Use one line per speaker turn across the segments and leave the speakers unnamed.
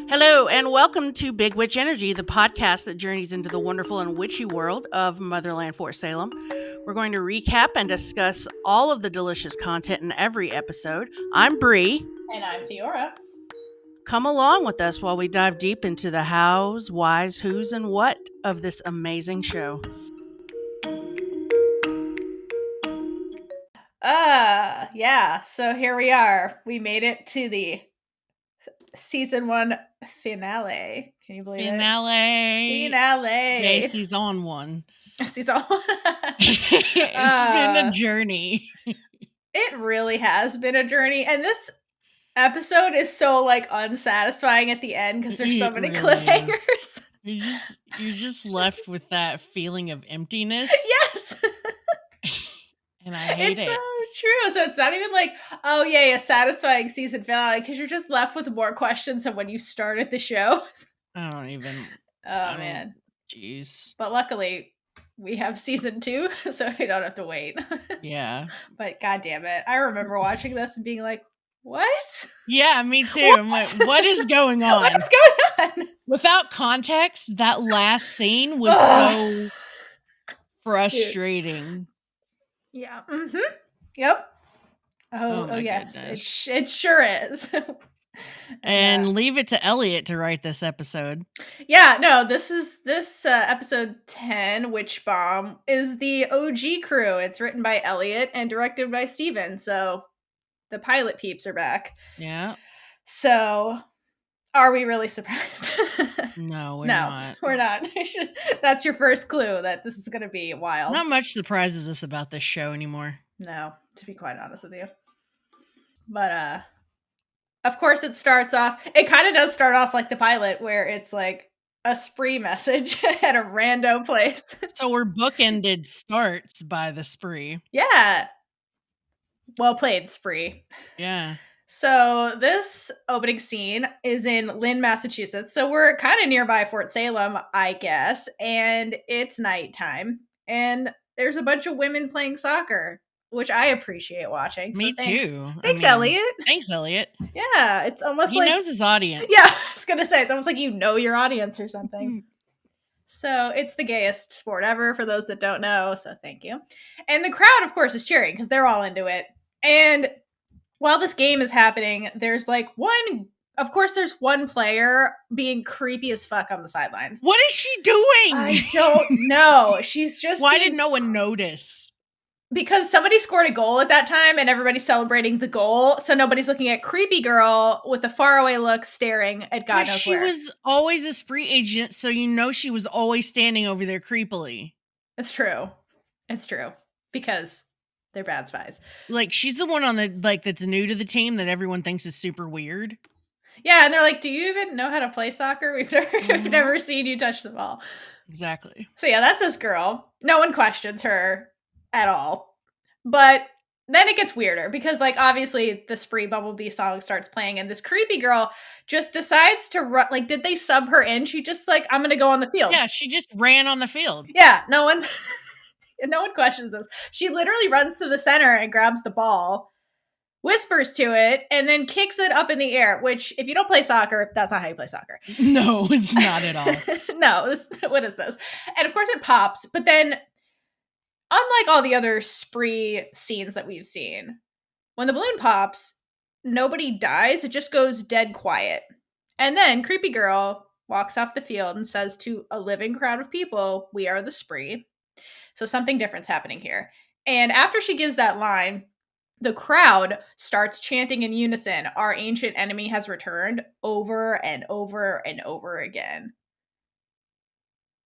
Hello, and welcome to Big Witch Energy, the podcast that journeys into the wonderful and witchy world of Motherland for Salem. We're going to recap and discuss all of the delicious content in every episode. I'm Bree.
And I'm Theora.
Come along with us while we dive deep into the hows, whys, whos, and what of this amazing show.
Yeah, so here we are. We made it to the season 1 finale. Can you believe it? Finale.
Yay, season 1.
Season 1.
It's been a journey.
It really has been a journey. And this episode is so unsatisfying at the end because there's so many cliffhangers.
You're just left with that feeling of emptiness.
Yes.
And I hate it.
It's so true. So it's not even like, oh yay, a satisfying season finale, because you're just left with more questions than when you started the show.
I don't even.
Oh man.
Jeez.
But luckily, we have season 2, so we don't have to wait.
Yeah.
But god damn it. I remember watching this and being like, what?
Yeah, me too. What? I'm like, what is going on?
What is going on?
Without context, that last scene was so frustrating.
Dude. Yeah. Mm-hmm. Yep. Oh yes. It sure is.
And leave it to Elliot to write this episode.
Yeah, no, this episode 10, Witchbomb, is the OG crew. It's written by Elliot and directed by Steven, so the pilot peeps are back.
Yeah.
So, are we really surprised?
No, we're not.
We're not. That's your first clue that this is going to be wild.
Not much surprises us about this show anymore.
No, to be quite honest with you. But, of course it starts off, it kind of does start off like the pilot, where it's like a spree message at a rando place.
So we're bookended starts by the spree.
Yeah. Well played, spree.
Yeah.
So this opening scene is in Lynn, Massachusetts. So we're kind of nearby Fort Salem, I guess. And it's nighttime. And there's a bunch of women playing soccer, which I appreciate watching. So
Me too.
Thanks, Elliot.
Thanks, Elliot.
Yeah, it's almost
he knows his audience.
Yeah, I was going to say, it's almost like you know your audience or something. So it's the gayest sport ever for those that don't know. So thank you. And the crowd, of course, is cheering because they're all into it. And while this game is happening, there's there's one player being creepy as fuck on the sidelines.
What is she doing?
I don't know. She's just
Why did no one notice?
Because somebody scored a goal at that time and everybody's celebrating the goal. So nobody's looking at creepy girl with a faraway look staring at God knows where.
She was always a spree agent, so you know she was always standing over there creepily.
It's true. It's true. Because they're bad spies.
Like, she's the one on the, that's new to the team that everyone thinks is super weird.
Yeah, and they're like, do you even know how to play soccer? We've never seen you touch the ball.
Exactly.
So yeah, that's this girl. No one questions her at all. But then it gets weirder because, obviously the Spree Bumblebee song starts playing and this creepy girl just decides to run. Did they sub her in? She just I'm going to go on the field.
Yeah, she just ran on the field.
Yeah, no one questions this. She literally runs to the center and grabs the ball, whispers to it, and then kicks it up in the air, which, if you don't play soccer, that's not how you play soccer.
No, it's not at all.
No, what is this? And of course it pops, but then, unlike all the other spree scenes that we've seen, when the balloon pops, nobody dies, it just goes dead quiet. And then creepy girl walks off the field and says to a living crowd of people, "We are the spree." So something different's happening here. And after she gives that line, the crowd starts chanting in unison, "Our ancient enemy has returned," over and over and over again.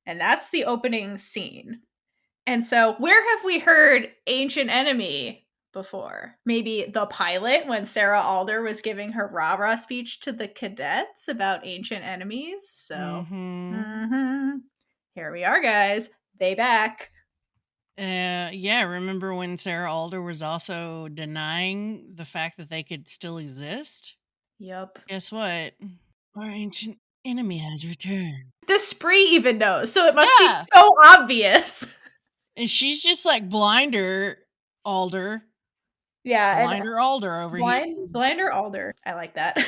And that's the opening scene. And so where have we heard ancient enemy before? Maybe the pilot, when Sarah Alder was giving her rah-rah speech to the cadets about ancient enemies. So here we are, guys. They back.
Yeah, remember when Sarah Alder was also denying the fact that they could still exist?
Yep.
Guess what? Our ancient enemy has returned.
The spree even knows, so it must be so obvious.
And she's just Blinder Alder.
Yeah.
Blinder Alder over here.
Blinder Alder. I like that.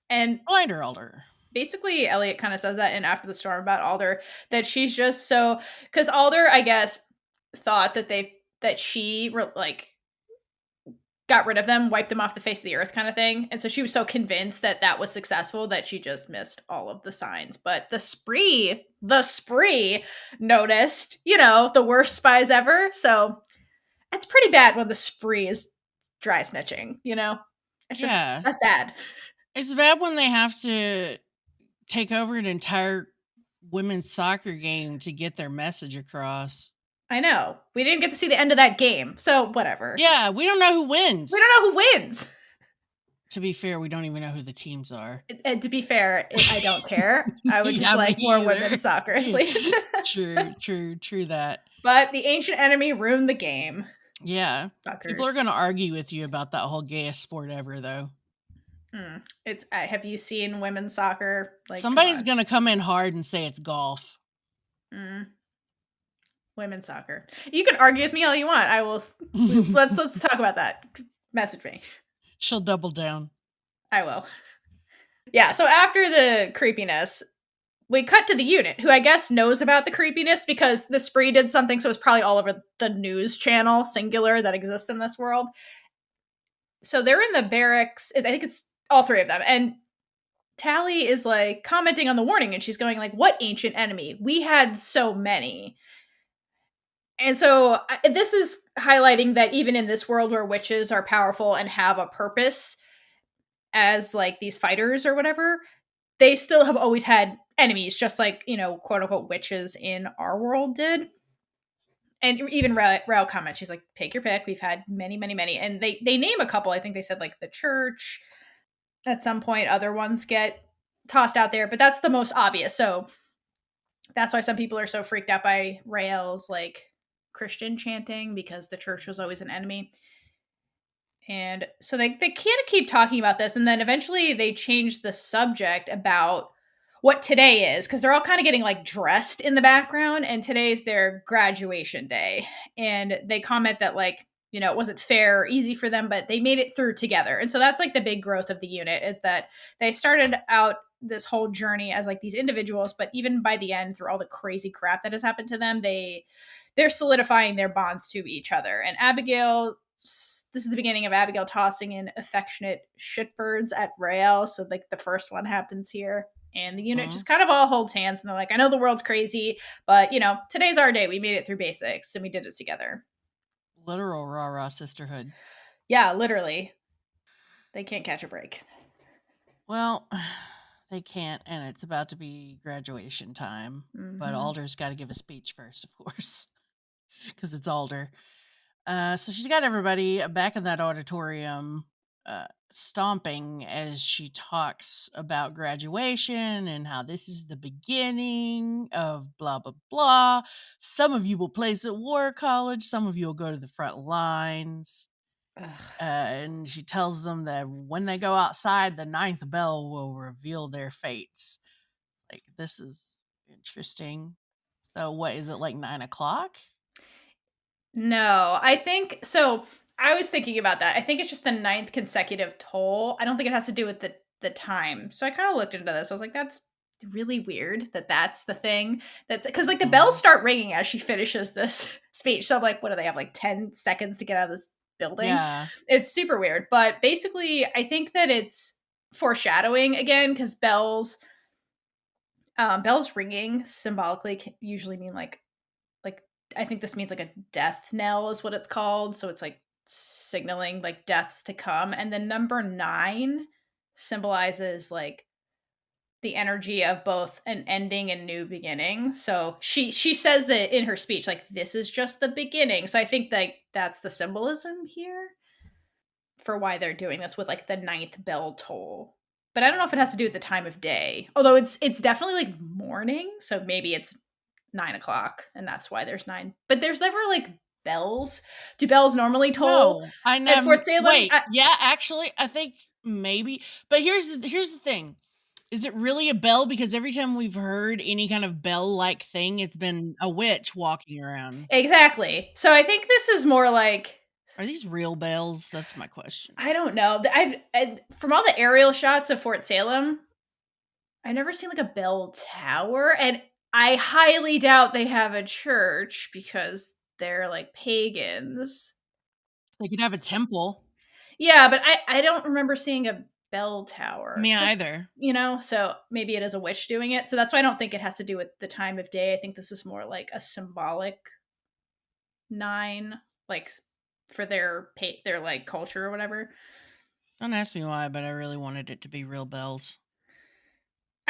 And
Blinder Alder.
basically Elliot kind of says that in After the Storm about Alder, that she's just so, because Alder, I guess, thought that she like got rid of them, wiped them off the face of the earth kind of thing. And so she was so convinced that that was successful that she just missed all of the signs. But the spree noticed, the worst spies ever. So it's pretty bad when the spree is dry snitching, It's just, that's bad.
It's bad when they have to take over an entire women's soccer game to get their message across.
I know. We didn't get to see the end of that game, so whatever.
Yeah, we don't know who wins.
We don't know who wins.
To be fair, we don't even know who the teams are.
And to be fair, I don't care. I would just like more women's soccer, please.
True that.
But the ancient enemy ruined the game.
Yeah. Fuckers. People are going to argue with you about that whole gayest sport ever, though.
It's have you seen women's soccer?
Like, somebody's going to come in hard and say it's golf.
Women's soccer. You can argue with me all you want. I will. let's talk about that. Message me.
She'll double down.
I will. Yeah. So after the creepiness, we cut to the unit, who I guess knows about the creepiness because the spree did something. So it's probably all over the news channel, singular, that exists in this world. So they're in the barracks. I think it's all three of them, and Tally is like commenting on the warning, and she's going like, "What ancient enemy? We had so many." And so this is highlighting that even in this world where witches are powerful and have a purpose as like these fighters or whatever, they still have always had enemies, just like, quote unquote witches in our world did. And even Raylla comments, she's like, pick your pick. We've had many, many, many. And they name a couple. I think they said like the church. At some point, other ones get tossed out there, but that's the most obvious. So that's why some people are so freaked out by Raylla's like Christian chanting, because the church was always an enemy. And so they kind of keep talking about this, and then eventually they change the subject about what today is, because they're all kind of getting like dressed in the background, and today's their graduation day. And they comment that like, it wasn't fair or easy for them, but they made it through together. And so that's like the big growth of the unit, is that they started out this whole journey as like these individuals, but even by the end, through all the crazy crap that has happened to them, they're solidifying their bonds to each other. And Abigail, this is the beginning of Abigail tossing in affectionate shitbirds at Raylla. So like the first one happens here. And the unit just kind of all holds hands, and they're like, I know the world's crazy, but today's our day. We made it through basics and we did it together.
Literal rah-rah sisterhood.
Yeah, literally. They can't catch a break.
Well, they can't, and it's about to be graduation time. But Alder's got to give a speech first, of course, because it's Alder. So she's got everybody back in that auditorium stomping as she talks about graduation and how this is the beginning of blah, blah, blah. Some of you will place at war college. Some of you will go to the front lines. And she tells them that when they go outside, the 9th bell will reveal their fates. Like, this is interesting. So what is it, like 9 o'clock?
No, I think so. I was thinking about that. I think it's just the 9th consecutive toll. I don't think it has to do with the time. So I kind of looked into this. I was like, that's really weird that's the thing. That's because like the bells start ringing as she finishes this speech. So I'm like, what do they have, like 10 seconds to get out of this building?
Yeah.
It's super weird. But basically, I think that it's foreshadowing again, because bells ringing symbolically usually mean like I think this means like a death knell is what it's called. So it's like signaling like deaths to come. And then number 9 symbolizes like the energy of both an ending and new beginning. So she says that in her speech, like, this is just the beginning. So I think like that's the symbolism here for why they're doing this with like the 9th bell toll. But I don't know if it has to do with the time of day, although it's definitely like morning. So maybe it's 9 o'clock, and that's why there's 9. But there's never like bells. Do bells normally toll?
No, I never.
At Fort Salem?
Wait, yeah, actually, I think maybe. But here's the thing: is it really a bell? Because every time we've heard any kind of bell-like thing, it's been a witch walking around.
Exactly. So I think this is more like,
are these real bells? That's my question.
I don't know. From all the aerial shots of Fort Salem, I never seen like a bell tower, and I highly doubt they have a church because they're like pagans.
They could have a temple.
Yeah, but I don't remember seeing a bell tower.
Me
'Cause that's,
either.
so maybe it is a witch doing it. So that's why I don't think it has to do with the time of day. I think this is more like a symbolic 9, like for their like culture or whatever.
Don't ask me why, but I really wanted it to be real bells.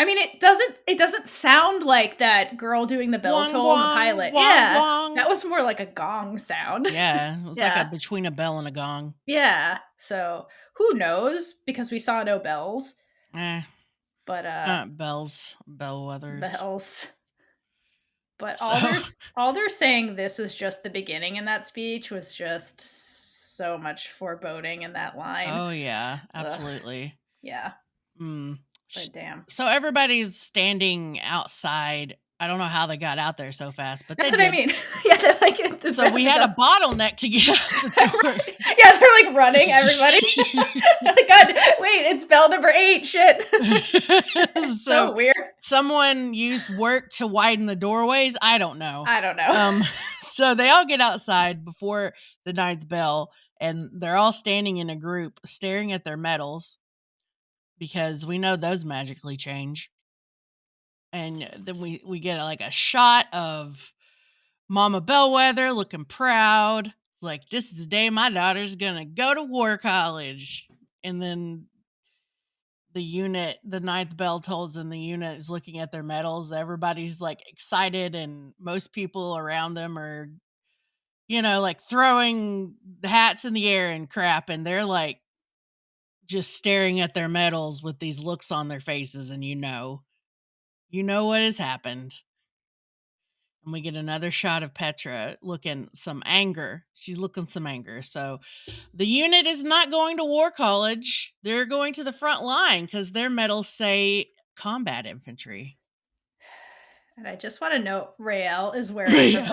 I mean, it doesn't sound like that girl doing the bell
Wong,
toll in the
wong,
pilot.
wong,
Yeah,
wong.
that was more like a gong sound.
Yeah, it was like
Yeah.
between a bell and a gong.
Yeah. So who knows? Because we saw no bells. But
bells, bellwethers.
bells. But
So-
Alder saying this is just the beginning in that speech was just so much foreboding in that line.
Oh yeah, absolutely.
Ugh. Yeah. But damn.
So everybody's standing outside. I don't know how they got out there so fast, but
that's
they
what
did.
I mean. Yeah, like
so we had a bottleneck to get out the door.
Yeah, they're like running, everybody. Like, God, wait, it's bell number 8. Shit. So weird.
Someone used work to widen the doorways. I don't know. So they all get outside before the 9th bell, and they're all standing in a group, staring at their medals, because we know those magically change. And then we get like a shot of Mama Bellwether looking proud. It's like, this is the day my daughter's gonna go to war college. And then the 9th bell tolls, and the unit is looking at their medals. Everybody's like excited, and most people around them are, like throwing the hats in the air and crap. And they're like just staring at their medals with these looks on their faces. And you know what has happened. And we get another shot of Petra looking some anger. She's looking some anger. So the unit is not going to war college. They're going to the front line because their medals say combat infantry.
And I just want to note, Raylla is wearing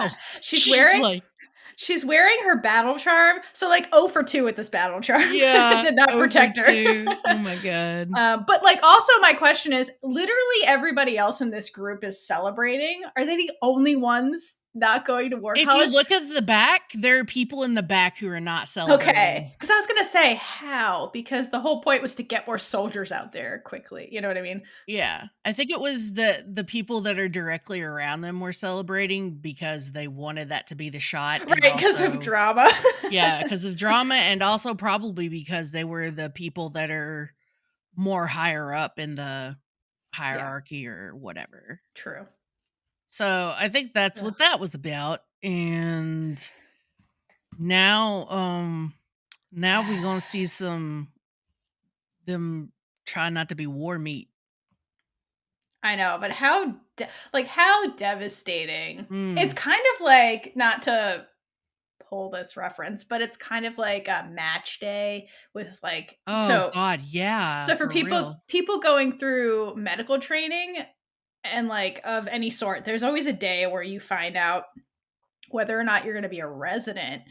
she's wearing her battle charm. So like 0 for 2 with this battle charm.
Yeah.
Did not protect her.
Oh my God.
But like also my question is, literally everybody else in this group is celebrating. Are they the only ones not going to war college?
If you look at the back, there are people in the back who are not celebrating.
Okay. Because I was going to say how, because the whole point was to get more soldiers out there quickly. You know what I mean?
Yeah. I think it was the people that are directly around them were celebrating because they wanted that to be the shot.
Right, because of drama.
Yeah, because of drama, and also probably because they were the people that are more higher up in the hierarchy or whatever.
True.
So I think that's what that was about. And now we're gonna see them try not to be war meat.
I know, but how devastating. It's kind of like, not to pull this reference, but it's kind of like a match day with like,
God, yeah.
So for people going through medical training and like of any sort, there's always a day where you find out whether or not you're going to be a resident.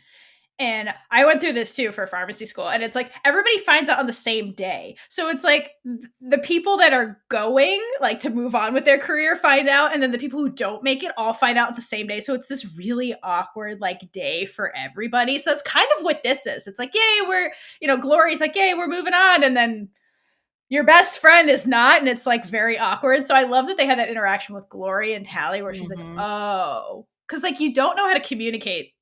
And I went through this too for pharmacy school, and it's like everybody finds out on the same day. So it's like the people that are going like to move on with their career find out, and then the people who don't make it all find out the same day. So it's this really awkward like day for everybody. So that's kind of what this is. It's like, yay, we're, Glory's like, yay, we're moving on, and then your best friend is not, and it's like very awkward. So I love that they had that interaction with Glory and Tally where she's like, oh, because like you don't know how to communicate.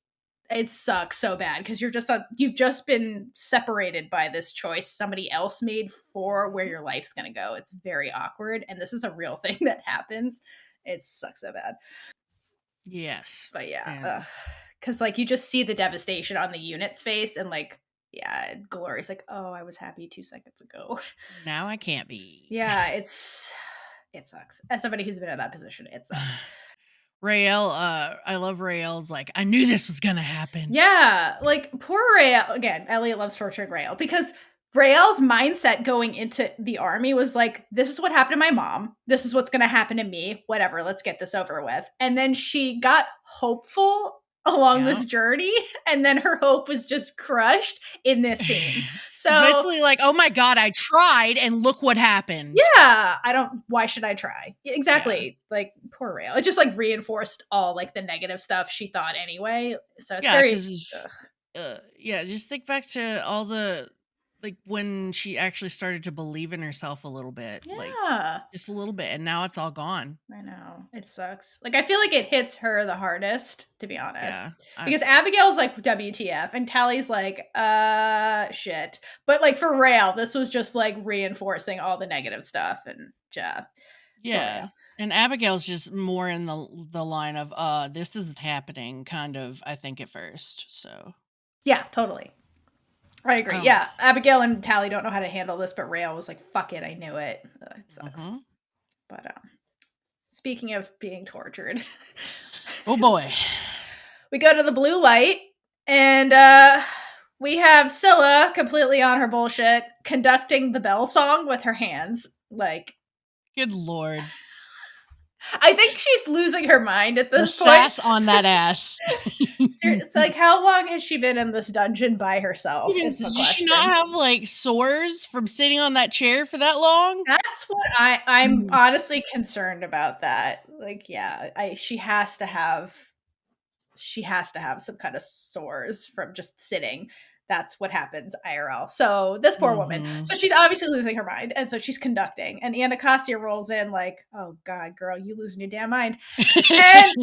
It sucks so bad because you've just been separated by this choice somebody else made for where your life's going to go. It's very awkward. And this is a real thing that happens. It sucks so bad.
Yes.
But yeah. Because like you just see the devastation on the unit's face, and like, yeah, Glory's like, oh, I was happy 2 seconds ago.
Now I can't be.
Yeah, it sucks. As somebody who's been in that position, it sucks.
Raylla, I love Raylla's like, I knew this was gonna happen.
Yeah, like poor Raylla. Again, Elliot loves torturing Raylla because Raylla's mindset going into the army was like, this is what happened to my mom. This is what's gonna happen to me. Whatever, let's get this over with. And then she got hopeful along this journey, and then her hope was just crushed in this scene. So
it's basically like, oh my god, I tried and look what happened.
Yeah, why should I try? Exactly. Yeah. Like, poor Raylla. It just like reinforced all like the negative stuff she thought anyway. So it's very
just think back to all the like when she actually started to believe in herself a little bit.
Yeah.
Like just a little bit, and now it's all gone.
I know. It sucks. Like, I feel like it hits her the hardest, to be honest.
Yeah.
Because Abigail's like, WTF, and Tally's like, shit. But like for Raylla, this was just like reinforcing all the negative stuff, and
yeah. And Abigail's just more in the line of this isn't happening kind of, I think, at first. So
yeah, totally. I agree. Yeah, Abigail and Tally don't know how to handle this, but Raylla was like, fuck it, I knew it. It sucks. But speaking of being tortured.
Oh boy.
We go to the blue light, and we have Scylla completely on her bullshit, conducting the bell song with her hands. Like,
good lord.
I think she's losing her mind at this point.
Sass on that ass.
It's like, how long has she been in this dungeon by herself?
Did she not have like sores from sitting on that chair for that long?
That's what I'm honestly concerned about. That, like, yeah, she has to have some kind of sores from just sitting. That's what happens IRL. So this poor woman. So she's obviously losing her mind. And so she's conducting. And Anacostia rolls in like, oh God, girl, you losing your damn mind. And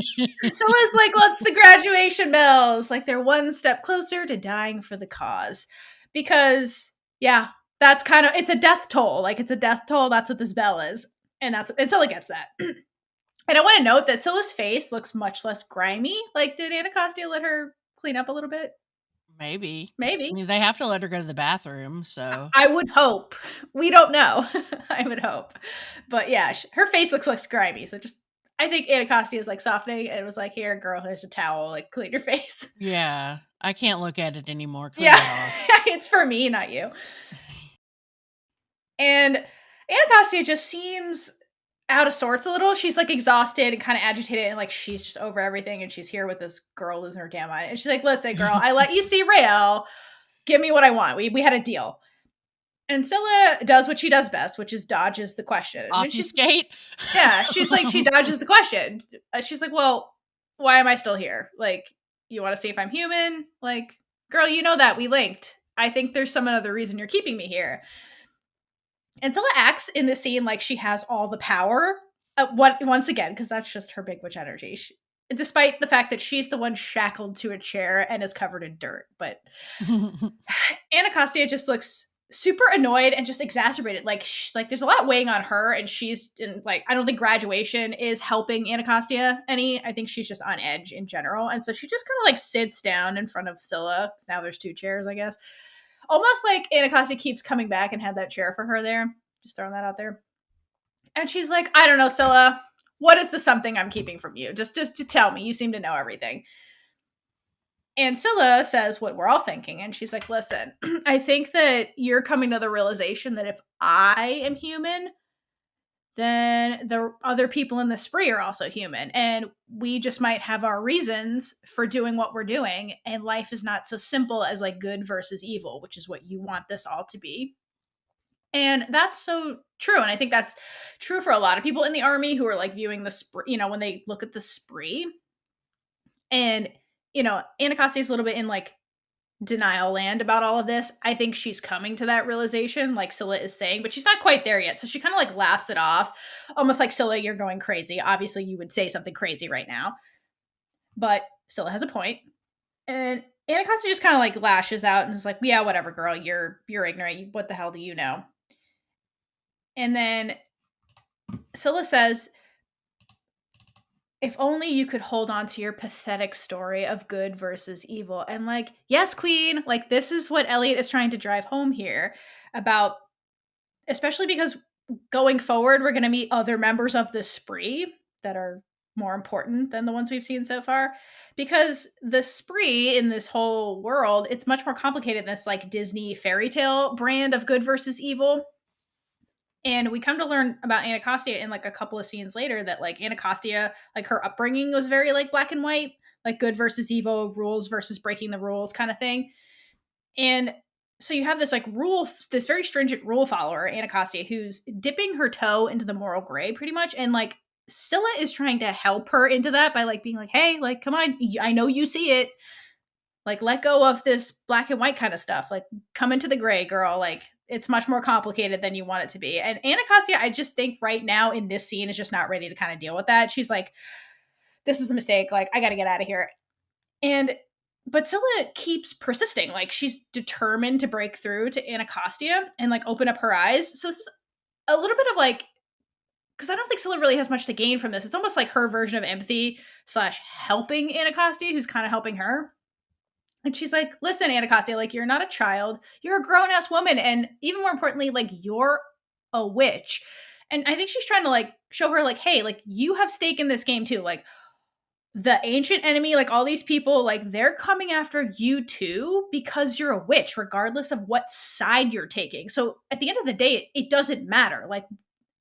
Scylla's like, what's the graduation bells? Like, they're one step closer to dying for the cause. Because, yeah, that's kind of, it's a death toll. Like, it's a death toll. That's what this bell is. And Scylla gets that. And I want to note that Scylla's face looks much less grimy. Like, did Anacostia let her clean up a little bit?
Maybe.
I
mean, they have to let her go to the bathroom, so.
I would hope. We don't know. I would hope. But yeah, her face looks less grimy. So I think Anacostia is like softening and was like, here, girl, here's a towel. Like, clean your face.
Yeah. I can't look at it anymore. Clean it off.
It's for me, not you. And Anacostia just seems out of sorts a little. She's like exhausted and kind of agitated, and like she's just over everything, and she's here with this girl losing her damn mind. And she's like, listen, girl, I let you see Raylla. Give me what I want. We had a deal. And Scylla does what she does best, which is dodges the question.
Obfuscate?
Yeah, she's like, she dodges the question. She's like, well, why am I still here? Like, you want to see if I'm human? Like, girl, you know that we linked. I think there's some other reason you're keeping me here. And Scylla acts in this scene like she has all the power. Once again, because that's just her big witch energy. Despite the fact that she's the one shackled to a chair and is covered in dirt. But Anacostia just looks super annoyed and just exacerbated. Like there's a lot weighing on her, and she's in, like, I don't think graduation is helping Anacostia any. I think she's just on edge in general. And so she just kind of like sits down in front of Scylla. Now there's two chairs, I guess. Almost like Anacostia keeps coming back and had that chair for her there. Just throwing that out there. And she's like, I don't know, Scylla. What is the something I'm keeping from you? Just to tell me. You seem to know everything. And Scylla says what we're all thinking. And she's like, listen, I think that you're coming to the realization that if I am human, then the other people in the spree are also human. And we just might have our reasons for doing what we're doing. And life is not so simple as like good versus evil, which is what you want this all to be. And that's so true. And I think that's true for a lot of people in the army who are like viewing the spree, you know, when they look at the spree. And, you know, Anacostia is a little bit in like denial land about all of this. I think she's coming to that realization, like Scylla is saying, but she's not quite there yet. So she kind of like laughs it off, almost like, Scylla, you're going crazy. Obviously you would say something crazy right now, but Scylla has a point. And Anacostia just kind of like lashes out and is like, yeah, whatever, girl, you're ignorant. What the hell do you know? And then Scylla says, if only you could hold on to your pathetic story of good versus evil. And like, yes, queen, like this is what Elliot is trying to drive home here about, especially because going forward, we're going to meet other members of the spree that are more important than the ones we've seen so far. Because the spree in this whole world, it's much more complicated than this like Disney fairy tale brand of good versus evil. And we come to learn about Anacostia in like a couple of scenes later that like Anacostia, like her upbringing was very like black and white. like good versus evil, rules versus breaking the rules kind of thing. And so you have this like this very stringent rule follower, Anacostia, who's dipping her toe into the moral gray pretty much. And like Scylla is trying to help her into that by like being like, hey, like, come on, I know you see it. Like, let go of this black and white kind of stuff. Like, come into the gray, girl. Like, it's much more complicated than you want it to be. And Anacostia, I just think right now in this scene is just not ready to kind of deal with that. She's like, this is a mistake. Like, I got to get out of here. But Scylla keeps persisting. Like, she's determined to break through to Anacostia and like open up her eyes. So this is a little bit of like, because I don't think Scylla really has much to gain from this. It's almost like her version of empathy / helping Anacostia, who's kind of helping her. And she's like, listen, Anacostia, like, you're not a child. You're a grown ass woman. And even more importantly, like, you're a witch. And I think she's trying to, like, show her, like, hey, like, you have stake in this game, too. Like, the ancient enemy, like, all these people, like, they're coming after you, too, because you're a witch, regardless of what side you're taking. So at the end of the day, it doesn't matter. Like,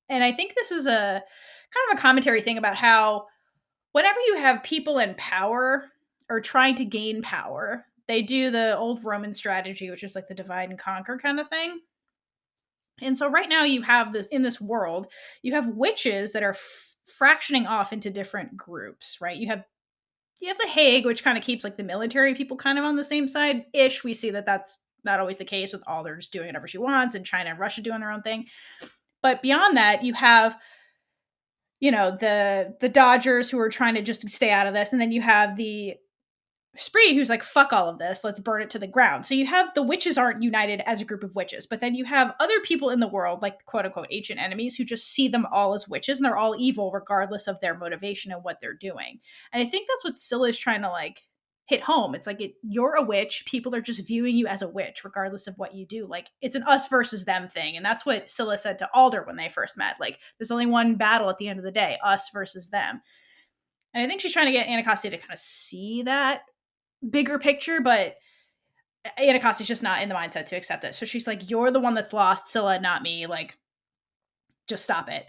and I think this is a kind of a commentary thing about how whenever you have people in power or trying to gain power, they do the old Roman strategy, which is like the divide and conquer kind of thing. And so right now you have this in this world, you have witches that are fractioning off into different groups, right? You have the Hague, which kind of keeps like the military people kind of on the same side ish. We see that that's not always the case with Alder just doing whatever she wants and China and Russia doing their own thing. But beyond that, you have the Dodgers who are trying to just stay out of this, and then you have the Spree who's like, fuck all of this, let's burn it to the ground. So you have the witches aren't united as a group of witches, but then you have other people in the world, like quote unquote ancient enemies, who just see them all as witches and they're all evil regardless of their motivation and what they're doing. And I think that's what Scylla is trying to like hit home. It's like you're a witch, people are just viewing you as a witch regardless of what you do. Like, it's an us versus them thing. And that's what Scylla said to Alder when they first met. Like, there's only one battle at the end of the day, us versus them. And I think she's trying to get Anacostia to kind of see that bigger picture, but Anacostia's just not in the mindset to accept it. So she's like, you're the one that's lost, Scylla, not me. Like, just stop it.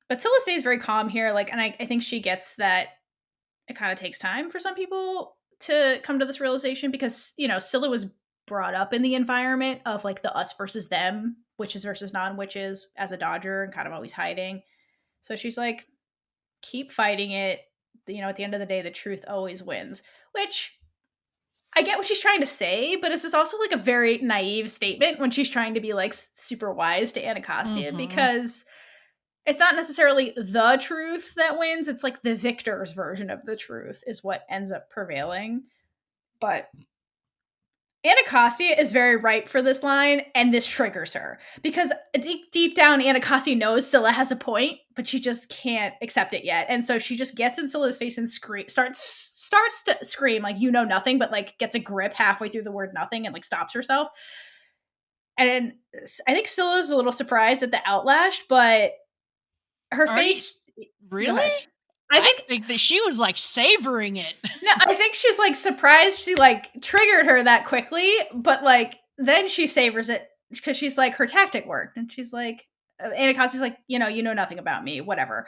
But Scylla stays very calm here. Like, and I think she gets that it kind of takes time for some people to come to this realization because, Scylla was brought up in the environment of like the us versus them, witches versus non-witches as a Dodger and kind of always hiding. So she's like, keep fighting it. At the end of the day, the truth always wins, which I get what she's trying to say, but this is also like a very naive statement when she's trying to be like super wise to Anacostia because it's not necessarily the truth that wins. It's like the victor's version of the truth is what ends up prevailing. But Anacostia is very ripe for this line, and this triggers her because deep down, Anacostia knows Scylla has a point, but she just can't accept it yet. And so she just gets in Scylla's face and starts to scream like, you know nothing, but like gets a grip halfway through the word nothing and like stops herself. And I think Scylla's a little surprised at the outlash, but her face.
Really? I think that she was like savoring it.
No, I think she's like surprised she like triggered her that quickly, but like then she savors it because she's like, her tactic worked, and she's like, Anacostia's like, you know nothing about me, whatever.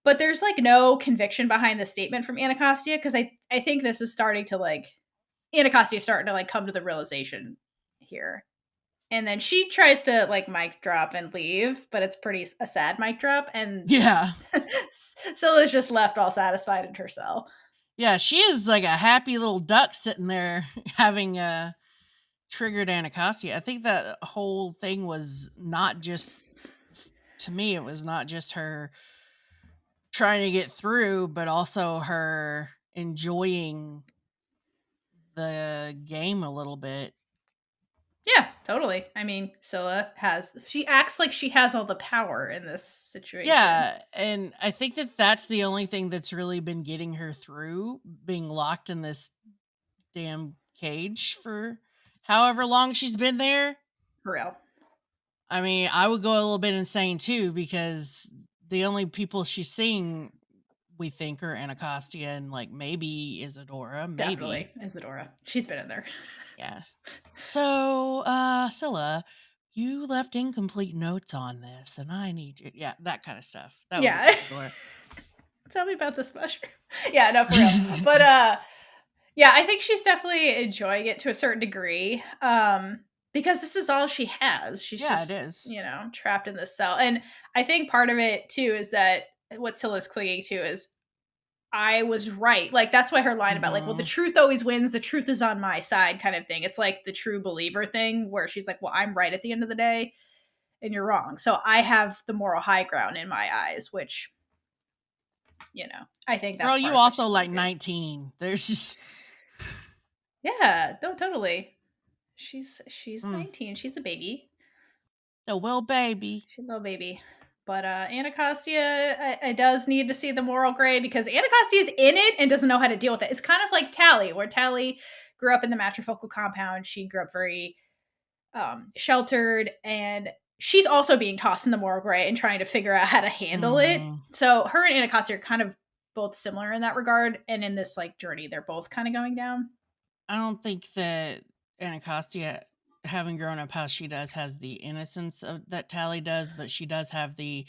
But there's like no conviction behind the statement from Anacostia because I think this is starting to like, Anacostia's starting to like come to the realization here. And then she tries to like mic drop and leave, but it's a sad mic drop. And
yeah,
Scylla's just left all satisfied in her cell.
Yeah, she is like a happy little duck sitting there having triggered Anacostia. I think that whole thing was not just, to me, it was not just her trying to get through, but also her enjoying the game a little bit.
Yeah, totally. I mean, Scylla she acts like she has all the power in this situation.
Yeah, and I think that that's the only thing that's really been getting her through, being locked in this damn cage for however long she's been there.
For real.
I mean, I would go a little bit insane too, because the only people she's seeing, we think, are Anacostia and like maybe Isadora. Maybe.
Definitely Isadora. She's been in there.
Yeah. So, Scylla, you left incomplete notes on this, and I need you. Yeah, that kind of stuff. That
yeah. Tell me about this mushroom. Yeah, no, for real. But yeah, I think she's definitely enjoying it to a certain degree. Because this is all she has. She's
Yeah, it
just,
is.
trapped in this cell. And I think part of it too is that what Scylla's clinging to is I was right. Like that's why her line about like, well, the truth always wins, the truth is on my side kind of thing. It's like the true believer thing where she's like, well, I'm right at the end of the day and you're wrong. So I have the moral high ground in my eyes, which I think that's
Girl,
part
you
of what she's
also like
going through.
19. There's just
Yeah, no, totally. She's 19. She's a baby.
a well baby.
She's a little baby. But Anacostia, I does need to see the moral gray because Anacostia is in it and doesn't know how to deal with it. It's kind of like Tally, where Tally grew up in the matrifocal compound. She grew up very sheltered, and she's also being tossed in the moral gray and trying to figure out how to handle it. So her and Anacostia are kind of both similar in that regard, and in this like journey, they're both kind of going down.
I don't think that Anacostia, having grown up how she does, has the innocence that Tally does, but she does have the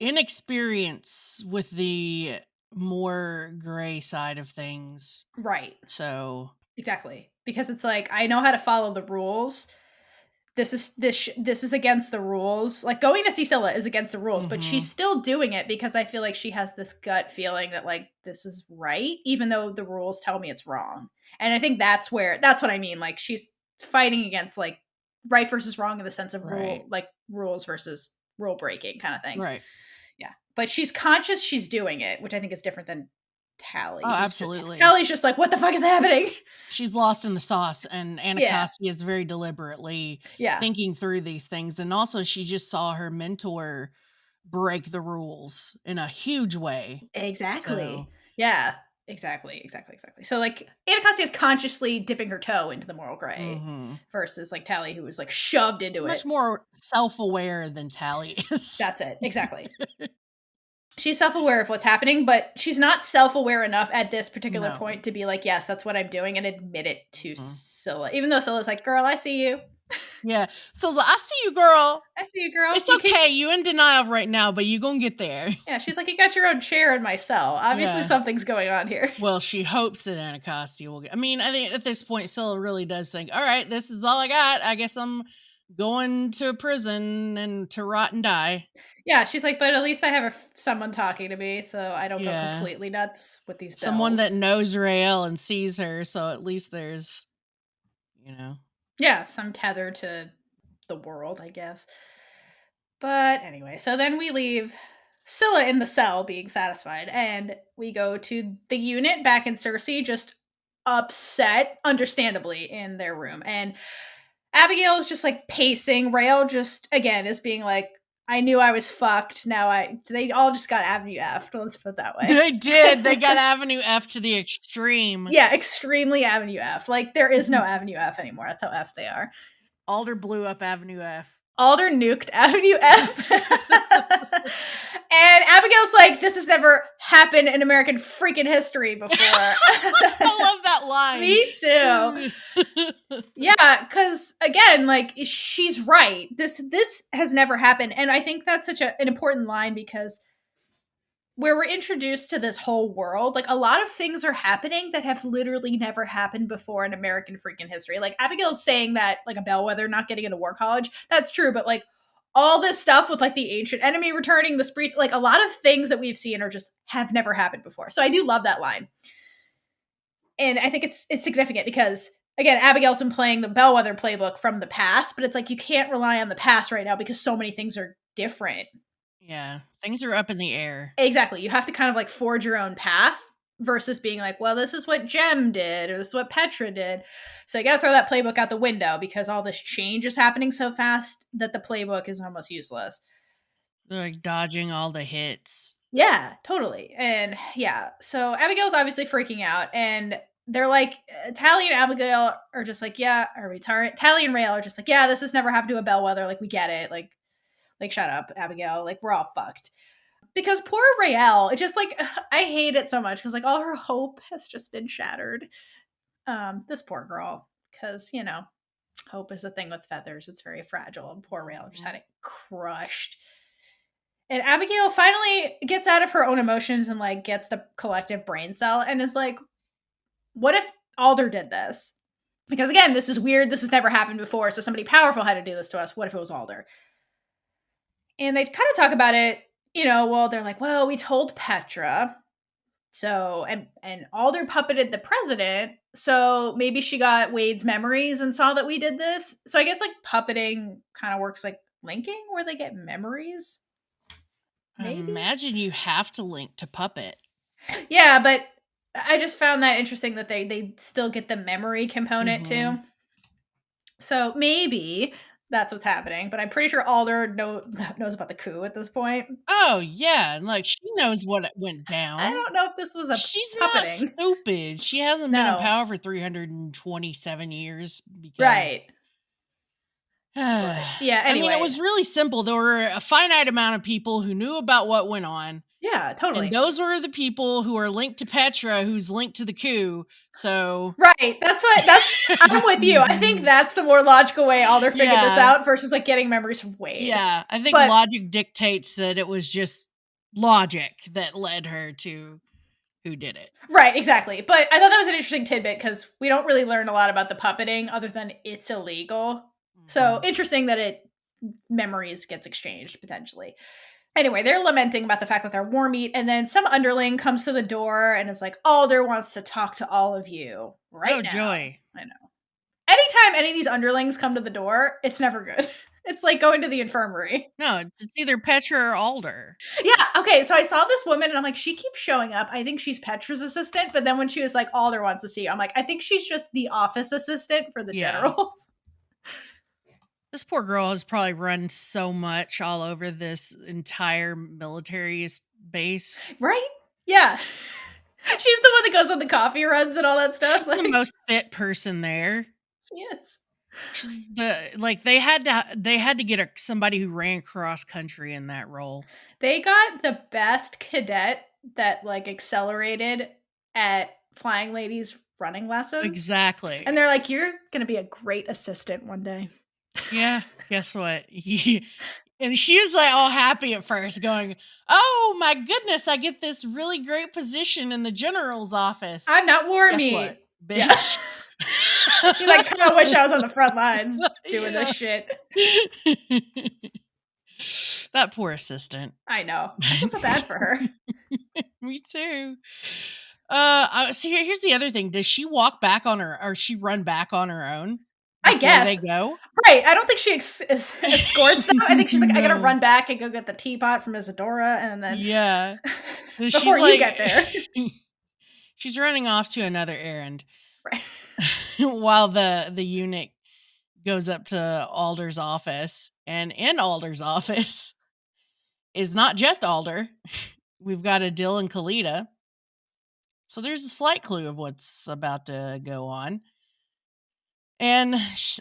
inexperience with the more gray side of things.
Right.
So
Exactly. Because it's like I know how to follow the rules. This is against the rules. Like going to see Scylla is against the rules, but she's still doing it because I feel like she has this gut feeling that like this is right, even though the rules tell me it's wrong. And I think that's what I mean. Like she's fighting against like right versus wrong in the sense of rules versus rule breaking kind of thing.
Right.
Yeah. But she's conscious she's doing it, which I think is different than Tally.
Oh, absolutely.
Tally's just like, what the fuck is happening?
She's lost in the sauce, and Anacostia is very deliberately thinking through these things. And also, she just saw her mentor break the rules in a huge way.
Exactly.
So.
Yeah. Exactly. So like Anacostia is consciously dipping her toe into the moral gray versus like Tally, who was like shoved into
much more self-aware than Tally is.
That's it. Exactly. She's self-aware of what's happening, but she's not self-aware enough at this particular point to be like, yes, that's what I'm doing, and admit it to Scylla. Even though Scylla's like, girl, I see you.
Yeah. So I see you, girl.
I see you, girl.
It's okay. You in denial right now, but you gonna get there.
Yeah, she's like, you got your own chair in my cell. Obviously something's going on here.
Well, she hopes that Anacostia will get... I mean, I think at this point, Scylla really does think, all right, this is all I got. I guess I'm going to prison and to rot and die.
Yeah, she's like, but at least I have someone talking to me, so I don't go completely nuts with these bells.
Someone that knows Raylla and sees her, so at least there's,
Yeah, some tether to the world, I guess. But anyway, so then we leave Scylla in the cell being satisfied, and we go to the unit back in Cersei, just upset, understandably, in their room. And Abigail is just like pacing. Raylla just, again, is being like, I knew I was fucked. They all just got Avenue F. Let's put it that way.
They did. They got Avenue F to the extreme.
Yeah, extremely Avenue F. Like, there is no Avenue F anymore. That's how F they are.
Alder blew up Avenue F.
Alder nuked Avenue F. And Abigail's like, this has never happened in American freaking history before.
I love that line.
Me too. Yeah, because again, like, she's right. This has never happened. And I think that's such an important line because where we're introduced to this whole world, like a lot of things are happening that have literally never happened before in American freaking history. Like Abigail's saying that like a bellwether not getting into war college. That's true. But like all this stuff with like the ancient enemy returning, the spree, like a lot of things that we've seen are just have never happened before. So I do love that line. And I think it's significant because again, Abigail's been playing the bellwether playbook from the past, but it's like you can't rely on the past right now because so many things are different.
Yeah, things are up in the air.
Exactly. You have to kind of like forge your own path versus being like, well, this is what Jem did or this is what Petra did. So you got to throw that playbook out the window because all this change is happening so fast that the playbook is almost useless.
They're like dodging all the hits.
Yeah, totally. And yeah, so Abigail's obviously freaking out and they're like, Tally and Abigail are just like, yeah, Tally and Raylla are just like, yeah, this has never happened to a bellwether. Like, we get it. Like, shut up, Abigail. Like, we're all fucked. Because poor Raylla, it just like, I hate it so much because like all her hope has just been shattered. This poor girl, because, hope is a thing with feathers. It's very fragile. And poor Raylla just had it crushed. And Abigail finally gets out of her own emotions and like gets the collective brain cell and is like, what if Alder did this? Because again, this is weird. This has never happened before. So somebody powerful had to do this to us. What if it was Alder? And they kind of talk about it, well, they're like, well, we told Petra. So, and Alder puppeted the president. So maybe she got Wade's memories and saw that we did this. So I guess like puppeting kind of works like linking where they get memories. Maybe?
Imagine you have to link to puppet.
Yeah, but I just found that interesting that they still get the memory component too. So maybe that's what's happening, but I'm pretty sure Alder knows about the coup at this point.
Oh yeah, like she knows what went down.
I don't know if this was a
She's
puppeting.
not stupid. She hasn't been in power for 327 years. Because...
Right. Yeah, anyway.
I mean, it was really simple. There were a finite amount of people who knew about what went on.
Yeah, totally.
And those were the people who are linked to Petra, who's linked to the coup. So
right, I'm with you. I think that's the more logical way Alder figured this out versus like getting memories from Wade.
Yeah, I think logic dictates that it was just logic that led her to who did it.
Right, exactly. But I thought that was an interesting tidbit because we don't really learn a lot about the puppeting other than it's illegal. So interesting that memories gets exchanged potentially. Anyway, they're lamenting about the fact that they're war meat, and then some underling comes to the door and is like, Alder wants to talk to all of you right now.
Joy.
I know. Anytime any of these underlings come to the door, it's never good. It's like going to the infirmary.
No, it's either Petra or Alder.
Yeah, okay, so I saw this woman, and I'm like, she keeps showing up. I think she's Petra's assistant, but then when she was like, Alder wants to see you, I'm like, I think she's just the office assistant for the generals.
This poor girl has probably run so much all over this entire military base.
Right? Yeah. She's the one that goes on the coffee runs and all that stuff.
She's the most fit person there.
She is.
She's they had to get somebody who ran cross country in that role.
They got the best cadet that like accelerated at Flying Lady's running lessons.
Exactly.
And they're like, you're going to be a great assistant one day.
Yeah, guess what? And she was like all happy at first, going, oh my goodness, I get this really great position in the general's office.
I'm not war meat.
What, bitch?
Yeah. She like kind of wish I was on the front lines doing this shit.
That poor assistant.
I know. I feel so bad for her.
Me too. So here's the other thing. Does she walk back on her, or she run back on her own?
I guess
they go.
Right. I don't think she escorts them. I think she's like, I gotta run back and go get the teapot from Isadora, and then before
she's
you get there,
she's running off to another errand.
Right.
While the eunuch goes up to Alder's office, and in Alder's office is not just Alder. We've got Adil and Kalita. So there's a slight clue of what's about to go on. And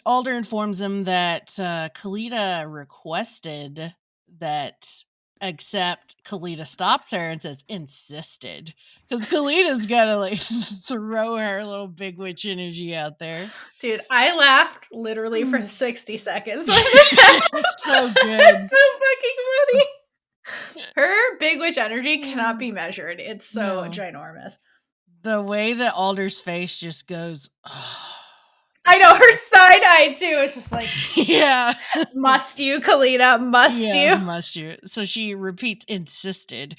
Alder informs him that Kalita requested that, except Kalita stops her and says, insisted. Because Kalita's got to like throw her little big witch energy out there.
Dude, I laughed literally for 60 seconds when this happened.
So good.
It's so fucking funny. Her big witch energy cannot be measured. It's so ginormous.
The way that Alder's face just goes, oh.
I know, her side eye too. It's just like,
yeah.
Must you, Kalita? Must you?
Must you. So she repeats, insisted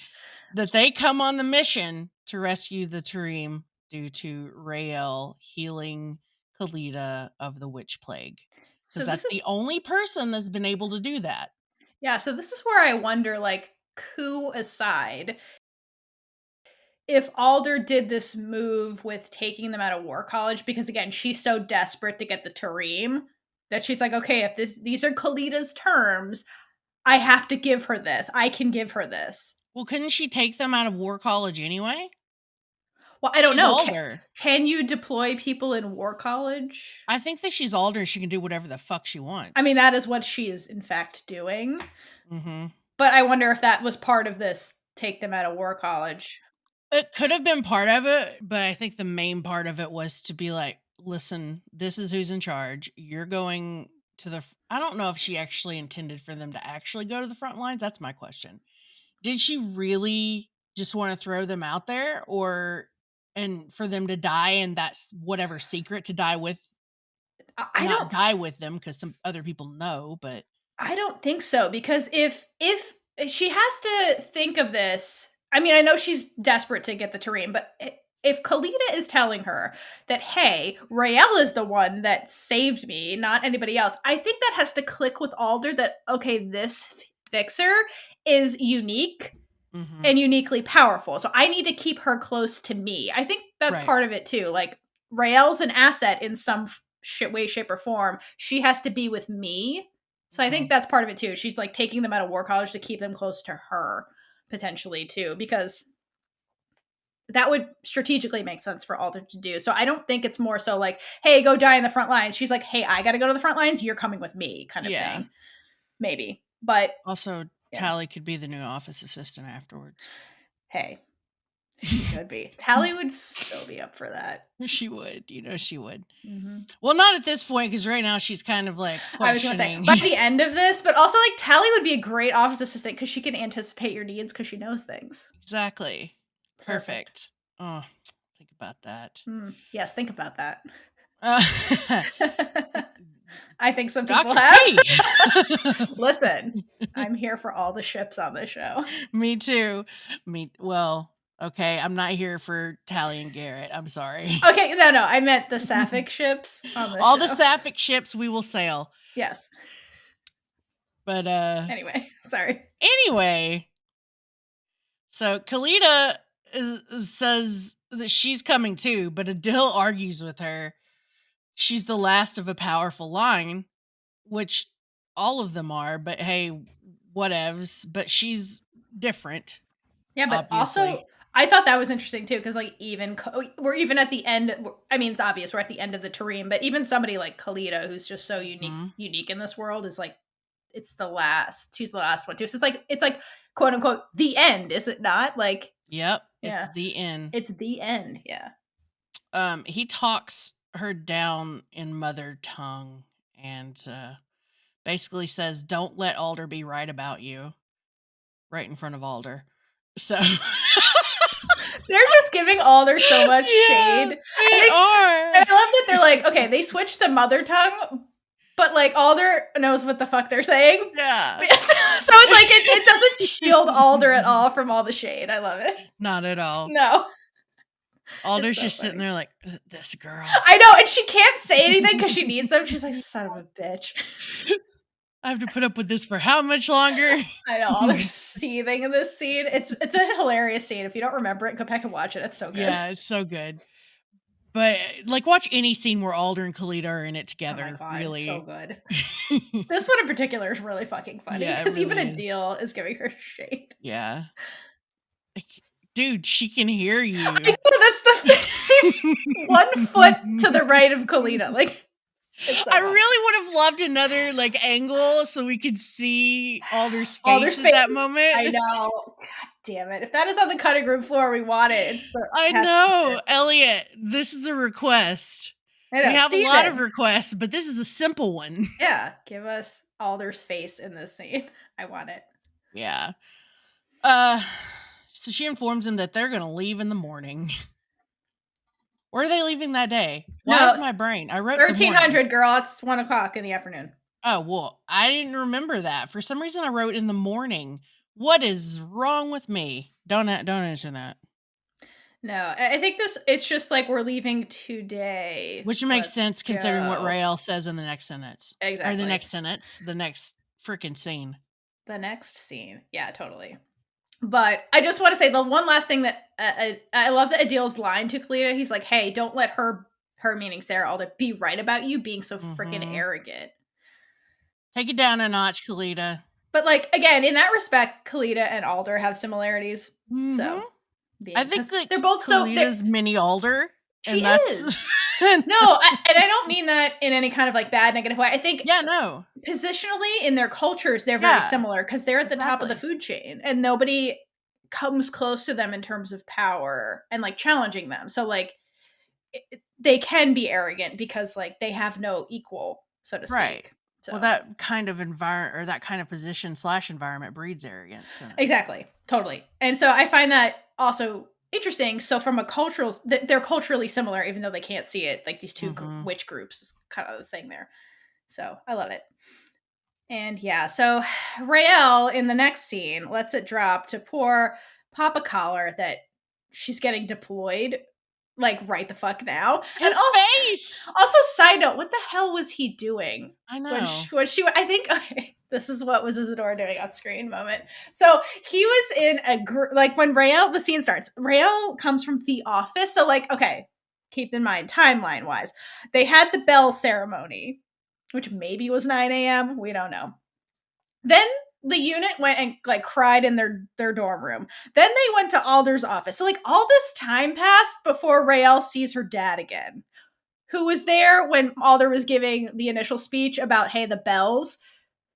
that they come on the mission to rescue the Tarim due to Raylla healing Kalita of the witch plague. Because that's the only person that's been able to do that.
Yeah, so this is where I wonder, like, coup aside, if Alder did this move with taking them out of War College, because again, she's so desperate to get the Tarim that she's like, okay, if these are Kalita's terms, I have to give her this. I can give her this.
Well, couldn't she take them out of War College anyway?
Well, I don't know. Can you deploy people in War College?
I think that she's Alder. She can do whatever the fuck she wants.
I mean, that is what she is, in fact, doing.
Mm-hmm.
But I wonder if that was part of this take them out of War College.
It could have been part of it, but I think the main part of it was to be like, listen, this is who's in charge. You're going to I don't know if she actually intended for them to actually go to the front lines. That's my question. did she really just want to throw them out there, and for them to die, and that's whatever secret to die with,
I
not
don't
die with them because some other people know, but
I don't think so, because if she has to think of this, I mean, I know she's desperate to get the terrain, but if Kalita is telling her that, hey, Rayella is the one that saved me, not anybody else, I think that has to click with Alder that, okay, this fixer is unique and uniquely powerful. So I need to keep her close to me. I think that's
Right.
part of it too. Like, Rael's an asset in some way, shape, or form. She has to be with me. So I think that's part of it too. She's like taking them out of War College to keep them close to her, potentially too, because that would strategically make sense for Alder to do. So I don't think it's more so like, hey, go die in the front lines. She's like, hey, I got to go to the front lines. You're coming with me, kind of thing. Maybe. But
also, Tally could be the new office assistant afterwards.
Hey, she could be. Tally would still be up for that.
She would. She would.
Mm-hmm.
Well, not at this point, because right now she's kind of like questioning.
I was going to say, by the end of this, but also like Tally would be a great office assistant because she can anticipate your needs because she knows things.
Exactly. Perfect. Oh, think about that.
Yes, think about that. I think some people have. Listen, I'm here for all the ships on this show.
Me too. Well, okay, I'm not here for Tally and Garrett. I'm sorry.
Okay, no, I meant the Sapphic ships on the
all
show.
the Sapphic ships we will sail.
Yes.
But
anyway, sorry.
Anyway, so Kalita says that she's coming too, but Adil argues with her. She's the last of a powerful line, which all of them are, but hey, whatevs. But she's different.
Yeah, but
obviously.
Also, I thought that was interesting too, because like we're even at the end. I mean, it's obvious we're at the end of the terrain, but even somebody like Kalita, who's just so unique in this world, is like, it's the last. She's the last one too. So it's like quote unquote the end, is it not? Like,
yep, yeah. It's the end.
It's the end. Yeah.
He talks her down in mother tongue and basically says, "Don't let Alder be right about you," right in front of Alder. So
they're just giving Alder so much shade.
They are.
And I love that they're like, okay, they switched the mother tongue, but like Alder knows what the fuck they're saying.
Yeah.
So it's like it doesn't shield Alder at all from all the shade. I love it.
Not at all.
No.
Alder's so just sitting there like, this girl.
I know, and she can't say anything because she needs them. She's like, son of a bitch.
I have to put up with this for how much longer?
I know, Alder's seething in this scene. It's a hilarious scene. If you don't remember it, go back and watch it. It's so good.
Yeah, it's so good. But like, watch any scene where Alder and Kalita are in it together. Oh my God, really,
it's so good. This one in particular is really fucking funny because really even Adil is giving her shade.
Yeah. Dude, she can hear you.
I know, that's the thing. She's 1 foot to the right of Kalita. Like, so
I really would have loved another like angle so we could see Alder's face at that moment.
I know. God damn it. If that is on the cutting room floor, we want it.
I know. Elliot, this is a request. I know, we have a lot of requests, but this is a simple one.
Yeah. Give us Alder's face in this scene. I want it.
Yeah. So she informs him that they're going to leave in the morning. Where are they leaving that day? Why is my brain? I wrote
1300, girl. It's 1 o'clock in the afternoon.
Oh, well, I didn't remember that. For some reason, I wrote in the morning. What is wrong with me? Don't answer that.
No, I think it's just like we're leaving today.
Which makes sense considering what Raylla says in the next sentence.
Exactly.
Or the next sentence. The next freaking scene.
The next scene. Yeah, totally. But I just want to say the one last thing that I love that Adil's line to Kalita. He's like, hey, don't let her meaning Sarah Alder, be right about you being so freaking arrogant.
Take it down a notch, Kalita.
But like, again, in that respect, Kalita and Alder have similarities. So
I think like
they're both
Kalita's mini Alder.
She is. No, and I don't mean that in any kind of like bad negative way. I think positionally in their cultures they're very similar because they're at the top of the food chain and nobody comes close to them in terms of power and like challenging them. So like they can be arrogant because like they have no equal, so to speak.
Right.
So
Well, that kind of environment or that kind of position / environment breeds arrogance.
exactly, totally. And so I find that also interesting. So from a cultural, they're culturally similar, even though they can't see it. Like these two witch groups is kind of the thing there. So I love it. And yeah, so Raylla in the next scene lets it drop to poor Papa Collar that she's getting deployed like right the fuck now.
His
and also,
face.
Also, side note, what the hell was he doing?
I know.
When she I think okay, this is what was Isadora doing on screen moment. So he was in a like when Raylla, the scene starts, Raylla comes from the office. So like, okay, keep in mind timeline wise, they had the bell ceremony, which maybe was 9 a.m. We don't know. Then the unit went and like cried in their dorm room. Then they went to Alder's office. So like all this time passed before Raylla sees her dad again, who was there when Alder was giving the initial speech about, hey, the bells.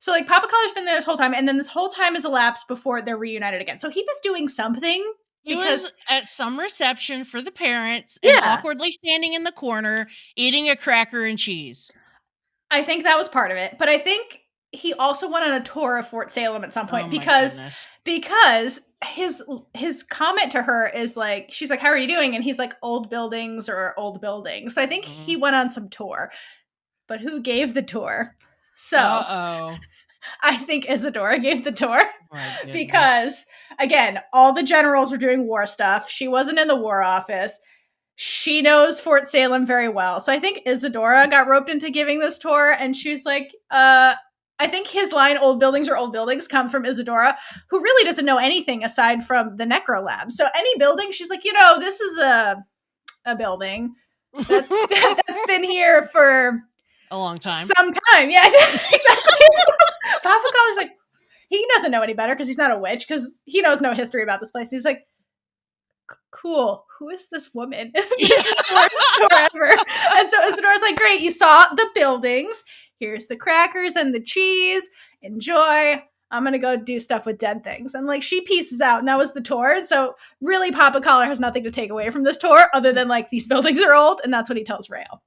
So like Papa Collar's been there this whole time, and then this whole time has elapsed before they're reunited again. So he was doing something.
He was at some reception for the parents
Yeah.
and awkwardly standing in the corner eating a cracker and cheese.
I think that was part of it. But I think he also went on a tour of Fort Salem at some point because his comment to her is like, she's like, how are you doing? And he's like, old buildings or old buildings. So I think he went on some tour. But who gave the tour? So I think Isadora gave the tour because, again, all the generals were doing war stuff. She wasn't in the war office. She knows Fort Salem very well. So I think Isadora got roped into giving this tour, and she was like, I think his line, old buildings or old buildings, come from Isadora, who really doesn't know anything aside from the Necro Lab. So any building, she's like, this is a building that's been here for
a long time.
Some time, yeah, exactly. Papa Collar's like, he doesn't know any better because he's not a witch, because he knows no history about this place. He's like, cool, who is this woman? This is the worst tour ever. And so Isadora's like, great, you saw the buildings. Here's the crackers and the cheese. Enjoy. I'm going to go do stuff with dead things. And like, she pieces out, and that was the tour. So really, Papa Collar has nothing to take away from this tour other than like, these buildings are old, and that's what he tells Raylla.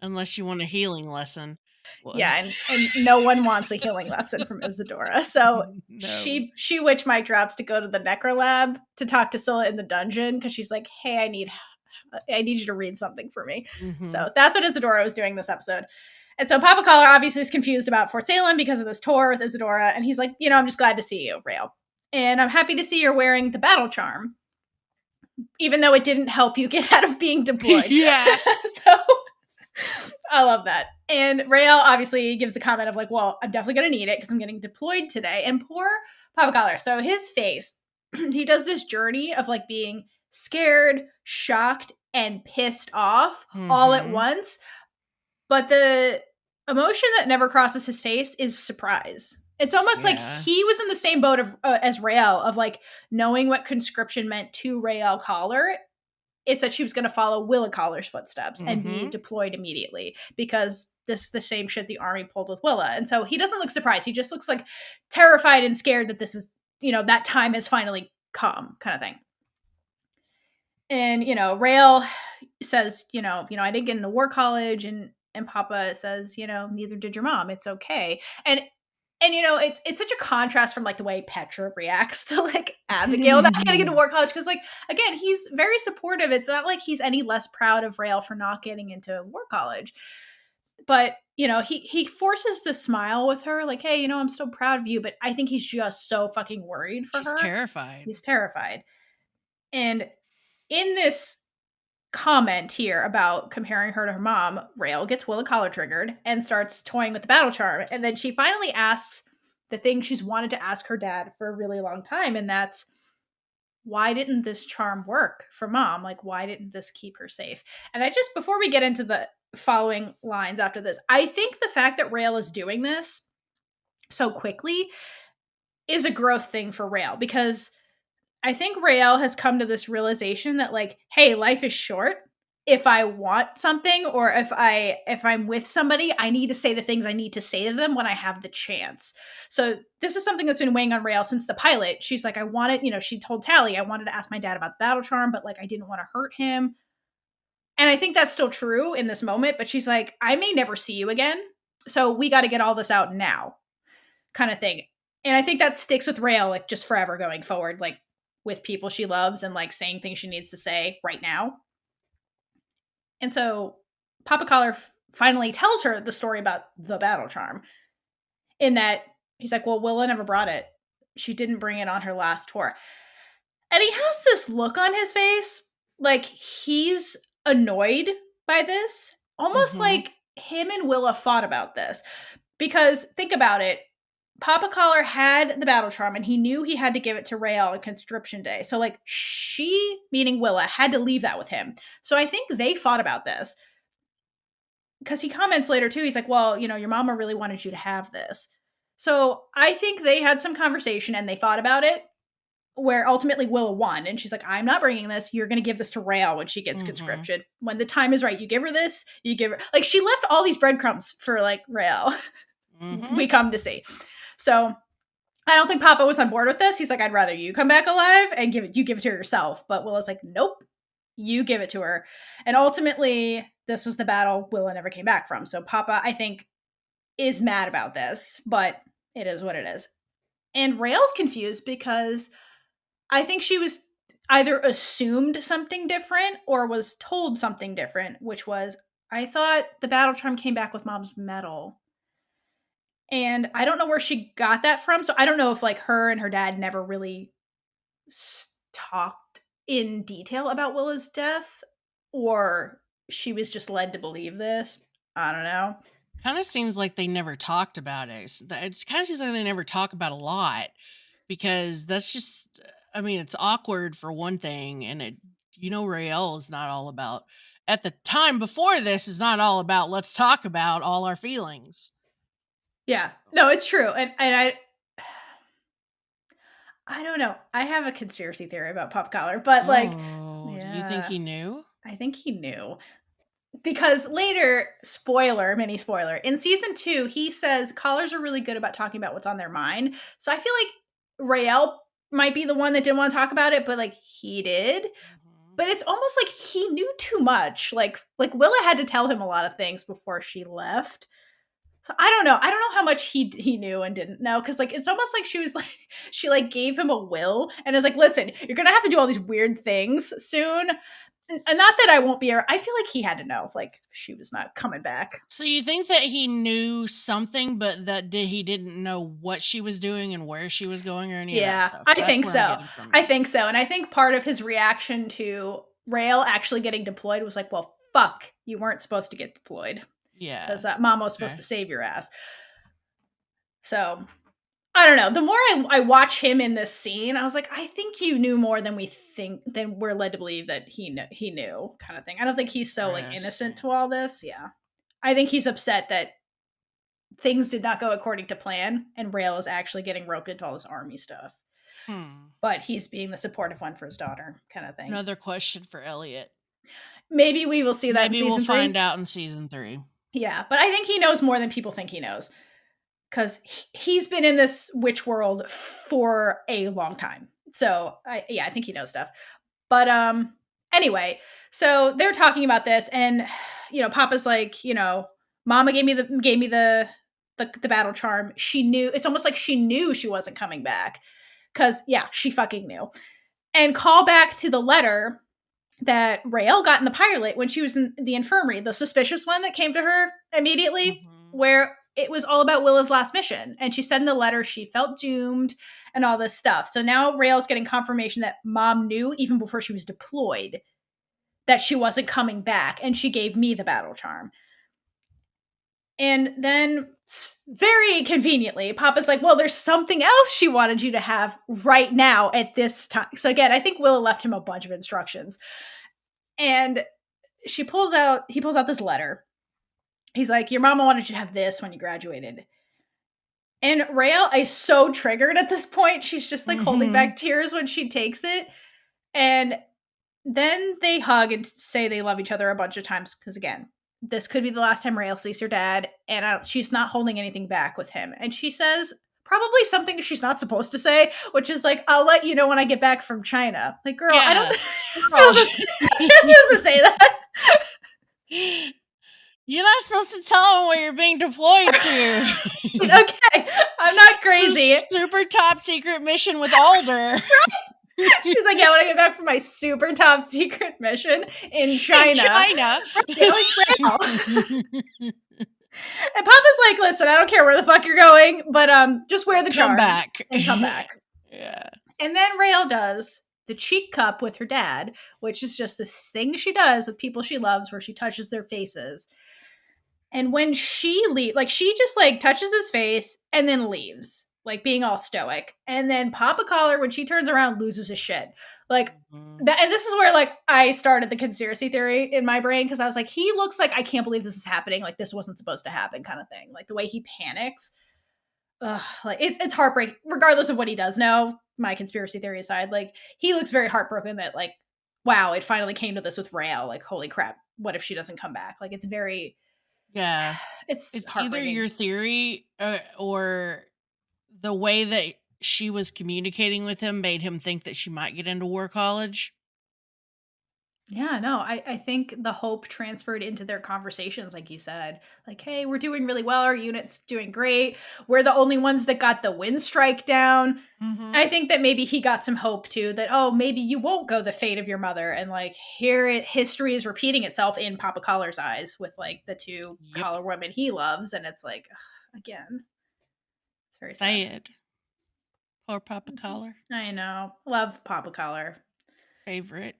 Unless you want a healing lesson.
Well, yeah, and no one wants a healing lesson from Isadora. So she witch mic drops to go to the Necro Lab to talk to Scylla in the dungeon, because she's like, hey, I need you to read something for me. So that's what Isadora was doing this episode. And so Papa Collar obviously is confused about Fort Salem because of this tour with Isadora, and he's like, I'm just glad to see you, Raylla. And I'm happy to see you're wearing the battle charm, even though it didn't help you get out of being deployed.
Yeah.
So I love that. And Raylla obviously gives the comment of like, well, I'm definitely going to need it because I'm getting deployed today. And poor Papa Collar. So his face, he does this journey of like being scared, shocked, and pissed off all at once. But the emotion that never crosses his face is surprise. It's almost like he was in the same boat as Raylla, of like knowing what conscription meant to Raylla Collar. It's that she was going to follow Willa Collar's footsteps and be deployed immediately, because this is the same shit the army pulled with Willa. And so he doesn't look surprised. He just looks like terrified and scared that this is, that time has finally come, kind of thing. And, Raylla says, I didn't get into war college, and Papa says, neither did your mom. It's okay. And it's such a contrast from like the way Petra reacts to like Abigail not getting into war college, because like, again, he's very supportive. It's not like he's any less proud of Raylla for not getting into war college, but he forces the smile with her, like, hey, I'm still proud of you, but I think he's just so fucking worried for her. He's terrified. And in this comment here about comparing her to her mom, Raylla gets Willa Collar triggered and starts toying with the battle charm. And then she finally asks the thing she's wanted to ask her dad for a really long time, and that's, why didn't this charm work for mom? Like, why didn't this keep her safe? And before we get into the following lines after this, I think the fact that Raylla is doing this so quickly is a growth thing for Raylla, because I think Raylla has come to this realization that like, hey, life is short. If I want something, or if I'm with somebody, I need to say the things I need to say to them when I have the chance. So this is something that's been weighing on Raylla since the pilot. She's like, I wanted, she told Tally, I wanted to ask my dad about the battle charm, but like, I didn't want to hurt him. And I think that's still true in this moment, but she's like, I may never see you again. So we got to get all this out now, kind of thing. And I think that sticks with Raylla, like, just forever going forward, like, with people she loves and, like, saying things she needs to say right now. And so Papa Collar finally tells her the story about the battle charm, in that he's like, well, Willa never brought it. She didn't bring it on her last tour. And he has this look on his face, like he's annoyed by this, almost like him and Willa fought about this. Because think about it, Papa Collar had the battle charm and he knew he had to give it to Raylla on conscription day. So, like, she, meaning Willa, had to leave that with him. So I think they fought about this. Because he comments later too, he's like, well, you know, your mama really wanted you to have this. So I think they had some conversation and they fought about it, where ultimately Willa won. And she's like, I'm not bringing this. You're going to give this to Raylla when she gets conscription. When the time is right, you give her this. You give her, like, she left all these breadcrumbs for, like, Raylla. We come to see. So I don't think Papa was on board with this. He's like, I'd rather you come back alive and give it to her yourself. But Willa's like, nope, you give it to her. And ultimately, this was the battle Willa never came back from. So Papa, I think, is mad about this, but it is what it is. And Raylla's confused because I think she was either assumed something different or was told something different, which was, I thought the battle charm came back with Mom's medal. And I don't know where she got that from. So I don't know if, like, her and her dad never really talked in detail about Willa's death, or she was just led to believe this. I don't know.
Kind of seems like they never talked about it. It kind of seems like they never talk about a lot, because that's just, I mean, it's awkward for one thing. And it, you know, Raylla is not all about, at the time before this, is not all about, let's talk about all our feelings.
Yeah, no, it's true. And I don't know. I have a conspiracy theory about Pop Collar, but, like,
do you think he knew?
I think he knew. Because later, mini spoiler, in season 2, he says collars are really good about talking about what's on their mind. So I feel like Raylla might be the one that didn't want to talk about it, but, like, he did. But it's almost like he knew too much. Like Willa had to tell him a lot of things before she left. So I don't know. I don't know how much he knew and didn't know, because, like, it's almost like she was like, she, like, gave him a will and is like, listen, you're gonna have to do all these weird things soon. And not that I won't be. I feel like he had to know, like, she was not coming back.
So you think that he knew something, but that he didn't know what she was doing and where she was going or any of that stuff?
I think so. I think so. And I think part of his reaction to Raylla actually getting deployed was like, well, fuck, you weren't supposed to get deployed.
Yeah.
Because that mama was supposed to save your ass. So, I don't know. The more I watch him in this scene, I was like, I think you knew more than we're led to believe that he knew, kind of thing. I don't think he's so, like, innocent to all this. Yeah. I think he's upset that things did not go according to plan, and Raylla is actually getting roped into all this army stuff. But he's being the supportive one for his daughter, kind of thing.
Another question for Elliot.
Maybe we will see that in season 3.
Maybe we'll find out in season 3.
Yeah, but I think he knows more than people think he knows. Because he's been in this witch world for a long time. So, I think he knows stuff. But anyway, so they're talking about this, and, you know, Papa's like, you know, Mama gave me the battle charm. She knew. It's almost like she knew she wasn't coming back. Because, yeah, she fucking knew. And call back to the letter that Raylla got in the pilot when she was in the infirmary, the suspicious one that came to her immediately, where it was all about Willa's last mission. And she said in the letter she felt doomed and all this stuff. So now Raylla's getting confirmation that Mom knew, even before she was deployed, that she wasn't coming back. And she gave me the battle charm. And then, very conveniently, Papa's like, well, there's something else she wanted you to have right now at this time. So again, I think Willa left him a bunch of instructions. And he pulls out this letter. He's like, your mama wanted you to have this when you graduated. And Raylla is so triggered at this point. She's just, like, holding back tears when she takes it. And then they hug and say they love each other a bunch of times. Because again, this could be the last time Raylla sees her dad, and she's not holding anything back with him. And she says probably something she's not supposed to say, which is like, I'll let you know when I get back from China. Like, girl, I don't think you're supposed to say that.
You're not supposed to tell them where you're being deployed to.
Okay, I'm not crazy.
Super top secret mission with Alder.
She's like, yeah, when I get back from my super top secret mission in China.
In China.
Right, like, wow. And Papa's like, listen, I don't care where the fuck you're going, but just wear the charm
back.
and come back.
Yeah.
And then Raylla does the cheek cup with her dad, which is just this thing she does with people she loves where she touches their faces. And when she leaves, like, she just like touches his face and then leaves, like being all stoic. And then Papa Collar, when she turns around, loses his shit. Like that, and this is where like I started the conspiracy theory in my brain, because I was like, he looks like, I can't believe this is happening. Like, this wasn't supposed to happen, kind of thing. Like the way he panics. Like it's heartbreaking, regardless of what he does. No, my conspiracy theory aside, like he looks very heartbroken that like, wow, it finally came to this with Raylla. Like, holy crap, what if she doesn't come back? Like, it's very,
yeah,
it's
either your theory or the way that she was communicating with him made him think that she might get into war college.
Yeah, no, I think the hope transferred into their conversations, like you said. Like, hey, we're doing really well. Our unit's doing great. We're the only ones that got the wind strike down.
Mm-hmm.
I think that maybe he got some hope too, that, oh, maybe you won't go the fate of your mother. And like, history is repeating itself in Papa Collar's eyes with like the two collar women he loves. And it's like, ugh, again, it's very sad.
Poor Papa Collar.
I know. Love Papa Collar.
Favorite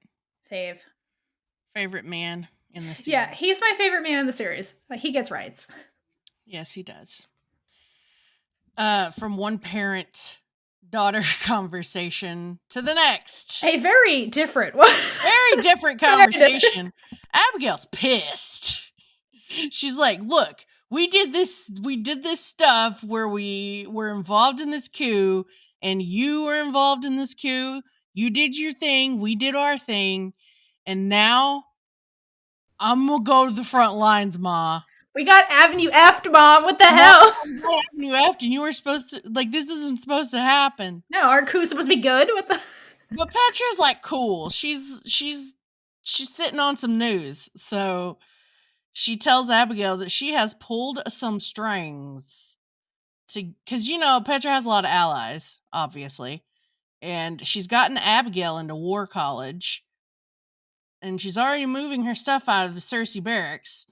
man in the series.
Yeah, he's my favorite man in the series. He gets rights.
Yes, he does. From one parent-daughter conversation to the next.
A very different one.
Very different conversation. Abigail's pissed. She's like, look, we did this stuff where we were involved in this coup, and you were involved in this coup. You did your thing, we did our thing, and now I'm gonna go to the front lines, Ma.
We got Avenue F'd, Mom. What the hell?
Avenue F'd, and you were supposed to, like, this isn't supposed to happen.
No, aren't coups supposed to be good? What the?
But Petra's like cool. She's sitting on some news, so she tells Abigail that she has pulled some strings because Petra has a lot of allies, obviously. And she's gotten Abigail into war college. And she's already moving her stuff out of the Cersei barracks.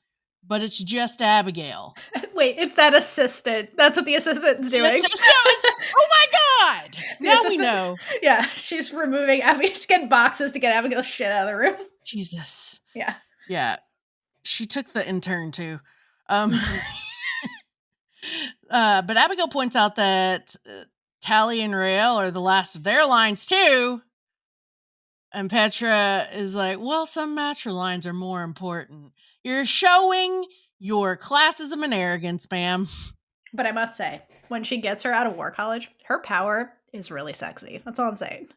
But it's just Abigail.
Wait, it's that assistant. That's what the assistant's doing.
Oh my god! Now we know.
Yeah, she's removing Abigail. She's getting boxes to get Abigail's shit out of the room.
Jesus.
Yeah.
Yeah. She took the intern too. But Abigail points out that Tally and Raylla are the last of their lines too. And Petra is like, well, some matrilines are more important. You're showing your classism and arrogance, ma'am. But
I must say, when she gets her out of war college, her power is really sexy. That's all I'm saying.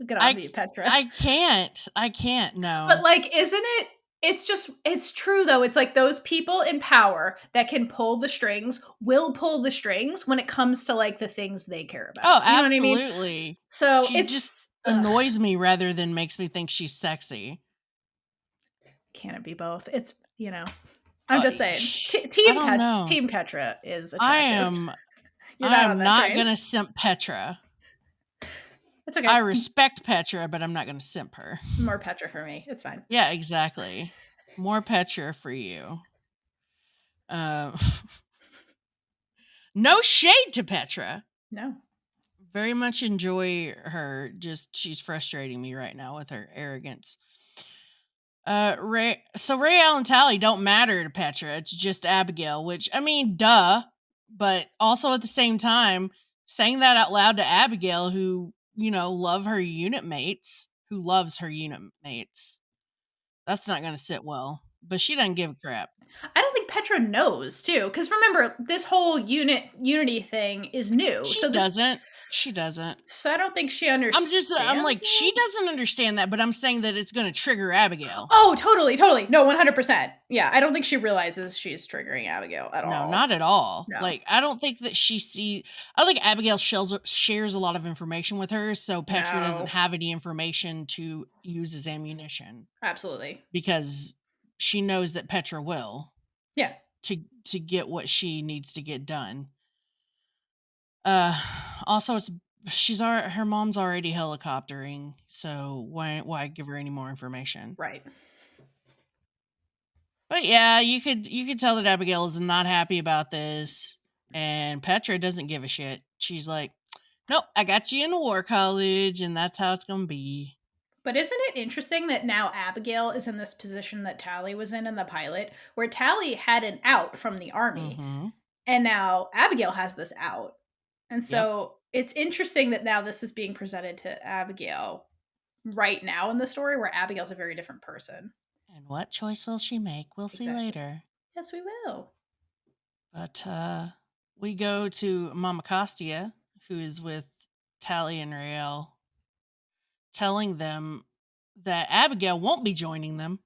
Good on you, Petra.
I can't, no.
But like, isn't it? It's true though. It's like those people in power that can pull the strings will pull the strings when it comes to like the things they care about.
Oh, absolutely. You know what I mean?
So
she just annoys me rather than makes me think she's sexy.
Can it be both? It's, I'm just saying. Team Petra is attractive.
I am not going to simp Petra.
It's okay.
I respect Petra, but I'm not going to simp her.
More Petra for me. It's fine.
Yeah, exactly. More Petra for you. No shade to Petra.
No.
Very much enjoy her. Just she's frustrating me right now with her arrogance. Raylla and Tally don't matter to Petra. It's just Abigail, which, I mean, duh. But also at the same time, saying that out loud to Abigail, who loves her unit mates. That's not going to sit well. But she doesn't give a crap.
I don't think Petra knows, too. Because remember, this whole unity thing is new.
She doesn't.
So I don't think she understands.
I'm like, she doesn't understand that, but I'm saying that it's going to trigger Abigail.
Oh, totally. No, 100%. Yeah, I don't think she realizes she's triggering Abigail at all.
No, not at all.
No.
Like, I don't think that I don't think Abigail shares a lot of information with her, so Petra doesn't have any information to use as ammunition.
Absolutely.
Because she knows that Petra will.
Yeah.
to get what she needs to get done. Also, her mom's already helicoptering, so why give her any more information?
Right.
But yeah, you could tell that Abigail is not happy about this, and Petra doesn't give a shit. She's like, "Nope, I got you in war college, and that's how it's gonna be."
But isn't it interesting that now Abigail is in this position that Tally was in the pilot, where Tally had an out from the army,
Mm-hmm.
and now Abigail has this out. And
Yep.
so it's interesting that now this is being presented to Abigail right now in the story, where Abigail's a very different person.
And what choice will she make? We'll see
Exactly.
later.
Yes, we will.
But we go to Mama Costia, who is with Tally and Rael, telling them that Abigail won't be joining them,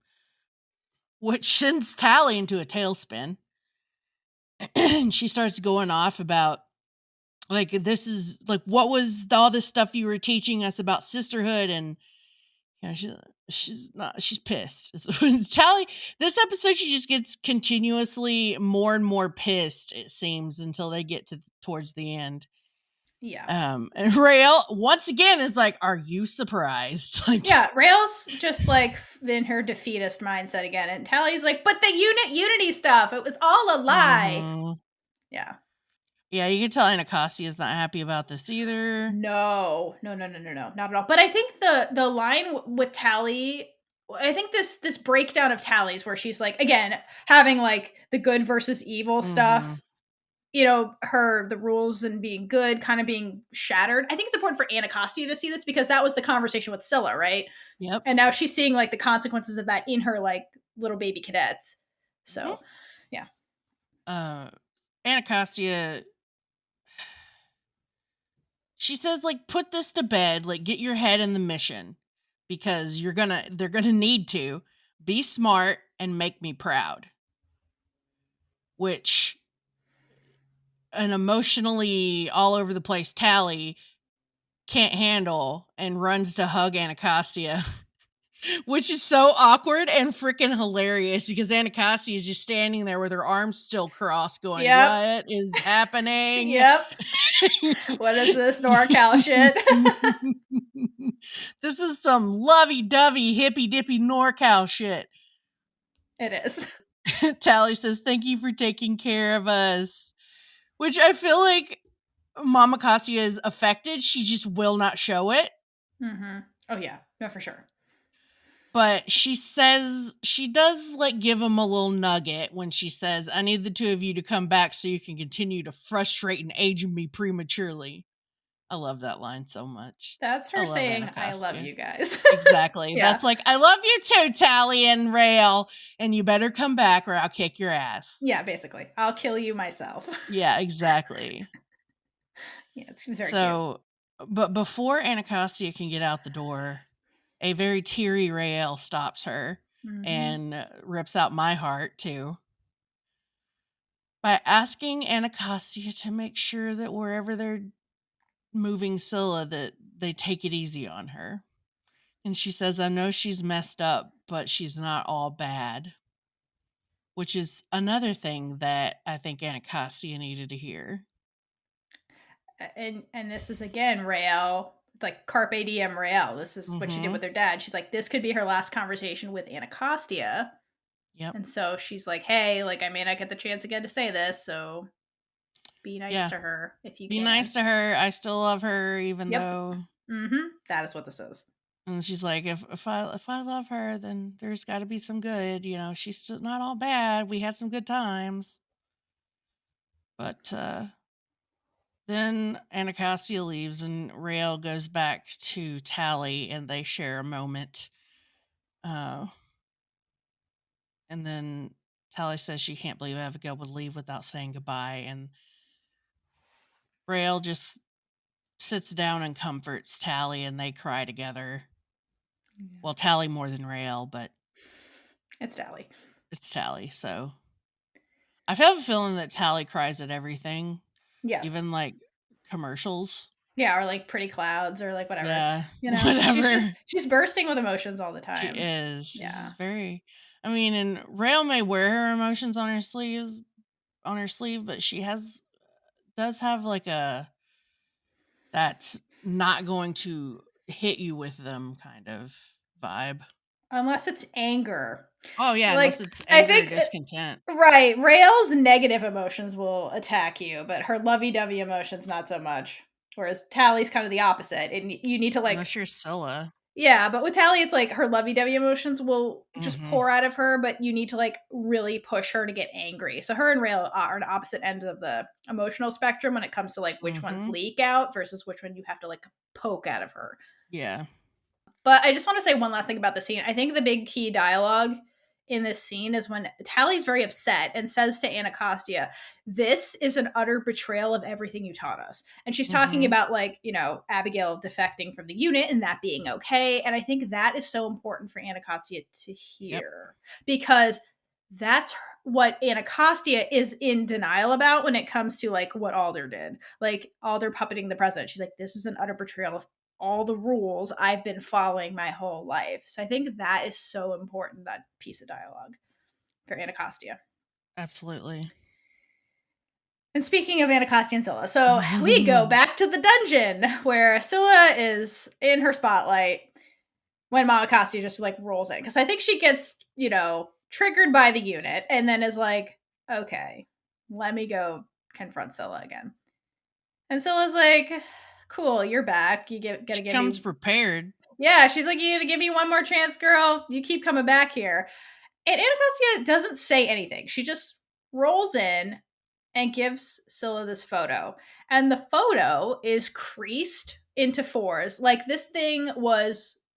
which sends Tally into a tailspin. And she starts going off about, like, this is like, what was all this stuff you were teaching us about sisterhood? And she's pissed. Tally, this episode, she just gets continuously more and more pissed, it seems, until they get towards the end.
Yeah.
And Rael once again is like, "Are you surprised?" Like,
Yeah, Rail's just like in her defeatist mindset again, and Tally's like, "But the unity stuff, it was all a lie."
mhm.
Yeah.
Yeah, you can tell Anacostia is not happy about this either.
No, not at all. But I think the line with Tally, I think this breakdown of Tally's where she's like again having like the good versus evil stuff, the rules and being good kind of being shattered. I think it's important for Anacostia to see this because that was the conversation with Scylla, right?
Yep.
And now she's seeing like the consequences of that in her like little baby cadets. So, yeah.
Anacostia, she says, like, put this to bed, like, get your head in the mission, because they're gonna need to be smart and make me proud. Which an emotionally all over the place Tally can't handle and runs to hug Anacostia, which is so awkward and freaking hilarious because Anacostia is just standing there with her arms still crossed going,
Yep.
what is happening?
Yep. What is this NorCal shit?
This is some lovey-dovey, hippy-dippy NorCal shit.
It is.
Tally says, thank you for taking care of us. Which I feel like Mama Cassia is affected. She just will not show it.
Mm-hmm. Oh, yeah. No, for sure.
But she says, she does like give him a little nugget when she says, I need the two of you to come back so you can continue to frustrate and age me prematurely. I love that line so much.
That's her saying,
Anacostia.
I love you guys.
Exactly.
Yeah.
That's like, I love you too, Tally and Rael, and you better come back or I'll kick your ass.
Yeah, basically. I'll kill you myself.
Yeah, exactly.
Yeah, it's very cute.
But before Anacostia can get out the door, a very teary Rael stops her and rips out my heart too by asking Anacostia to make sure that wherever they're moving Scylla, that they take it easy on her. And she says, I know she's messed up, but she's not all bad. Which is another thing that I think Anacostia needed to hear.
And this is again Rael, like carpe diem Rael. This is what she did with her dad. She's like, this could be her last conversation with Anacostia.
Yep.
And so she's like, hey, like I may not get the chance again to say this, so be nice to her if you can.
Be nice to her. I still love her, even though.
That is what this is.
And she's like, if I love her, then there's got to be some good. She's still not all bad. We had some good times. But then Anacostia leaves and Rael goes back to Tally and they share a moment. And then Tally says she can't believe Abigail would leave without saying goodbye. And Rael just sits down and comforts Tally and they cry together. Yeah. Well, Tally more than Rael, but
it's Tally.
It's Tally, so I have a feeling that Tally cries at everything.
Yes.
Even like commercials.
Yeah, or like Pretty Clouds or like whatever.
Yeah. Whatever.
She's bursting with emotions all the time.
She is. She's very I mean, and Raylla may wear her emotions on her sleeve, but she does have like that not going to hit you with them kind of vibe.
Unless it's anger.
Oh yeah, unless
Like,
it's
I
anger or
think
discontent.
right, Rael's negative emotions will attack you, but her lovey-dovey emotions not so much. Whereas Tally's kind of the opposite, and you need to like,
Unless you're Scylla.
yeah, but with Tally, it's like her lovey-dovey emotions will just
Mm-hmm.
pour out of her, but you need to like really push her to get angry. So her and Rael are on opposite ends of the emotional spectrum when it comes to like which ones
Mm-hmm.
leak out versus which one you have to like poke out of her.
Yeah.
But I just want to say one last thing about the scene. I think the big key dialogue in this scene is when Tally's very upset and says to Anacostia, "This is an utter betrayal of everything you taught us." And she's talking
Mm-hmm.
about, like, you know, Abigail defecting from the unit and that being okay. And I think that is so important for Anacostia to
Yep.
hear because that's what Anacostia is in denial about when it comes to like what Alder did. Like Alder puppeting the president. She's like, this is an utter betrayal of all the rules I've been following my whole life. So I think that is so important, that piece of dialogue for Anacostia.
Absolutely.
And speaking of Anacostia and Scylla, so we go back to the dungeon where Scylla is in her spotlight when Anacostia just like rolls in. Because I think she gets, you know, triggered by the unit and then is like, okay, let me go confront Scylla again. And Scylla's like, cool, you're back. You gotta
She
give me.
comes prepared.
Yeah, she's like, you gotta give me one more chance, girl. You keep coming back here. And Anacostia doesn't say anything. She just rolls in and gives Scylla this photo. And the photo is creased into fours. Like this thing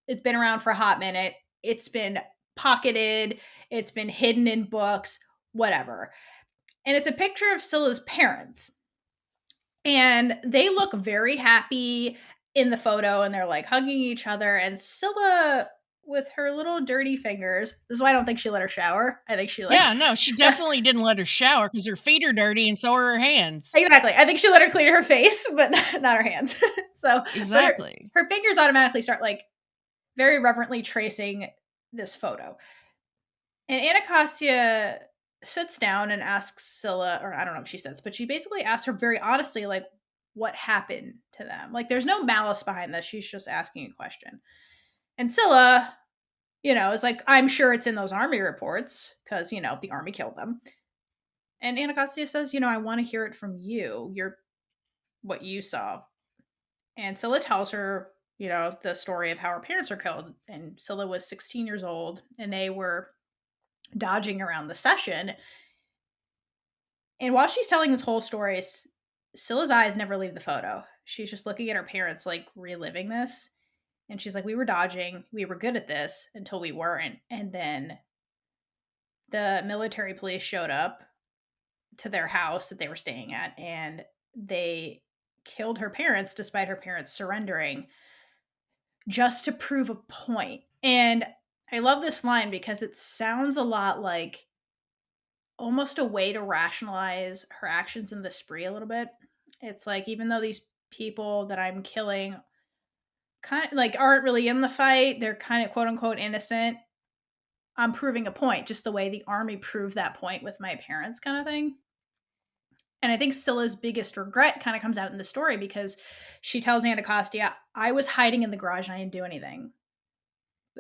it's been around for a hot minute. It's been pocketed. It's been hidden in books, whatever. And it's a picture of Scylla's parents. And they look very happy in the photo and they're like hugging each other. And Scylla, with her little dirty fingers, this is why I don't think she let her shower. I think she like.
Yeah, no, she definitely didn't let her shower because her feet are dirty and so are her hands.
Exactly. I think she let her clean her face, but not her hands. So, but
Exactly.
her fingers automatically start like very reverently tracing this photo. And Anacostia sits down and asks Scylla, or I don't know if she sits, but she basically asks her very honestly, like, what happened to them? Like, there's no malice behind this. She's just asking a question. And Scylla, you know, is like, I'm sure it's in those army reports because, you know, the army killed them. And Anacostia says, you know, I want to hear it from you. What you saw. And Scylla tells her, you know, the story of how her parents were killed. And Scylla was 16 years old and they were dodging around the session. And while she's telling this whole story, Scylla's eyes never leave the photo. She's just looking at her parents, like reliving this. And she's like, we were dodging. We were good at this until we weren't. And then the military police showed up to their house that they were staying at and they killed her parents despite her parents surrendering just to prove a point. And I love this line because it sounds a lot like almost a way to rationalize her actions in the spree a little bit. It's like, even though these people that I'm killing kind of like aren't really in the fight, they're kind of quote unquote innocent. I'm proving a point, just the way the army proved that point with my parents, kind of thing. And I think Scylla's biggest regret kind of comes out in the story because she tells Anacostia, I was hiding in the garage and I didn't do anything.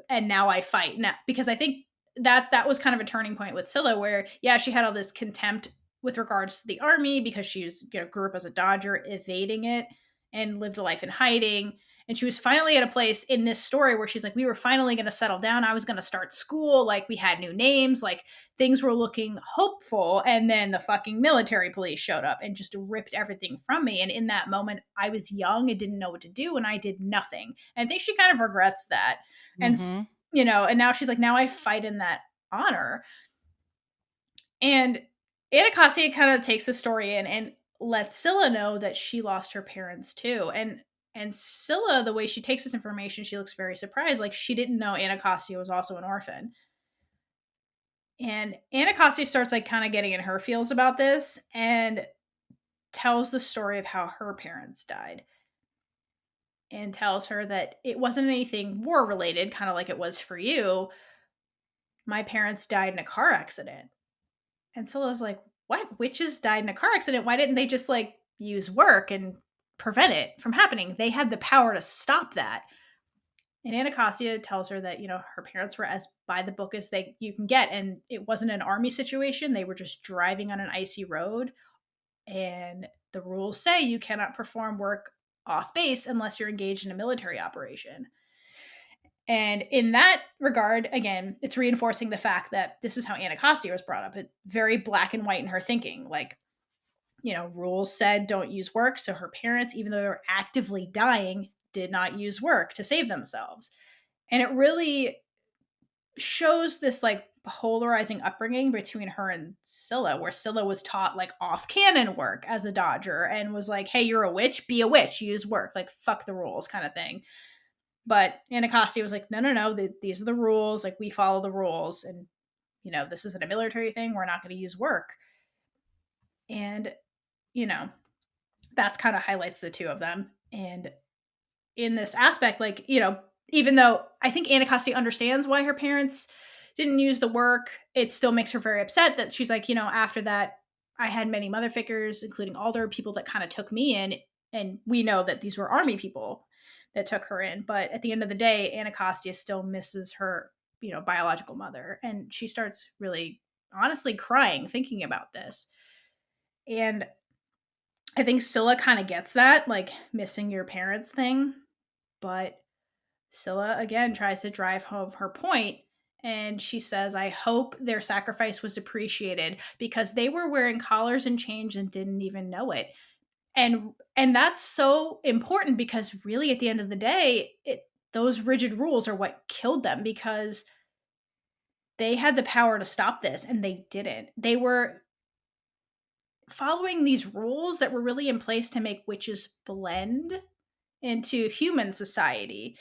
And now I fight. Now, because I think that was kind of a turning point with Scylla where, yeah, she had all this contempt with regards to the army because she was, you know, grew up as a Dodger, evading it and lived a life in hiding. And she was finally at a place in this story where she's like, we were finally going to settle down. I was going to start school. Like, we had new names. Like, things were looking hopeful. And then the fucking military police showed up and just ripped everything from me. And in that moment, I was young and didn't know what to do. And I did nothing. And I think she kind of regrets that. And,
Mm-hmm.
you know, and now she's like, now I fight in that honor. And Anacostia kind of takes the story in and lets Scylla know that she lost her parents too. And Scylla, the way she takes this information, she looks very surprised. Like, she didn't know Anacostia was also an orphan. And Anacostia starts like kind of getting in her feels about this and tells the story of how her parents died. And tells her that it wasn't anything war related, kind of like it was for you, my parents died in a car accident. And Scylla's like, what? Witches died in a car accident? Why didn't they just like use work and prevent it from happening? They had the power to stop that. And Anacostia tells her that, her parents were as by the book as you can get. And it wasn't an army situation. They were just driving on an icy road. And the rules say you cannot perform work off base unless you're engaged in a military operation. And in that regard, again, it's reinforcing the fact that this is how Anacostia was brought up. It's very black and white in her thinking. Like, rules said don't use work. So her parents, even though they were actively dying, did not use work to save themselves. And it really shows this like polarizing upbringing between her and Scylla, where Scylla was taught like off canon work as a dodger and was like, hey, you're a witch, be a witch, use work, like fuck the rules kind of thing. But Anacostia was like, no, these are the rules. Like, we follow the rules. And, this isn't a military thing. We're not going to use work. And, that's kind of highlights the two of them. And in this aspect, like, even though I think Anacostia understands why her parents didn't use the work, it still makes her very upset that she's like, after that, I had many mother figures, including Alder, people that kind of took me in. And we know that these were army people that took her in. But at the end of the day, Anacostia still misses her, biological mother. And she starts really honestly crying thinking about this. And I think Scylla kind of gets that, like missing your parents thing. But Scylla, again, tries to drive home her point. And she says, I hope their sacrifice was appreciated because they were wearing collars and chains and didn't even know it. And that's so important because really at the end of the day, those rigid rules are what killed them because they had the power to stop this and they didn't. They were following these rules that were really in place to make witches blend into human society,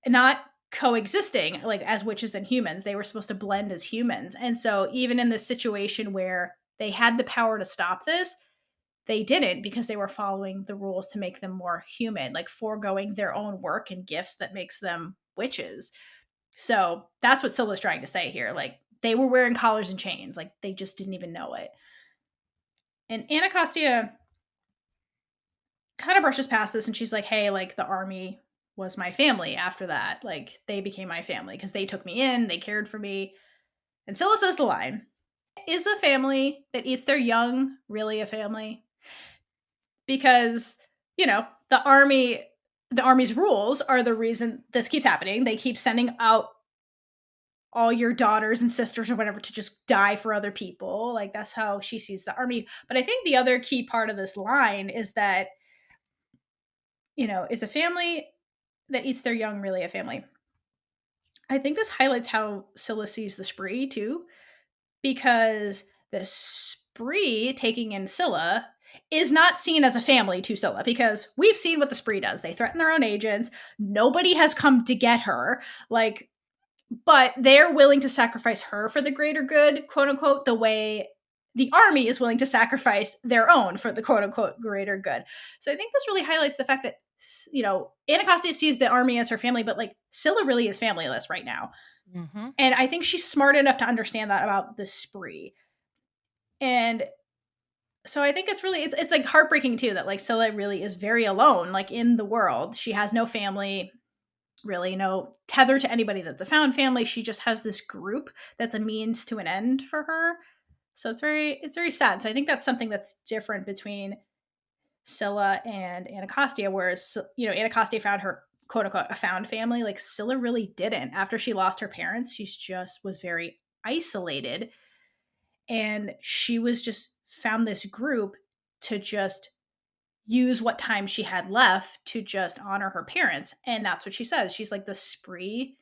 not coexisting like as witches and humans. They were supposed to blend as humans. And so even in this situation where they had the power to stop this, they didn't because they were following the rules to make them more human, like foregoing their own work and gifts that makes them witches. So that's what Scylla's trying to say here. Like, they were wearing collars and chains, like they just didn't even know it. And Anacostia kind of brushes past this and she's like, hey, like the army was my family after that. Like, they became my family because they took me in, they cared for me. And Scylla says the line, is a family that eats their young really a family? Because, the army's rules are the reason this keeps happening. They keep sending out all your daughters and sisters or whatever to just die for other people. Like, that's how she sees the army. But I think the other key part of this line is that, is a family that eats their young really a family? I think this highlights how Scylla sees the spree too, because the spree taking in Scylla is not seen as a family to Scylla, because we've seen what the spree does. They threaten their own agents. Nobody has come to get her. Like, but they're willing to sacrifice her for the greater good, quote unquote, the way the army is willing to sacrifice their own for the quote unquote greater good. So I think this really highlights the fact that, Anacostia sees the army as her family, but like Scylla really is familyless right now. Mm-hmm. And I think she's smart enough to understand that about the spree. And so I think it's really, it's like heartbreaking too, that like Scylla really is very alone, like in the world. She has no family, really no tether to anybody that's a found family. She just has this group that's a means to an end for her. So it's very sad. So I think that's something that's different between Scylla and Anacostia, whereas, Anacostia found her quote unquote a found family. Like, Scylla really didn't. After she lost her parents, she just was very isolated. And she was just found this group to just use what time she had left to just honor her parents. And that's what she says. She's like, the spree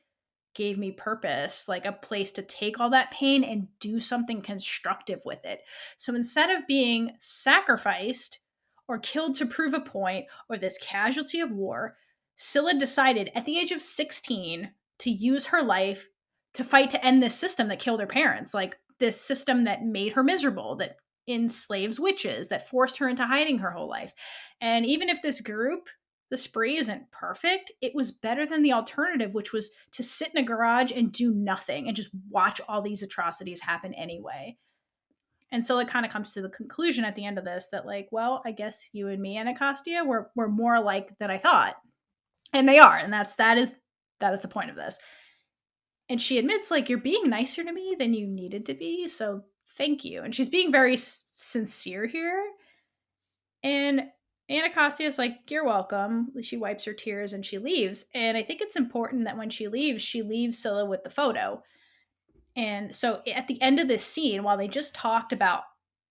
gave me purpose, like a place to take all that pain and do something constructive with it. So instead of being sacrificed or killed to prove a point or this casualty of war, Scylla decided at the age of 16 to use her life to fight to end this system that killed her parents, like this system that made her miserable, that enslaves witches, that forced her into hiding her whole life. And even if this group the spree isn't perfect, it was better than the alternative, which was to sit in a garage and do nothing and just watch all these atrocities happen anyway. And so it kind of comes to the conclusion at the end of this that, like, well, I guess you and me, Anacostia, we're more alike than I thought. And they are, and that is the point of this. And she admits, like, you're being nicer to me than you needed to be, so thank you. And she's being very sincere here. And Anacostia is like, you're welcome. She wipes her tears and she leaves. And I think it's important that when she leaves Scylla with the photo. And so at the end of this scene, while they just talked about,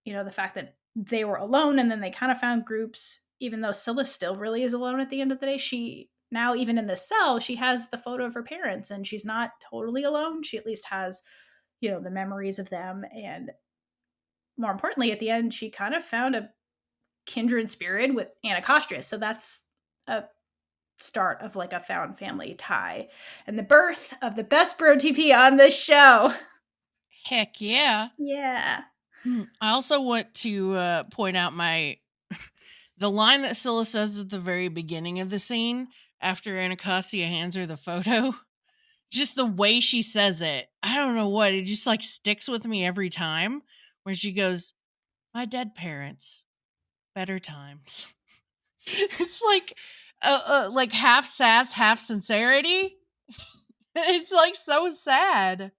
the fact that they were alone and then they kind of found groups, even though Scylla still really is alone at the end of the day, she now, even in the cell, she has the photo of her parents and she's not totally alone. She at least has, the memories of them. And more importantly, at the end, she kind of found a kindred spirit with Anacostia. So that's a start of like a found family tie and the birth of the best bro TP on this show.
Heck yeah.
Yeah.
I also want to point out the line that Scylla says at the very beginning of the scene after Anacostia hands her the photo. Just the way she says it, I don't know what, it just like sticks with me every time. Where she goes, "My dead parents, better times." It's like half sass, half sincerity. It's like so sad.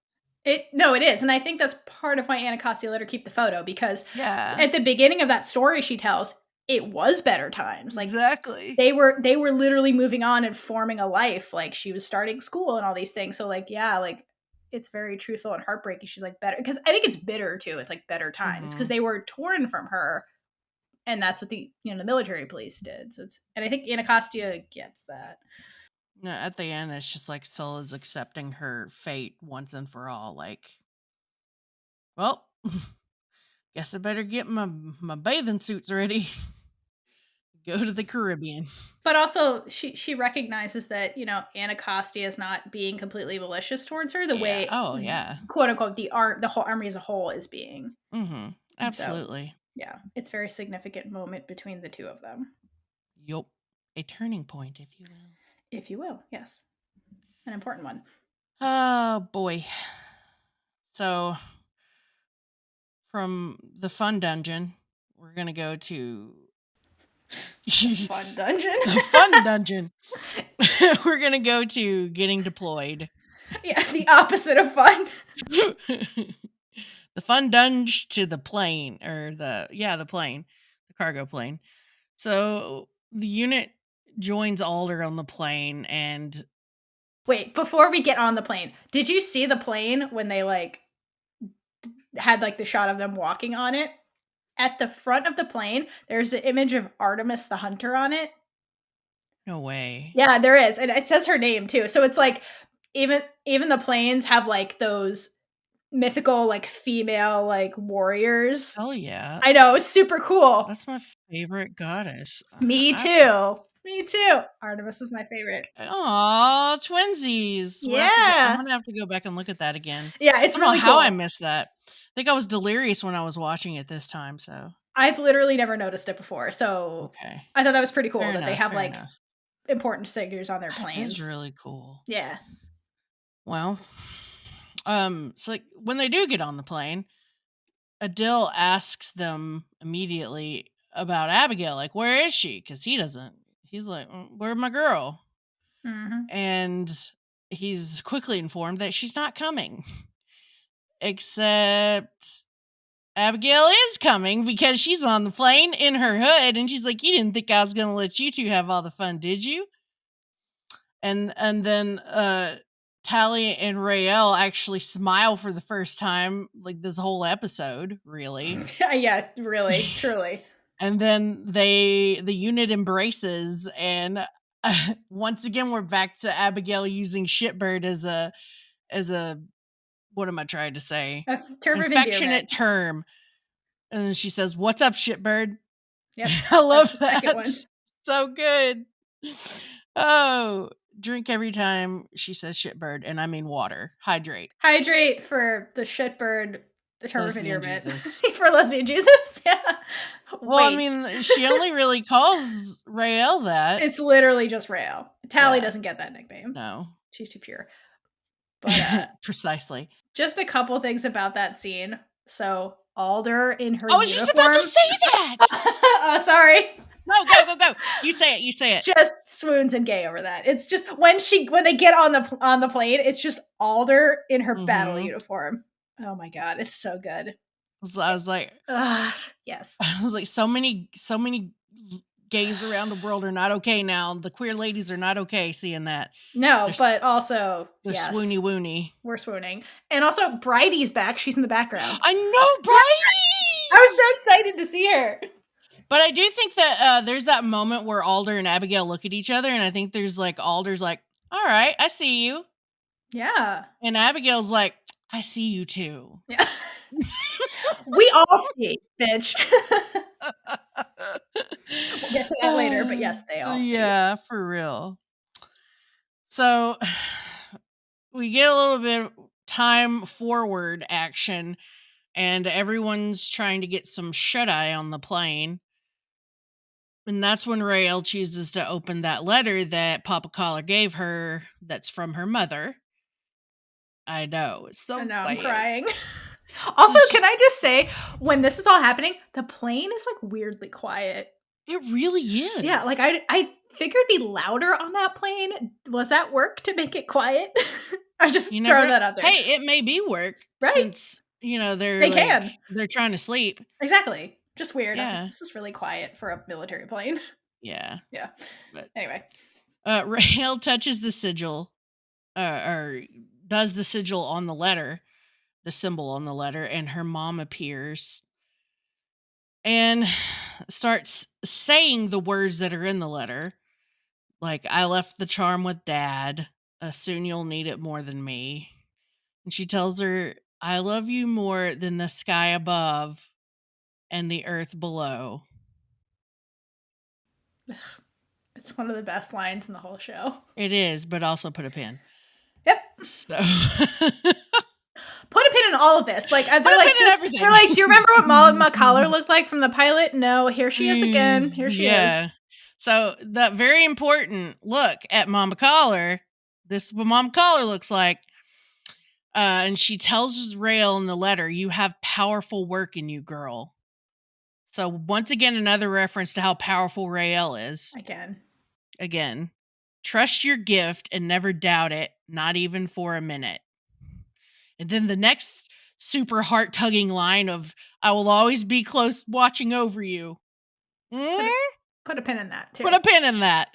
It is, and I think that's part of why Anacostia let her keep the photo, because
Yeah,
at the beginning of that story she tells, it was better times. Like,
exactly.
They were literally moving on and forming a life. Like, she was starting school and all these things. So like, yeah, like, it's very truthful and heartbreaking. She's like, better, because I think it's bitter too. It's like better times because they were torn from her, and that's what the military police did. So and I think Anacostia gets that.
No, at the end, it's just like Scylla's accepting her fate once and for all. Like, well, guess I better get my bathing suits ready. Go to the Caribbean.
But also, she recognizes that Anacostia is not being completely malicious towards her the way, quote unquote, the whole army as a whole is being.
Mm-hmm. Absolutely.
So, yeah, it's a very significant moment between the two of them.
Yup, a turning point, if you will.
If you will, yes, an important one.
Oh boy. So, from the fun dungeon, we're gonna go to
fun dungeon.
The fun dungeon. We're gonna go to getting deployed.
Yeah, the opposite of fun.
The fun dunge to the plane, or the plane, the cargo plane. So the unit joins Alder on the plane, and
wait, before we get on the plane, did you see the plane when they like had like the shot of them walking on it? At the front of the plane, there's an image of Artemis the Hunter on it.
No way.
Yeah, there is, and it says her name too. So it's like even the planes have like those mythical like female like warriors.
Oh yeah,
I know, it's super cool.
That's my favorite goddess.
Me too. Me too. Artemis is my favorite.
Aw, twinsies. I'm gonna have to go back and look at that again.
Yeah, it's really
cool.
How
I missed that. I think I was delirious when I was watching it this time. So
I've literally never noticed it before. So
okay,
I thought that was pretty cool
fair
that
enough,
they have like important figures on their planes.
It's really cool.
Yeah.
Well, so like when they do get on the plane, Adil asks them immediately about Abigail, like, where is she? Because he doesn't. He's like, where's my girl?
Mm-hmm.
And he's quickly informed that she's not coming. Except Abigail is coming because she's on the plane in her hood, and she's like, you didn't think I was going to let you two have all the fun, did you? And then Tally and Raylla actually smile for the first time, like this whole episode, really.
Yeah, really, truly.
And then the unit embraces, and once again we're back to Abigail using shitbird as a what am I trying to say?
A term
affectionate term. And she says, "What's up, shitbird?"
Yep,
I love
that.
Second one. So good. Oh, drink every time she says shitbird, and I mean water. Hydrate.
Hydrate for the shitbird the term of
Lesbian
endearment
Jesus.
for Lesbian Jesus. Yeah.
Well,
Wait,
I mean, she only really calls Raylla that.
it's literally just Raylla. Tally
Yeah.
doesn't get that nickname.
No.
She's too pure. But
Precisely.
just a couple things about that scene. So Alder in her
I was
uniform.
just about to say that.
Oh, sorry.
No, go. You say it. You say it.
Just swoons and gay over that. It's just when they get on the plane, it's just Alder in her battle uniform. Oh my god, it's so good.
I was like,
yes.
I was like, so many gays around the world are not okay now. The queer ladies are not okay seeing that.
No, but also
they're
yes,
swoony woony.
We're swooning, and also Bridie's back. She's in the background.
I know Bridie.
I was so excited to see her.
But I do think that there's that moment where Alder and Abigail look at each other, and I think there's like Alder's like, "All right, I see you."
Yeah.
And Abigail's like, "I see you too."
Yeah. We all see, bitch. We'll get to that later, but yes, they all see.
Yeah, for real. So we get a little bit of time forward action, and everyone's trying to get some shut-eye on the plane. And that's when Raylla chooses to open that letter that Papa Collar gave her that's from her mother. I know. It's so sad.
I'm crying. Also, can I just say, when this is all happening, the plane is like weirdly quiet.
It really is.
Yeah, like I figured it'd be louder on that plane. Was that work to make it quiet? I just throw that out there.
Hey, it may be work, right? Since they're trying to sleep.
Exactly. Just weird.
Yeah.
I was like, this is really quiet for a military plane.
Yeah.
Yeah. But anyway.
Raylla touches the sigil, or does the sigil on the letter, the symbol on the letter, and her mom appears and starts saying the words that are in the letter. Like, I left the charm with Dad. Soon you'll need it more than me. And she tells her, I love you more than the sky above and the earth below.
It's one of the best lines in the whole show.
It is, but also put a pin.
Yep.
So
put a pin in all of this. Like
they're like, everything.
They're like, do you remember what Mama Collar looked like from the pilot? No, here she is again. Here she is.
So that very important look at Mama Collar. This is what Mama Collar looks like. And she tells Raylla in the letter, you have powerful work in you, girl. So once again, another reference to how powerful Raylla is. Again. Trust your gift and never doubt it, not even for a minute. And then the next super heart-tugging line of, I will always be close watching over you.
Put a pin in that, too.
Put a pin in that.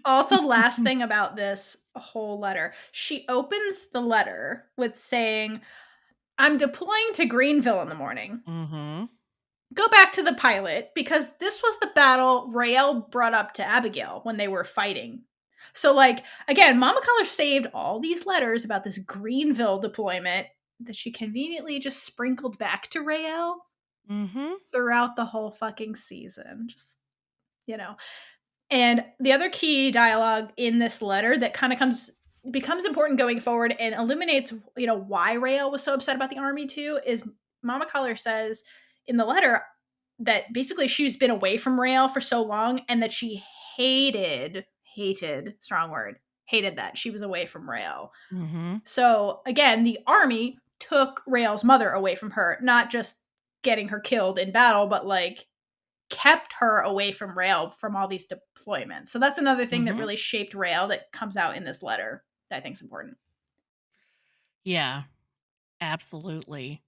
Also, last thing about this whole letter. She opens the letter with saying, I'm deploying to Greenville in the morning.
Mm-hmm.
Go back to the pilot, because this was the battle Raylla brought up to Abigail when they were fighting. So, like, again, Mama Collar saved all these letters about this Greenville deployment that she conveniently just sprinkled back to Raylla throughout the whole fucking season. Just, And the other key dialogue in this letter that kind of becomes important going forward and illuminates, why Raylla was so upset about the army too, is Mama Collar says in the letter that basically she's been away from Raylla for so long and that she hated, strong word, hated that she was away from Raylla. So again, the army took Raylla's mother away from her, not just getting her killed in battle, but like kept her away from Raylla from all these deployments. So that's another thing that really shaped Raylla that comes out in this letter that I think is important.
Yeah, absolutely.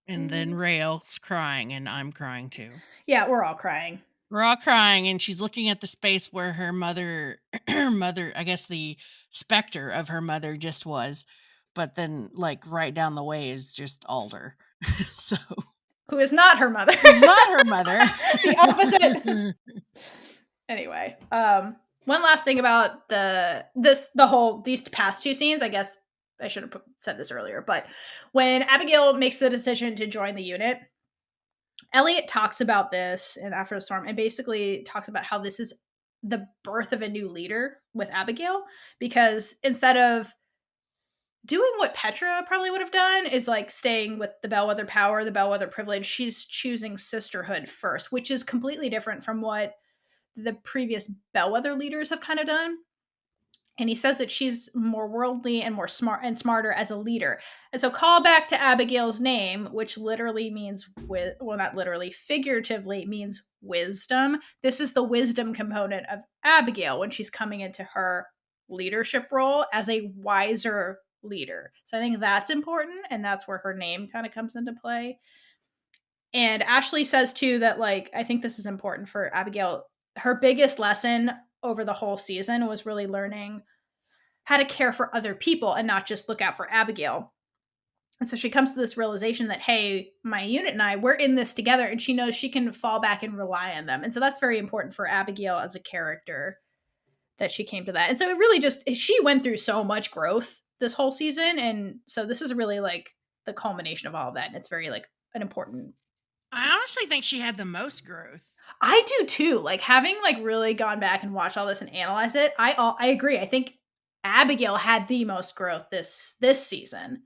And then Raylla's crying, and I'm crying too.
Yeah, we're all crying.
We're all crying, and she's looking at the space where her mother, I guess the specter of her mother just was. But then, like, right down the way is just Alder. So...
Who is not her mother.
Who's not her mother.
The opposite. Anyway, one last thing about these past two scenes. I guess I should have said this earlier, but when Abigail makes the decision to join the unit, Elliot talks about this in After the Storm and basically talks about how this is the birth of a new leader with Abigail, because instead of doing what Petra probably would have done, is like staying with the bellwether power, the bellwether privilege. She's choosing sisterhood first, which is completely different from what the previous bellwether leaders have kind of done. And he says that she's more worldly and more smarter as a leader. And so call back to Abigail's name, which literally means, well, not literally, figuratively means wisdom. This is the wisdom component of Abigail when she's coming into her leadership role as a wiser leader. So I think that's important, and that's where her name kind of comes into play. And Ashley says too that, like, I think this is important for Abigail. Her biggest lesson over the whole season was really learning how to care for other people and not just look out for Abigail. And so she comes to this realization that, hey, my unit and I, we're in this together, and she knows she can fall back and rely on them. And so that's very important for Abigail as a character, that she came to that. And so it really just, she went through so much growth this whole season. And so this is really like the culmination of all of that. And it's very like an important piece.
I honestly think she had the most growth.
I do too. Like, having like really gone back and watched all this and analyzed it, I agree. I think Abigail had the most growth this season,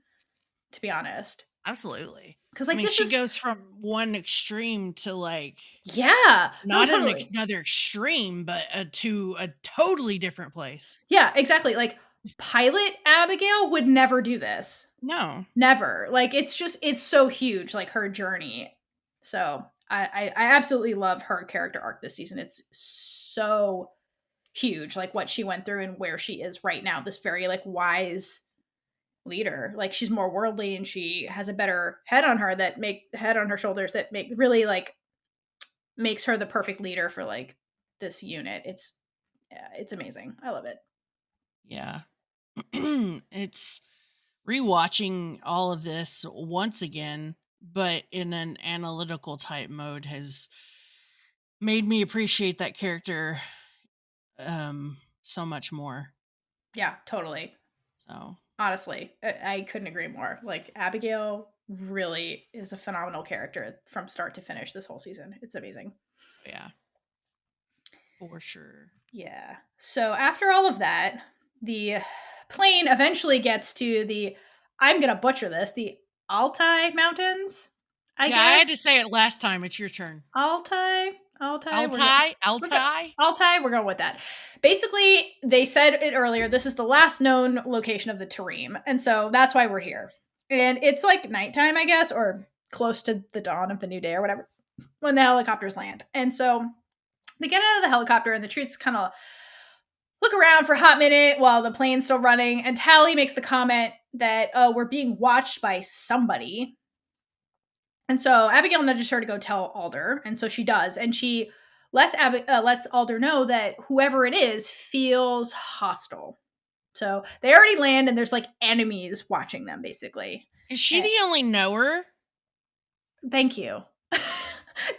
to be honest.
Absolutely.
Because, like,
she goes from one extreme to, like,
yeah,
not another extreme, but to a totally different place.
Yeah, exactly. Like, pilot Abigail would never do this.
No,
never. Like, it's so huge, like, her journey. So I absolutely love her character arc this season. It's so huge, like what she went through and where she is right now. This very like wise leader. Like, she's more worldly and she has a better head on her shoulders that really like makes her the perfect leader for like this unit. It's amazing. I love it.
Yeah. It's rewatching all of this once again, but in an analytical type mode, has made me appreciate that character so much more.
Yeah, totally.
So
honestly, I couldn't agree more. Like, Abigail really is a phenomenal character from start to finish this whole season. It's amazing.
Yeah, for sure.
Yeah. So after all of that, the plane eventually gets to I'm gonna butcher this, the Altai Mountains. I guess.
I had to say it last time. It's your turn.
Altai.
Altai.
We're going with that. Basically, they said it earlier. This is the last known location of the Tarim, and so that's why we're here. And it's like nighttime, I guess, or close to the dawn of the new day, or whatever, when the helicopters land. And so they get out of the helicopter, and the troops kind of look around for a hot minute while the plane's still running. And Tally makes the comment that, oh, we're being watched by somebody. And so Abigail nudges her to go tell Alder, and so she does, and she lets Alder know that whoever it is feels hostile. So they already land, and there's like enemies watching them, basically.
Is she the only knower?
Thank you.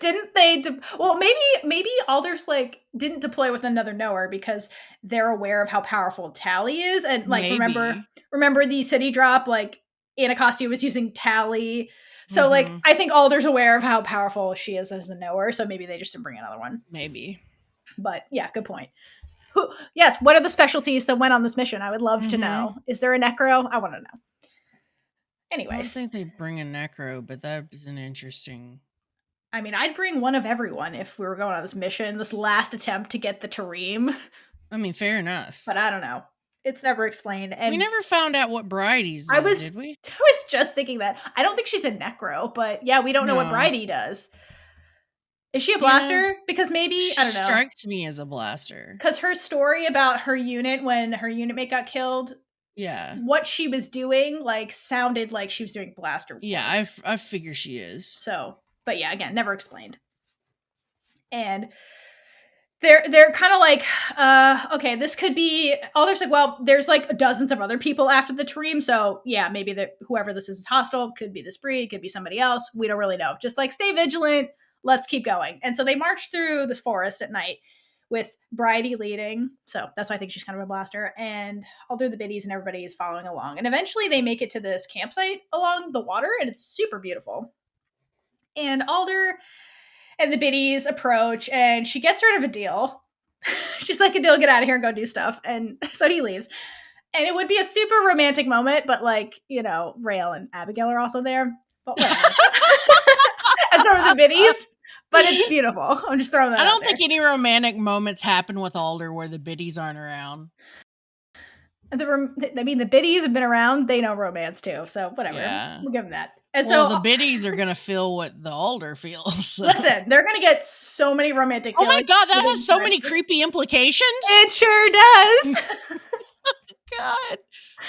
Didn't they? Well, maybe Alder's like didn't deploy with another knower because they're aware of how powerful Tally is, and like remember the city drop, like Anacostia was using Tally. So, like, I think Alder's aware of how powerful she is as a knower, so maybe they just didn't bring another one.
Maybe.
But, yeah, good point. Yes, what are the specialties that went on this mission? I would love to know. Is there a necro? I want to know. Anyways.
I don't think they bring a necro, but that is an interesting...
I mean, I'd bring one of everyone if we were going on this mission, this last attempt to get the Tarim.
I mean, fair enough.
But I don't know. It's never explained. And
we never found out what Bridie's did we?
I was just thinking that. I don't think she's a necro, but yeah, we don't know what Bridie does. Is she a blaster? Because maybe, I don't know.
She strikes me as a blaster.
Because her story about her unit when her unit mate got killed, what she was doing, like, sounded like she was doing blaster.
Yeah, I figure she is.
So, but yeah, again, never explained. And they're kind of like, okay, this could be. Alder's like, well, there's like dozens of other people after the Tarim, so yeah, maybe whoever this is hostile. Could be this Bree, could be somebody else. We don't really know. Just like stay vigilant. Let's keep going. And so they march through this forest at night with Bridie leading. So that's why I think she's kind of a blaster. And Alder, the biddies, and everybody is following along. And eventually they make it to this campsite along the water, and it's super beautiful. And Alder and the biddies approach, and she gets rid of a deal. She's like, a deal, get out of here and go do stuff. And so he leaves. And it would be a super romantic moment, but like, Raylla and Abigail are also there. But whatever. And so are the biddies. But it's beautiful. I'm just throwing that out there.
I don't think any romantic moments happen with Alder where the biddies aren't around.
The biddies have been around. They know romance too. So whatever. Yeah. We'll give them that. And
so the biddies are going to feel what the Alder feels. So.
Listen, they're going to get so many romantic
feelings. Oh my God, that has so many creepy implications.
It sure does.
God,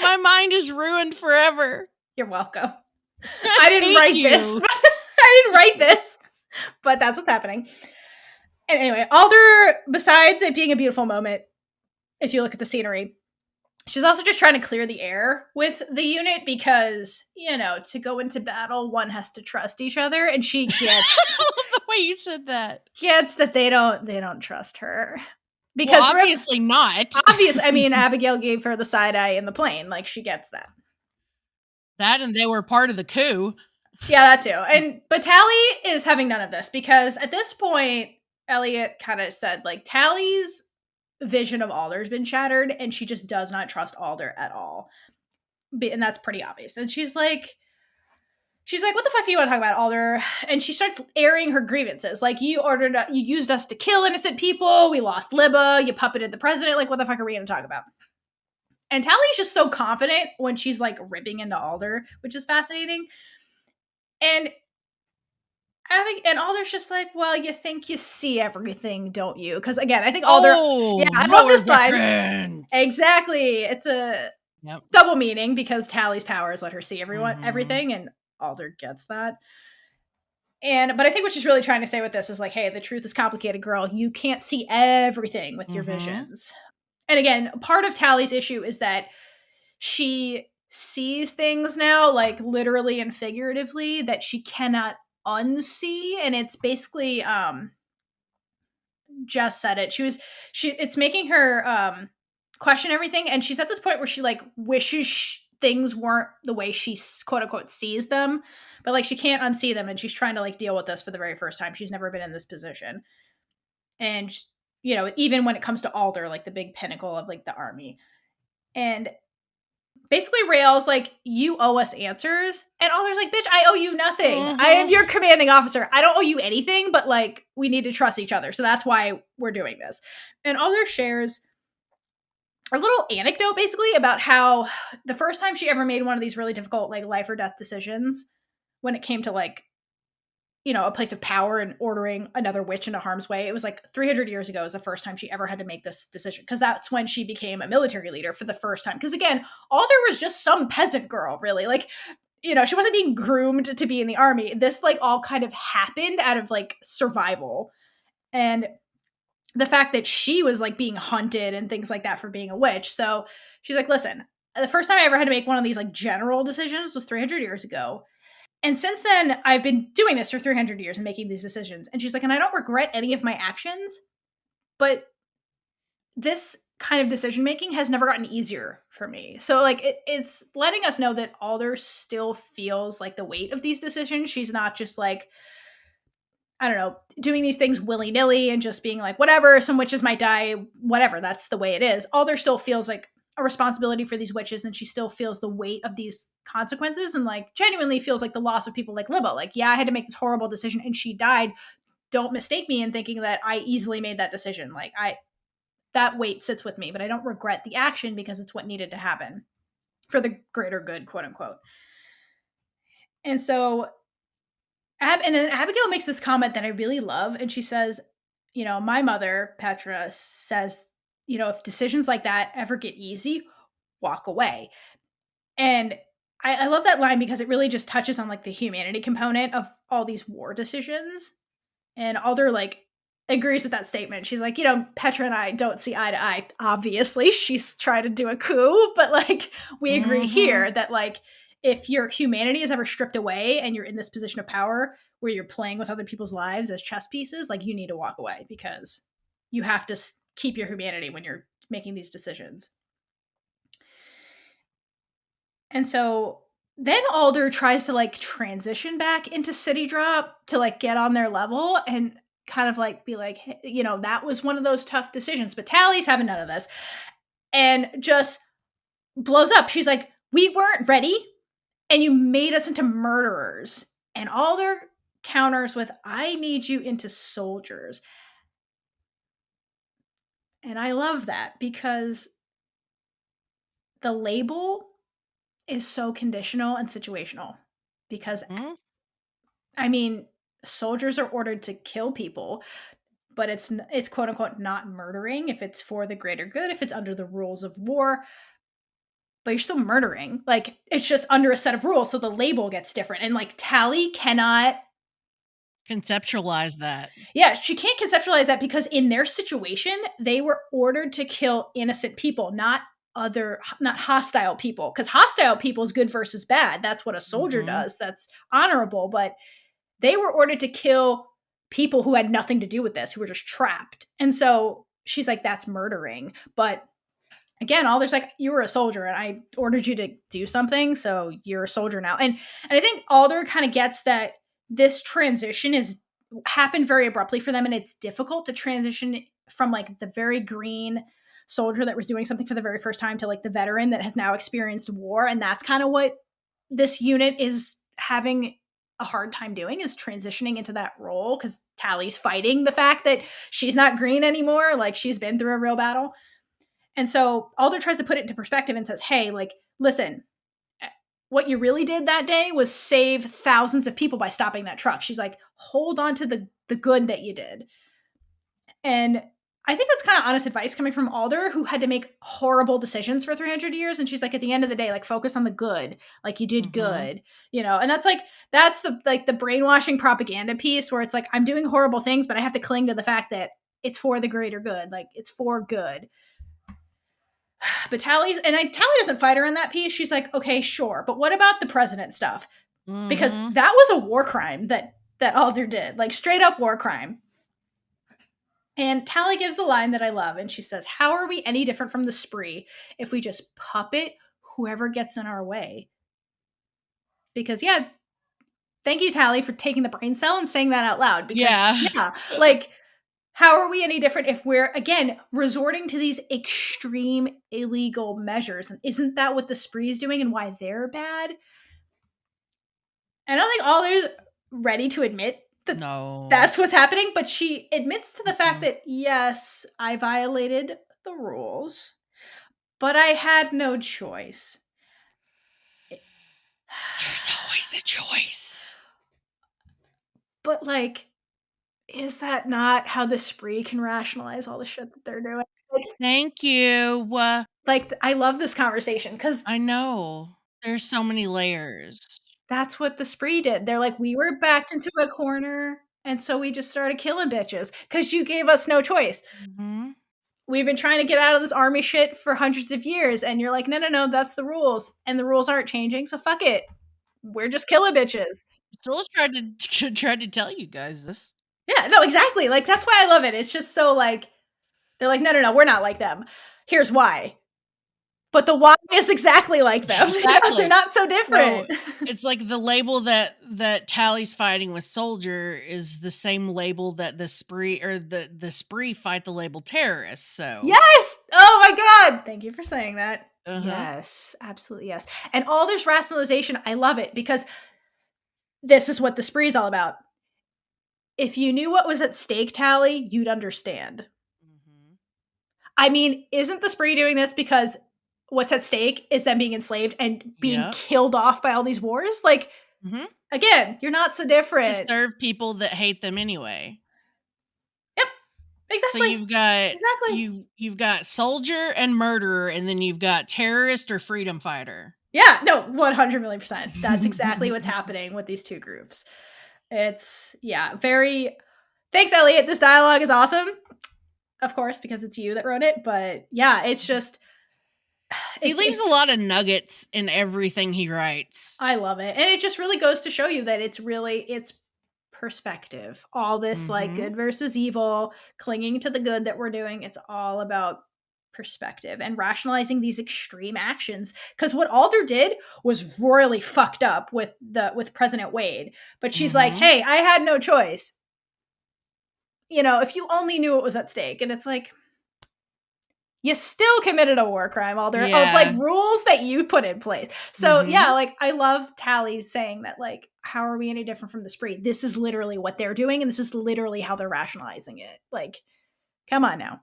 my mind is ruined forever.
You're welcome. I didn't write this. I didn't write this, but that's what's happening. And anyway, Alder, besides it being a beautiful moment, if you look at the scenery, she's also just trying to clear the air with the unit because, to go into battle, one has to trust each other, and she gets
the way you said that.
Gets that they don't trust her. Because
obviously not.
Obviously, I mean, Abigail gave her the side eye in the plane. Like, she gets that.
That and they were part of the coup.
Yeah, that too. But Tally is having none of this because at this point, Elliot kind of said, like, Tally's vision of Alder has been shattered and she just does not trust Alder at all. And that's pretty obvious. And she's like, what the fuck do you want to talk about, Alder? And she starts airing her grievances. Like, you used us to kill innocent people. We lost Libba. You puppeted the president. Like, what the fuck are we going to talk about? And Tally's just so confident when she's, like, ripping into Alder, which is fascinating. And Alder's just like, well, you think you see everything, don't you? Because, again, I think Alder... I love this line. Exactly. It's a double meaning because Tally's powers let her see everything, and Alder gets that. But I think what she's really trying to say with this is like, hey, the truth is complicated, girl. You can't see everything with your visions. And again, part of Tally's issue is that she sees things now, like literally and figuratively, that she cannot unsee. And it's basically Jess said it. It's making her question everything. And she's at this point where she like wishes things weren't the way she quote unquote sees them, but like she can't unsee them, and she's trying to like deal with this for the very first time. She's never been in this position. And even when it comes to Alder, like the big pinnacle of like the army. And basically Raylla's like, you owe us answers. And Alder's like, bitch, I owe you nothing. I am your commanding officer. I don't owe you anything, but like we need to trust each other. So that's why we're doing this. And Alder shares a little anecdote basically about how the first time she ever made one of these really difficult like life or death decisions when it came to like, a place of power and ordering another witch into harm's way, it was like 300 years ago is the first time she ever had to make this decision. Because that's when she became a military leader for the first time. Because again, Alder was just some peasant girl, really. Like, she wasn't being groomed to be in the army. This like all kind of happened out of like survival. And the fact that she was like being hunted and things like that for being a witch. So she's like, listen, the first time I ever had to make one of these like general decisions was 300 years ago. And since then, I've been doing this for 300 years and making these decisions. And she's like, and I don't regret any of my actions, but this kind of decision making has never gotten easier for me. So like it's letting us know that Alder still feels like the weight of these decisions. She's not just like, I don't know, doing these things willy-nilly and just being like, whatever, some witches might die, whatever, that's the way it is. Alder still feels like a responsibility for these witches, and she still feels the weight of these consequences and like genuinely feels like the loss of people like Libba. Like, yeah, I had to make this horrible decision and she died. Don't mistake me in thinking that I easily made that decision. Like that weight sits with me, but I don't regret the action because it's what needed to happen for the greater good, quote unquote. And so and then Abigail makes this comment that I really love. And she says, my mother, Petra, says, if decisions like that ever get easy, walk away. And I love that line because it really just touches on like the humanity component of all these war decisions. And Alder like agrees with that statement. She's like, Petra and I don't see eye to eye. Obviously, she's trying to do a coup, but like we agree here that like if your humanity is ever stripped away and you're in this position of power where you're playing with other people's lives as chess pieces, like you need to walk away because you have to keep your humanity when you're making these decisions. And so then Alder tries to like transition back into City Drop to like get on their level and kind of like be like, hey, that was one of those tough decisions, but Tally's having none of this and just blows up. She's like, we weren't ready, and you made us into murderers. And Alder counters with, I made you into soldiers. And I love that because the label is so conditional and situational. Because, I mean, soldiers are ordered to kill people, but it's quote unquote not murdering if it's for the greater good, if it's under the rules of war. But you're still murdering. Like, it's just under a set of rules, so the label gets different. And like Tally cannot
conceptualize that.
Yeah, she can't conceptualize that because in their situation, they were ordered to kill innocent people, not hostile people. Because hostile people is good versus bad. That's what a soldier does. That's honorable. But they were ordered to kill people who had nothing to do with this, who were just trapped. And so she's like, that's murdering. But again, Alder's like, you were a soldier and I ordered you to do something, so you're a soldier now. And I think Alder kind of gets that this transition is happened very abruptly for them, and it's difficult to transition from like the very green soldier that was doing something for the very first time to like the veteran that has now experienced war. And that's kind of what this unit is having a hard time doing, is transitioning into that role, because Tally's fighting the fact that she's not green anymore. Like, she's been through a real battle. And so Alder tries to put it into perspective and says, hey, like, listen, what you really did that day was save thousands of people by stopping that truck. She's like, hold on to the good that you did. And I think that's kind of honest advice coming from Alder, who had to make horrible decisions for 300 years. And she's like, at the end of the day, like, focus on the good. Like, you did good, you know? And that's the brainwashing propaganda piece where it's like, I'm doing horrible things, but I have to cling to the fact that it's for the greater good. Like, it's for good. But Tally doesn't fight her in that piece. She's like, okay, sure. But what about the president stuff? Because that was a war crime that Alder did, like straight up war crime. And Tally gives the line that I love. And she says, how are we any different from the spree if we just puppet whoever gets in our way? Because yeah, thank you, Tally, for taking the brain cell and saying that out loud. Because yeah, like, how are we any different if we're, again, resorting to these extreme illegal measures? And isn't that what the spree is doing and why they're bad? And I don't think Alder's ready to admit that that's what's happening, but she admits to the fact that, yes, I violated the rules, but I had no choice.
There's always a choice.
But, like, is that not how the spree can rationalize all the shit that they're doing? Like,
thank you.
Like, I love this conversation because
I know there's so many layers.
That's what the spree did. They're like, we were backed into a corner, and so we just started killing bitches because you gave us no choice. We've been trying to get out of this army shit for hundreds of years, and you're like, no, that's the rules, and the rules aren't changing, so fuck it. We're just killing bitches.
Still tried to tell you guys this.
Yeah, no, exactly. Like, that's why I love it. It's just so, like, they're like, no, we're not like them. Here's why. But the why is exactly like them.
Exactly.
They're not so different.
No, it's like the label that Tally's fighting with soldier is the same label that the spree or the spree fight the label terrorist. So
yes. Oh my god. Thank you for saying that. Yes, absolutely yes. And all this rationalization, I love it because this is what the spree is all about. If you knew what was at stake, Tally, you'd understand. I mean, isn't the spree doing this because what's at stake is them being enslaved and being killed off by all these wars? Like, again, you're not so different.
To serve people that hate them anyway.
Yep, exactly.
So you've got soldier and murderer, and then you've got terrorist or freedom fighter.
Yeah, no, 100 million %. That's exactly what's happening with these two groups. It's, very... Thanks, Elliot. This dialogue is awesome. Of course, because it's you that wrote it. But yeah, it's just...
He leaves a lot of nuggets in everything he writes.
I love it. And it just really goes to show you that it's perspective. All this like good versus evil, clinging to the good that we're doing. It's all about perspective and rationalizing these extreme actions. Because what Alder did was really fucked up with President Wade. But she's like, hey, I had no choice. You know, if you only knew what was at stake. And it's like, you still committed a war crime, Alder, of
Yeah.
like rules that you put in place. So yeah, like I love Tally saying that, like, how are we any different from the spree? This is literally what they're doing, and this is literally how they're rationalizing it. Like, come on now.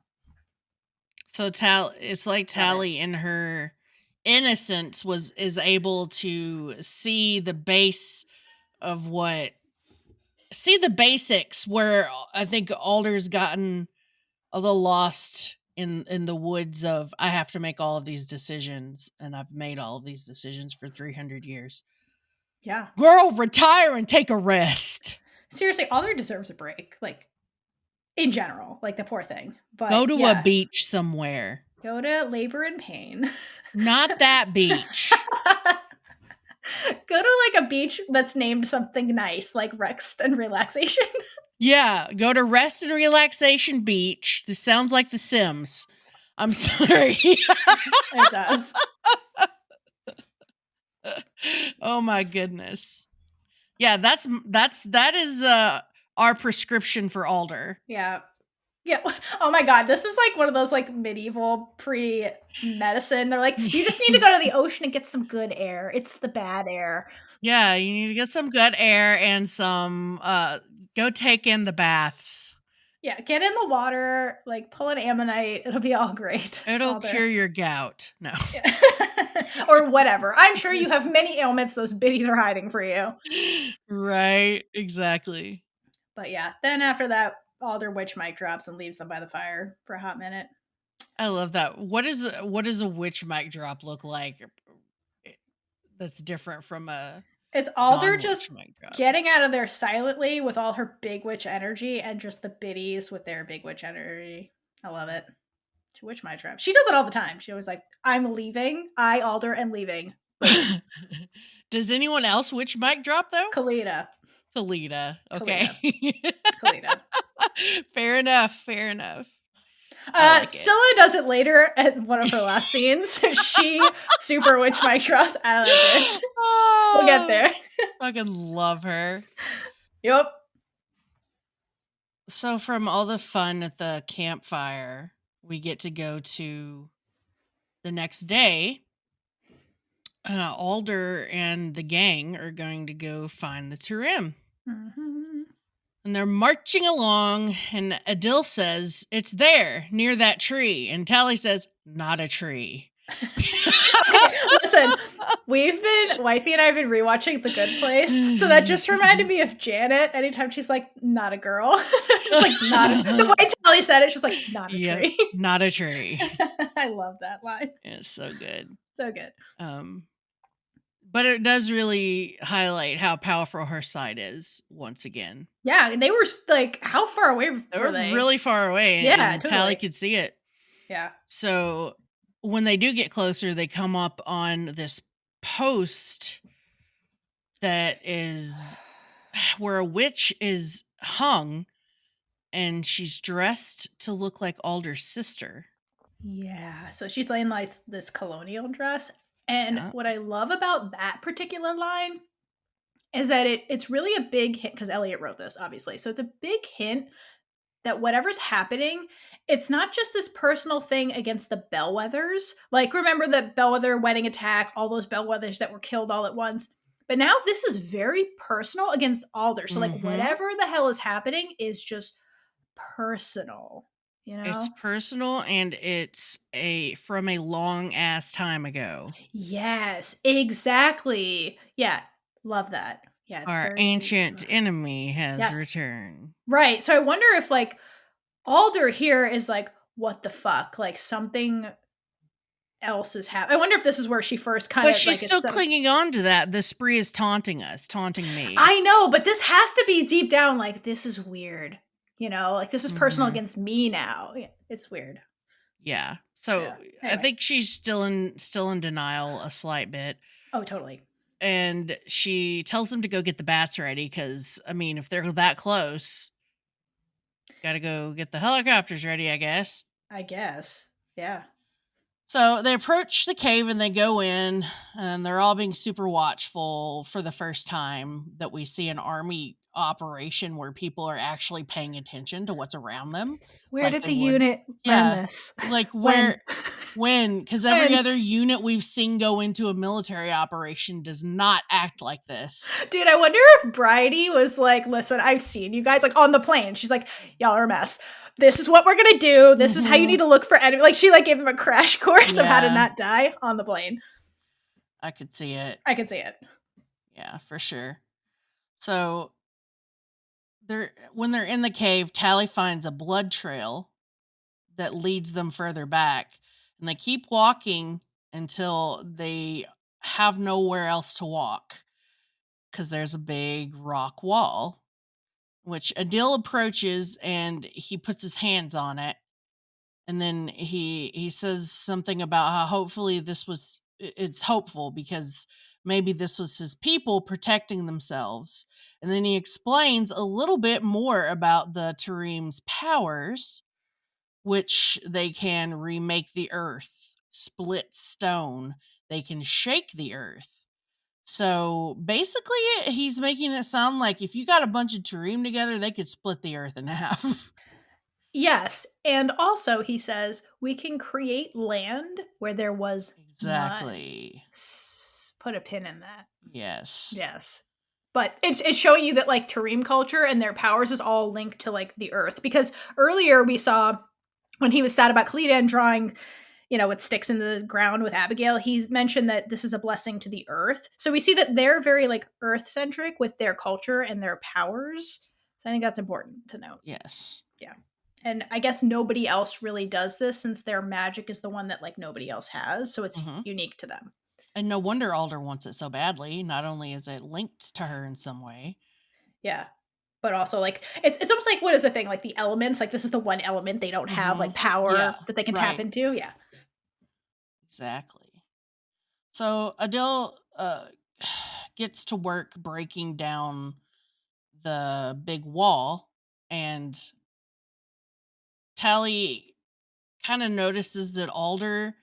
So it's like Tally in her innocence is able to see the base of see the basics, where I think Alder's gotten a little lost in the woods of, I have to make all of these decisions, and I've made all of these decisions for 300 years.
Yeah.
Girl, retire and take a rest.
Seriously, Alder deserves a break. Like, in general, like the poor thing. But
go to a beach somewhere.
Go to labor and pain.
Not that beach.
Go to like a beach that's named something nice, like rest and relaxation.
Yeah, go to rest and relaxation beach. This sounds like The Sims. I'm sorry.
It does.
Oh my goodness. Yeah, that is our prescription for Alder.
Yeah. Yeah. Oh my god, this is like one of those like medieval pre-medicine. They're like, you just need to go to the ocean and get some good air. It's the bad air.
Yeah, you need to get some good air and some go take in the baths.
Yeah, get in the water, like pull an ammonite. It'll be all great.
It'll cure your gout. No.
Yeah. Or whatever. I'm sure you have many ailments those biddies are hiding for you.
Right, exactly.
But yeah, then after that, Alder witch mic drops and leaves them by the fire for a hot minute.
I love that. What does a witch mic drop look like that's different from a
It's Alder just getting out of there silently with all her big witch energy, and just the biddies with their big witch energy. I love it. She witch mic drop. She does it all the time. She always like, I'm leaving. I, Alder, am leaving.
Does anyone else witch mic drop though?
Kalita.
Okay.
Kalita.
Fair enough.
Scylla does it later at one of her last scenes. She super witch mic drops out of that bitch.
Oh,
we'll get there.
Fucking love her.
Yep.
So from all the fun at the campfire, we get to go to the next day. Alder and the gang are going to go find the Turim.
Mm-hmm.
And they're marching along, and Adil says, it's there, near that tree. And Tally says, not a tree.
Listen, Wifey and I have been rewatching The Good Place, so that just reminded me of Janet. Anytime she's like, not a girl. She's like, not a, the way Tally said it, she's like, not a tree.
Not a tree.
I love that line.
It's so good.
So good.
But it does really highlight how powerful her side is once again.
Yeah, and they were like, how far away were they?
Really far away.
Yeah,
and Tally could see it.
Yeah.
So when they do get closer, they come up on this post that is where a witch is hung, and she's dressed to look like Alder's sister.
Yeah, so she's in like this colonial dress. And what I love about that particular line is that it's really a big hint, because Elliot wrote this, obviously. So it's a big hint that whatever's happening, it's not just this personal thing against the Bellwethers. Like, remember the Bellwether wedding attack, all those Bellwethers that were killed all at once. But now this is very personal against Alder. So, like, whatever the hell is happening is just personal. You know?
It's personal, and it's from a long ass time ago.
Yes, exactly. Yeah, love that. Yeah, it's
our ancient enemy has returned.
Right. So I wonder if like Alder here is like, what the fuck? Like something else is happening. I wonder if this is where she first kind of.
But she's still clinging on to that. The spree is taunting me.
I know, but this has to be deep down like, this is weird. You know, like this is personal against me now. It's weird.
Yeah. So anyway. I think she's still in denial a slight bit.
Oh, totally.
And she tells them to go get the bats ready, because, I mean, if they're that close, gotta go get the helicopters ready, I guess.
Yeah.
So they approach the cave and they go in, and they're all being super watchful for the first time that we see an army operation where people are actually paying attention to what's around them.
Where
like
did
they
the
would.
unit learn this?
Like
When?
when? Because every
When?
other unit we've seen go into a military operation does not act like this.
Dude, I wonder if Bridie was like, listen, I've seen you guys like on the plane. She's like, y'all are a mess. This is what we're gonna do. This is how you need to look for enemy. Like she like gave him a crash course of how to not die on the plane.
I could see it.
I could see it.
Yeah, for sure. So when they're in the cave, Tally finds a blood trail that leads them further back, and they keep walking until they have nowhere else to walk because there's a big rock wall, which Adil approaches and he puts his hands on it, and then he says something about how hopefully it's hopeful because maybe this was his people protecting themselves. And then he explains a little bit more about the Tarim's powers, which they can remake the earth, split stone, they can shake the earth. So basically, he's making it sound like if you got a bunch of Tarim together, they could split the earth in half.
Yes, and also he says we can create land where there was
Exactly.
none. Put a pin in that.
Yes.
Yes. But it's showing you that like Tarim culture and their powers is all linked to like the earth, because earlier we saw when he was sad about Cledan drawing, with sticks in the ground with Abigail, he's mentioned that this is a blessing to the earth. So we see that they're very like earth centric with their culture and their powers. So I think that's important to note.
Yes.
Yeah. And I guess nobody else really does this since their magic is the one that like nobody else has. So it's unique to them.
And no wonder Alder wants it so badly. Not only is it linked to her in some way.
Yeah. But also like it's almost like, what is the thing? Like the elements, like this is the one element they don't have like power that they can tap into. Yeah.
Exactly. So Adil gets to work breaking down the big wall, and Tally kind of notices that Alder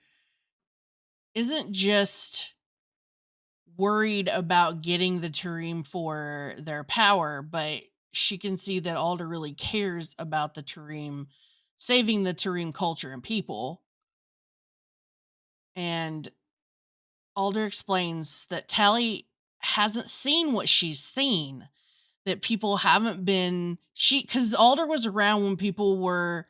isn't just worried about getting the Tarim for their power, but she can see that Alder really cares about the Tarim, saving the Tarim culture and people. And Alder explains that Tally hasn't seen what she's seen, that people haven't been because Alder was around when people were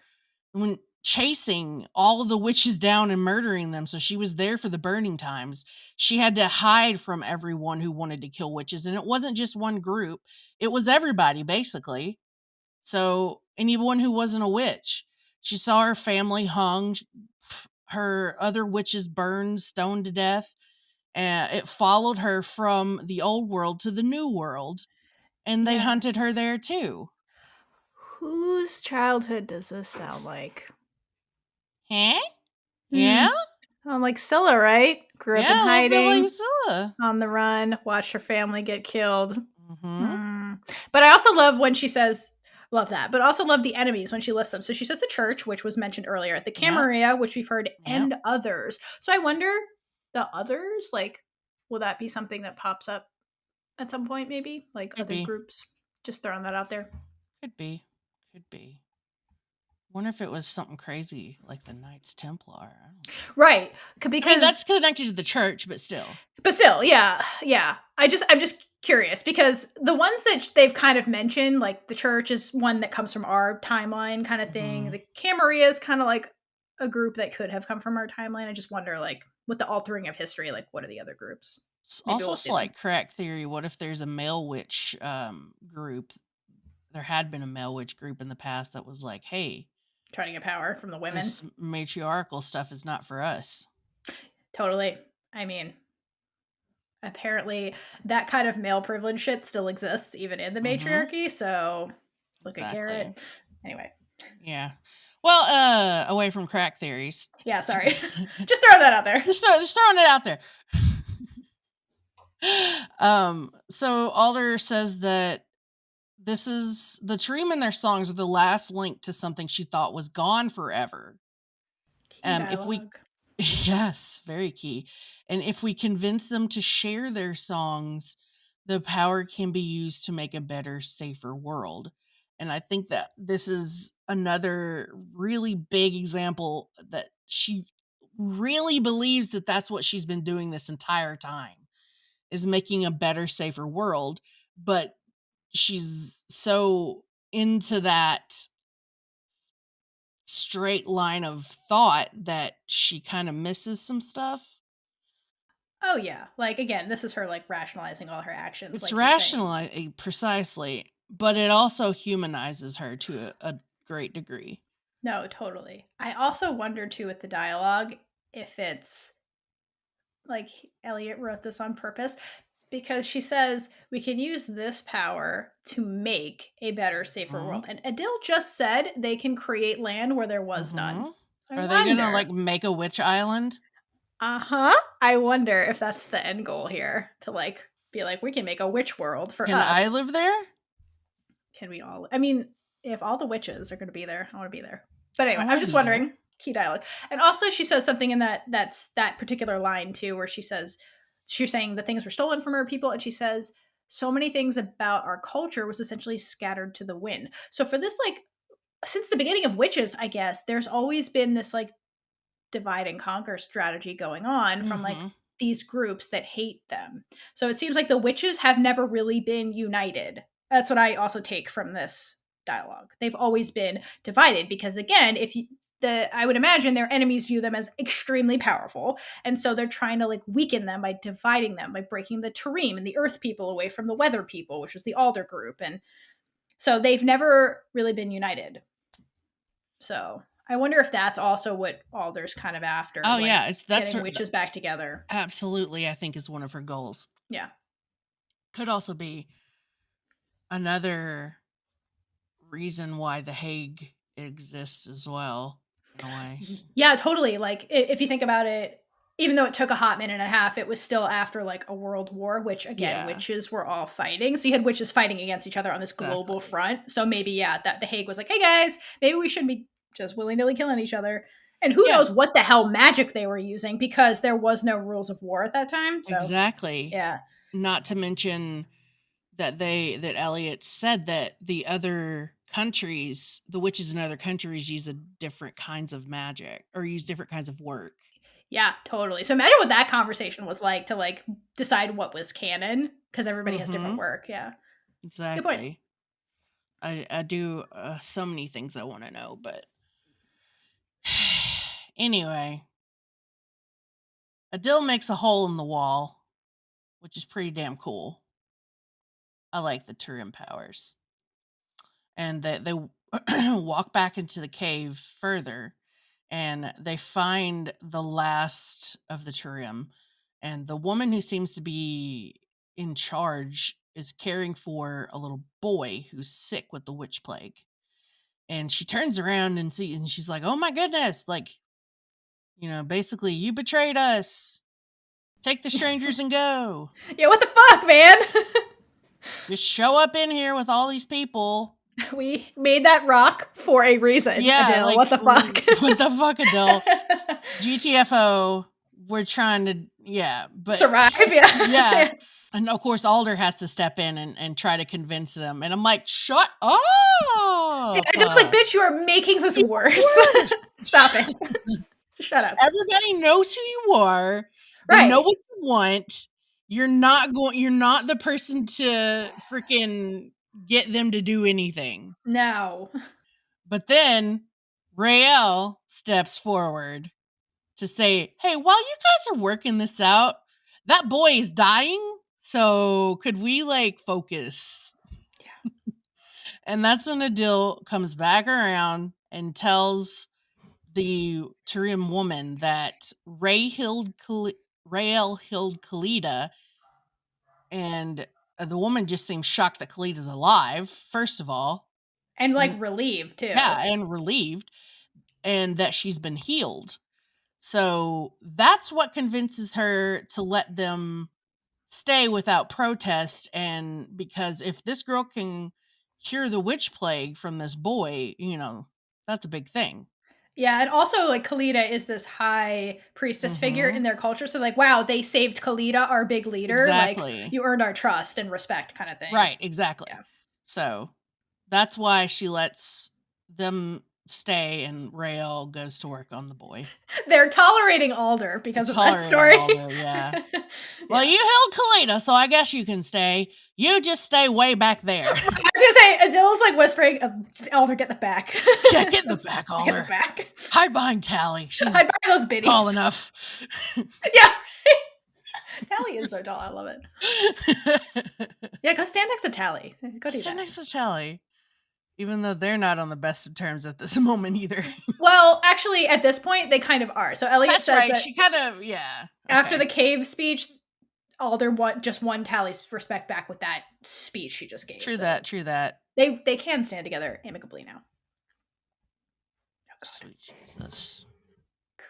chasing all of the witches down and murdering them, so she was there for the burning times. She had to hide from everyone who wanted to kill witches, and it wasn't just one group, it was everybody basically. So anyone who wasn't a witch, she saw her family hung, her other witches burned, stoned to death. It followed her from the old world to the new world, and they hunted her there too.
Whose childhood does this sound like?
Huh? Yeah?
I'm like Scylla, right? Grew up in hiding,
like Scylla.
On the run, watched her family get killed. But I also love when she says, love that, but also love the enemies when she lists them. So she says the church, which was mentioned earlier, the Camarilla, which we've heard, and others. So I wonder, the others, like, will that be something that pops up at some point, maybe? Like other groups? Just throwing that out there.
Could be. Wonder if it was something crazy like the Knights Templar.
Right. Because
that's connected to the church, but still.
Yeah. I'm just curious because the ones that they've kind of mentioned, like the church is one that comes from our timeline kind of thing. The Camarilla is kind of like a group that could have come from our timeline. I just wonder, like, with the altering of history, like, what are the other groups?
Maybe also, like, crack theory. What if there's a male witch group? There had been a male witch group in the past that was like, hey,
trying to get power from the women.
This matriarchal stuff is not for us.
Totally. I mean, apparently that kind of male privilege shit still exists even in the matriarchy. So look at Garrett. Anyway.
Yeah. Well, away from crack theories.
Yeah, sorry. Just throwing that out there.
Just throwing it out there. So Alder says that this is the Tarim in their songs are the last link to something she thought was gone forever. Yes, very key. And if we convince them to share their songs, the power can be used to make a better, safer world. And I think that this is another really big example that she really believes that that's what she's been doing this entire time, is making a better, safer world. But she's so into that straight line of thought that she kind of misses some stuff.
Oh yeah, like again, this is her like rationalizing all her actions.
It's
Like you're saying.
rationalizing precisely, but it also humanizes her to a great degree.
No, totally. I also wonder too with the dialogue if it's like Elliot wrote this on purpose because she says we can use this power to make a better, safer world. And Adil just said they can create land where there was none.
Are they gonna like make a witch island?
I wonder if that's the end goal here to like be like we can make a witch world for
Can
us.
I live there?
Can we all? I mean, if all the witches are going to be there, I want to be there. But anyway, I'm just wondering. Key dialogue. And also she says something in that particular line too, where she says she's saying the things were stolen from her people, and she says so many things about our culture was essentially scattered to the wind. So for this, like, since the beginning of witches, I guess there's always been this like divide and conquer strategy going on from like these groups that hate them. So it seems like the witches have never really been united. That's what I also take from this dialogue. They've always been divided because again, if you I would imagine their enemies view them as extremely powerful, and so they're trying to like weaken them by dividing them, by breaking the Tarim and the Earth people away from the Weather people, which was the Alder group, and so they've never really been united. So I wonder if that's also what Alder's kind of after.
Oh like, yeah, that's
getting witches back together.
Absolutely, I think is one of her goals.
Yeah,
could also be another reason why the Hague exists as well. In a way.
Yeah, totally. Like if you think about it, even though it took a hot minute and a half, it was still after like a world war, which again, witches were all fighting. So you had witches fighting against each other on this global front. So maybe, that the Hague was like, hey guys, maybe we shouldn't be just willy-nilly killing each other. And who knows what the hell magic they were using, because there was no rules of war at that time. So,
exactly.
Yeah.
Not to mention that Elliot said that the other countries, the witches in other countries use different kinds of magic or use different kinds of work.
Yeah, totally. So imagine what that conversation was like to like decide what was canon, because everybody has different work. Yeah,
exactly. Good point. I do so many things I want to know, but anyway, Adil makes a hole in the wall, which is pretty damn cool. I like the Tarim powers. And they walk back into the cave further, and they find the last of the Tarim. And the woman who seems to be in charge is caring for a little boy who's sick with the witch plague. And she turns around and she's like, oh my goodness, like, basically, you betrayed us. Take the strangers and go.
Yeah, what the fuck, man?
Just show up in here with all these people.
We made that rock for a reason. Yeah, Adil, like, what the fuck?
What the fuck, Adil? GTFO. We're trying to, but
survive. Yeah.
And of course, Alder has to step in and try to convince them. And I'm like, shut up.
Yeah, just like, bitch, you are making this worse. Stop it. Shut up.
Everybody knows who you are. They right. know what you want. You're not the person to freaking get them to do anything.
No.
But then Raylla steps forward to say, hey, while you guys are working this out, that boy is dying. So could we like focus? Yeah. And that's when Adil comes back around and tells the Tarim woman that Raylla killed Khalida, and the woman just seems shocked that Khalida's alive, first of all.
And like relieved too.
Yeah, and relieved, and that she's been healed. So that's what convinces her to let them stay without protest. And because if this girl can cure the witch plague from this boy, that's a big thing.
Yeah, and also like Khalida is this high priestess figure in their culture. So like, wow, they saved Khalida, our big leader.
Exactly.
Like, you earned our trust and respect, kind of thing.
Right, exactly.
Yeah.
So that's why she lets them stay and Raylla goes to work on the boy.
They're tolerating Alder because of that story.
Alder, yeah. Well, you held Khalida, so I guess you can stay. You just stay way back there.
I was gonna say, Adil's like whispering, Alder, get the back.
Yeah, get in the back, Alder.
Get the back.
Hide behind Tally. She's
hide behind those biddies.
Tall enough.
Yeah. Tally is so tall. I love it. Yeah, go stand next to Tally. Go do
stand
that.
next to Tally. Even though they're not on the best of terms at this moment either.
Well, actually, at this point, they kind of are. So Elliot
That's
says
right.
that
She kind of, yeah.
After the cave speech, Alder just won Tally's respect back with that speech she just gave.
True that.
They can stand together amicably now.
Oh, sweet Jesus.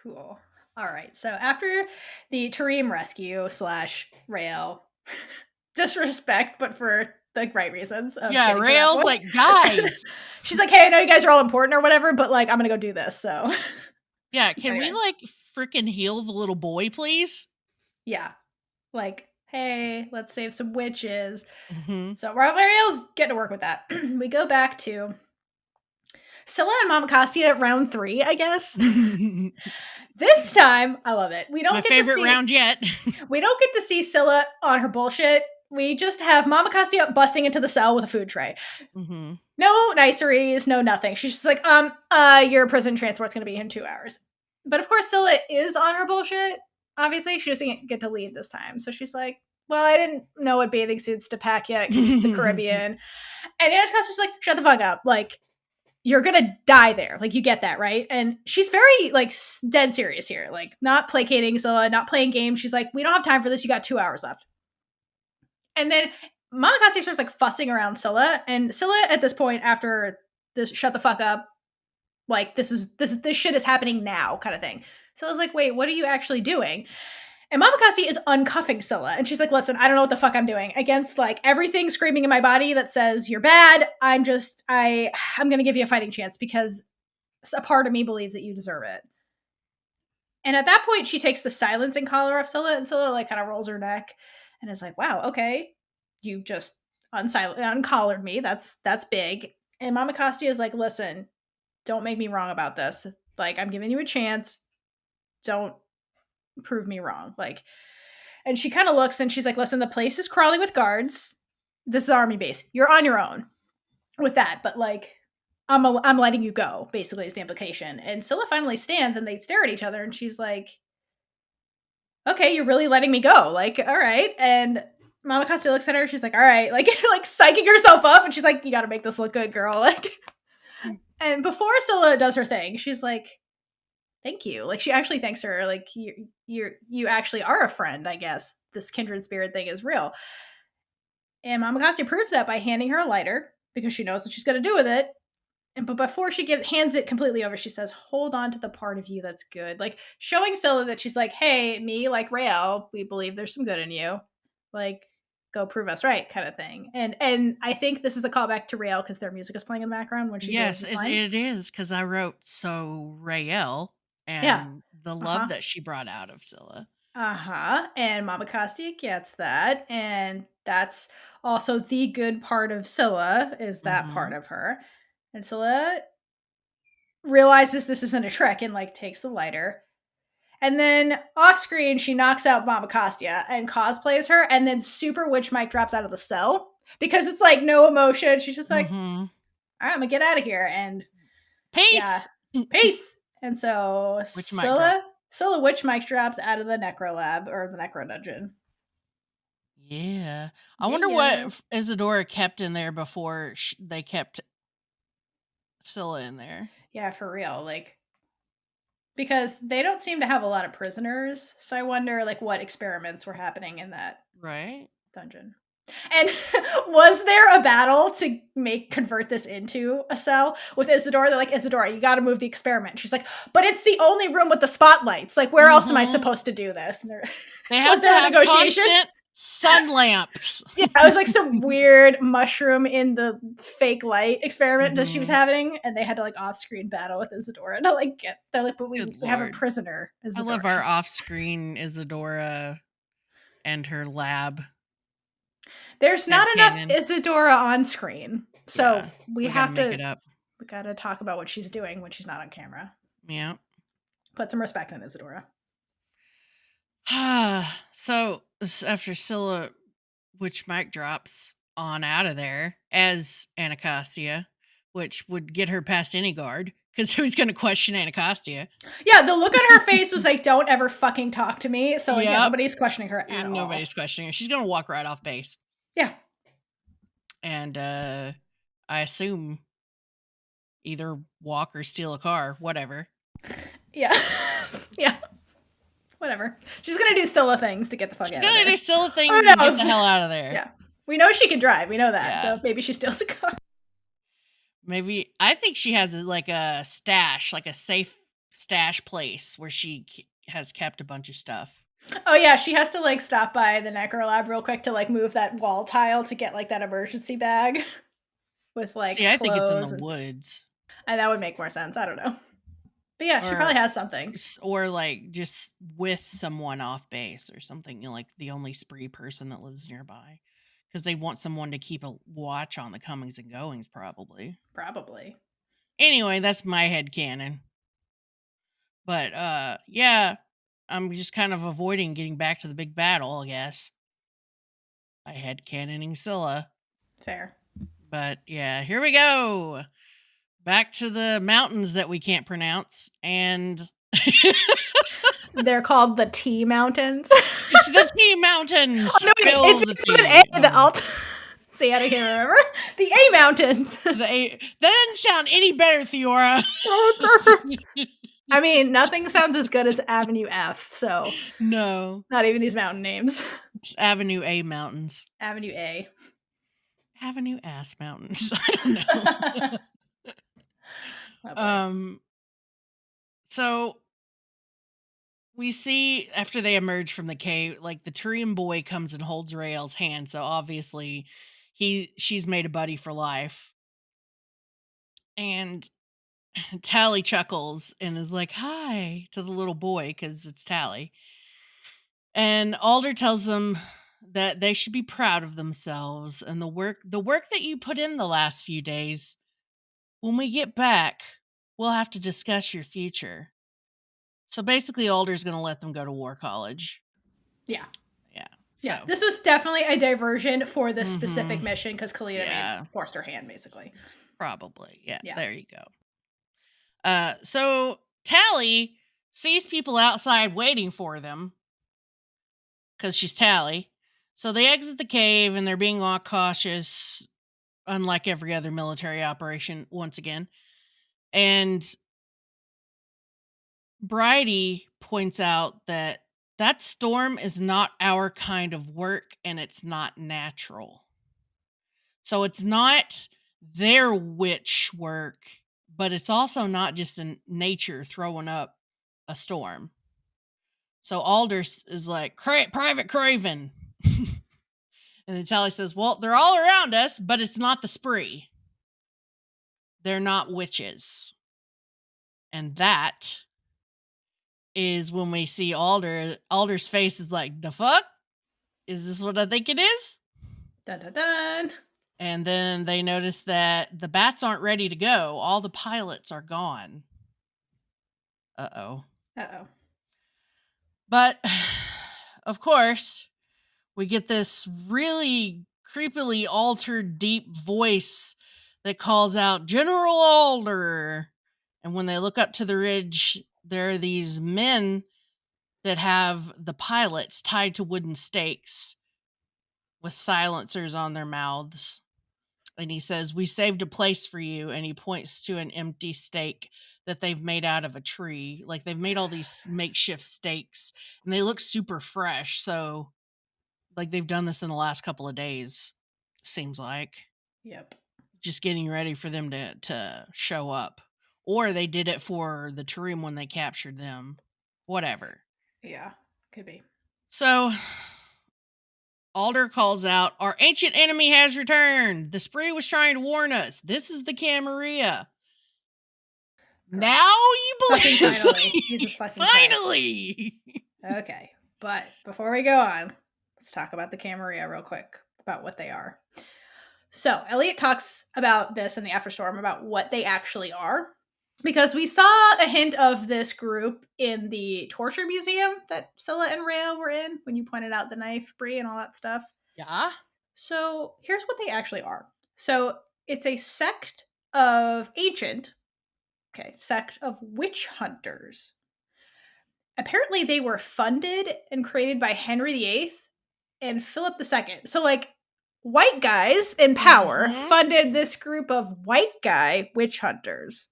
Cool. All right. So after the Tareem rescue / Raylla disrespect, but for the right reasons.
Yeah, Raylla's like, guys.
She's like, hey, I know you guys are all important or whatever, but like, I'm gonna go do this. So
yeah, can we like freaking heal the little boy, please?
Yeah. Like, hey, let's save some witches. So Raylla's getting to work with that. We go back to Scylla and Anacostia round 3, I guess. This time, I love it. We don't get
favorite
to see,
round yet.
We don't get to see Scylla on her bullshit. We just have Anacostia busting into the cell with a food tray. No niceries, no nothing. She's just like, your prison transport's gonna be in 2 hours. But of course, Scylla is on her bullshit. Obviously, she doesn't get to lead this time. So she's like, well, I didn't know what bathing suits to pack yet because it's the Caribbean. And Anacostia's like, shut the fuck up. Like, you're gonna die there. Like, you get that, right? And she's very, like, dead serious here. Like, not placating Scylla, not playing games. She's like, we don't have time for this. You got 2 hours left. And then Anacostia starts, like, fussing around Scylla. And Scylla, at this point, after this shut the fuck up, like, this shit is happening now kind of thing. Scylla's like, wait, what are you actually doing? And Anacostia is uncuffing Scylla. And she's like, listen, I don't know what the fuck I'm doing. Against, like, everything screaming in my body that says you're bad, I'm going to give you a fighting chance because a part of me believes that you deserve it. And at that point, she takes the silencing collar off Scylla, and Scylla, like, kind of rolls her neck and is like, wow, okay, you just uncollared me. That's big. And Anacostia is like, listen, don't make me wrong about this. Like, I'm giving you a chance. Don't prove me wrong. Like, and she kind of looks and she's like, listen, the place is crawling with guards. This is army base. You're on your own with that, but like, I'm letting you go, basically, is the implication. And Scylla finally stands and they stare at each other and she's like, okay, you're really letting me go. Like, all right. And Anacostia looks at her, she's like, all right, like psyching herself up, and she's like, you gotta make this look good, girl. Like, and before Scylla does her thing, she's like, thank you. Like, she actually thanks her. Like, you actually are a friend, I guess. This kindred spirit thing is real. And Anacostia proves that by handing her a lighter because she knows what she's going to do with it. But before she hands it completely over, she says, hold on to the part of you that's good. Like, showing Scylla that she's like, hey, me, like Raylla, we believe there's some good in you. Like, go prove us right, kind of thing. And I think this is a callback to Raylla because their music is playing in the background when she does this line.
It is, because I wrote so Raylla and the love that she brought out of Scylla.
And Anacostia gets that, and that's also the good part of Scylla, is that part of her. And Scylla realizes this isn't a trick and, like, takes the lighter. And then off screen, she knocks out Anacostia and cosplays her, and then Super Witch Mike drops out of the cell because it's like no emotion. She's just like, all right, I'm gonna get out of here and
peace.
Peace. And so Scylla Witch Mike drops out of the Necro Lab or the Necro Dungeon.
Yeah. I wonder what Isadora kept in there before they kept Scylla in there. Yeah,
for real. Like, because they don't seem to have a lot of prisoners. So I wonder, like, what experiments were happening in that dungeon. And was there a battle to convert this into a cell with Isadora? They're like, Isadora, you got to move the experiment. She's like, but it's the only room with the spotlights. Like, where else am I supposed to do this? And
they have to have negotiation. sun lamps.
Yeah, it was like some weird mushroom in the fake light experiment that she was having, and they had to like off-screen battle with Isadora to like get. They're like, but we have a prisoner. Isadora.
I love our off-screen Isadora and her lab.
There's not enough Isadora on screen, so
Yeah,
we have to
make it up.
We gotta talk about what she's doing when she's not on camera.
Yeah,
put some respect on Isadora.
So after Scylla, which mic drops on out of there as Anacostia, which would get her past any guard, because who's going to question Anacostia?
Yeah, the look on her face was like, don't ever fucking talk to me. So like, nobody's questioning her at all.
Nobody's questioning her. She's going to walk right off base.
Yeah.
And I assume either walk or steal a car, whatever.
Yeah. Yeah. Whatever. She's going to do Scylla things to get the fuck out of there. She's going to do
Scylla things and get the hell out of there.
Yeah. We know she can drive. We know that. Yeah. So maybe she steals a car.
Maybe. I think she has like a stash, like a safe stash place where she has kept a bunch of stuff.
Oh yeah, she has to like stop by the Necro Lab real quick to like move that wall tile to get like that emergency bag with like
I think it's in the woods.
And that would make more sense. I don't know. But yeah, she probably has something.
Or like just with someone off base or something, you know, like the only spree person that lives nearby. Because they want someone to keep a watch on the comings and goings, probably.
Probably.
Anyway, that's my headcanon. But yeah, I'm just kind of avoiding getting back to the big battle, I guess. I headcanoning Scylla.
Fair.
But yeah, here we go. Back to the mountains that we can't pronounce, and
they're called the T Mountains.
It's the T Mountains.
Oh, no, see, I can't remember. The A Mountains.
That doesn't sound any better, Theora.
Oh, it doesn't. I mean, nothing sounds as good as Avenue F, so.
No.
Not even these mountain names.
Just Avenue A Mountains.
Avenue A.
Avenue Ass Mountains. I don't know. So we see after they emerge from the cave, like the Turian boy comes and holds Raylla's hand. So obviously she's made a buddy for life. And Tally chuckles and is like, hi, to the little boy, because it's Tally. And Alder tells them that they should be proud of themselves and the work that you put in the last few days. When we get back, we'll have to discuss your future. So basically, Alder's going to let them go to war college.
Yeah.
Yeah.
Yeah. This was definitely a diversion for this specific mission because Kalina forced her hand, basically.
Probably. Yeah. There you go. So Tally sees people outside waiting for them because she's Tally. So they exit the cave and they're being all cautious, unlike every other military operation, once again. And Bridie points out that storm is not our kind of work and it's not natural. So it's not their witch work, but it's also not just in nature throwing up a storm. So Alder is like, Private Craven. And then Tally says, well, they're all around us, but it's not the spree. They're not witches. And that is when we see Alder. Alder's face is like, the fuck? Is this what I think it is?
Dun, dun, dun.
And then they notice that the bats aren't ready to go. All the pilots are gone. Uh-oh.
Uh-oh.
But, of course, we get this really creepily altered deep voice that calls out, General Alder. And when they look up to the ridge, there are these men that have the pilots tied to wooden stakes with silencers on their mouths. And he says, we saved a place for you. And he points to an empty stake that they've made out of a tree. Like they've made all these makeshift stakes and they look super fresh. So like they've done this in the last couple of days, seems like.
Yep.
Just getting ready for them to show up. Or they did it for the Turim when they captured them. Whatever.
Yeah, could be.
So Alder calls out, "Our ancient enemy has returned. The spree was trying to warn us. This is the Camarilla." Now you believe
Fucking finally. Jesus fucking Christ.
finally.
Okay, but before we go on, let's talk about the Camarilla real quick, about what they are. So Elliot talks about this in the Afterstorm, about what they actually are, because we saw a hint of this group in the torture museum that Scylla and Raylla were in when you pointed out the knife, Bree, and all that stuff.
Yeah.
So here's what they actually are. So it's a sect of sect of witch hunters. Apparently they were funded and created by Henry VIII and Philip II. So like white guys in power funded this group of white guy witch hunters.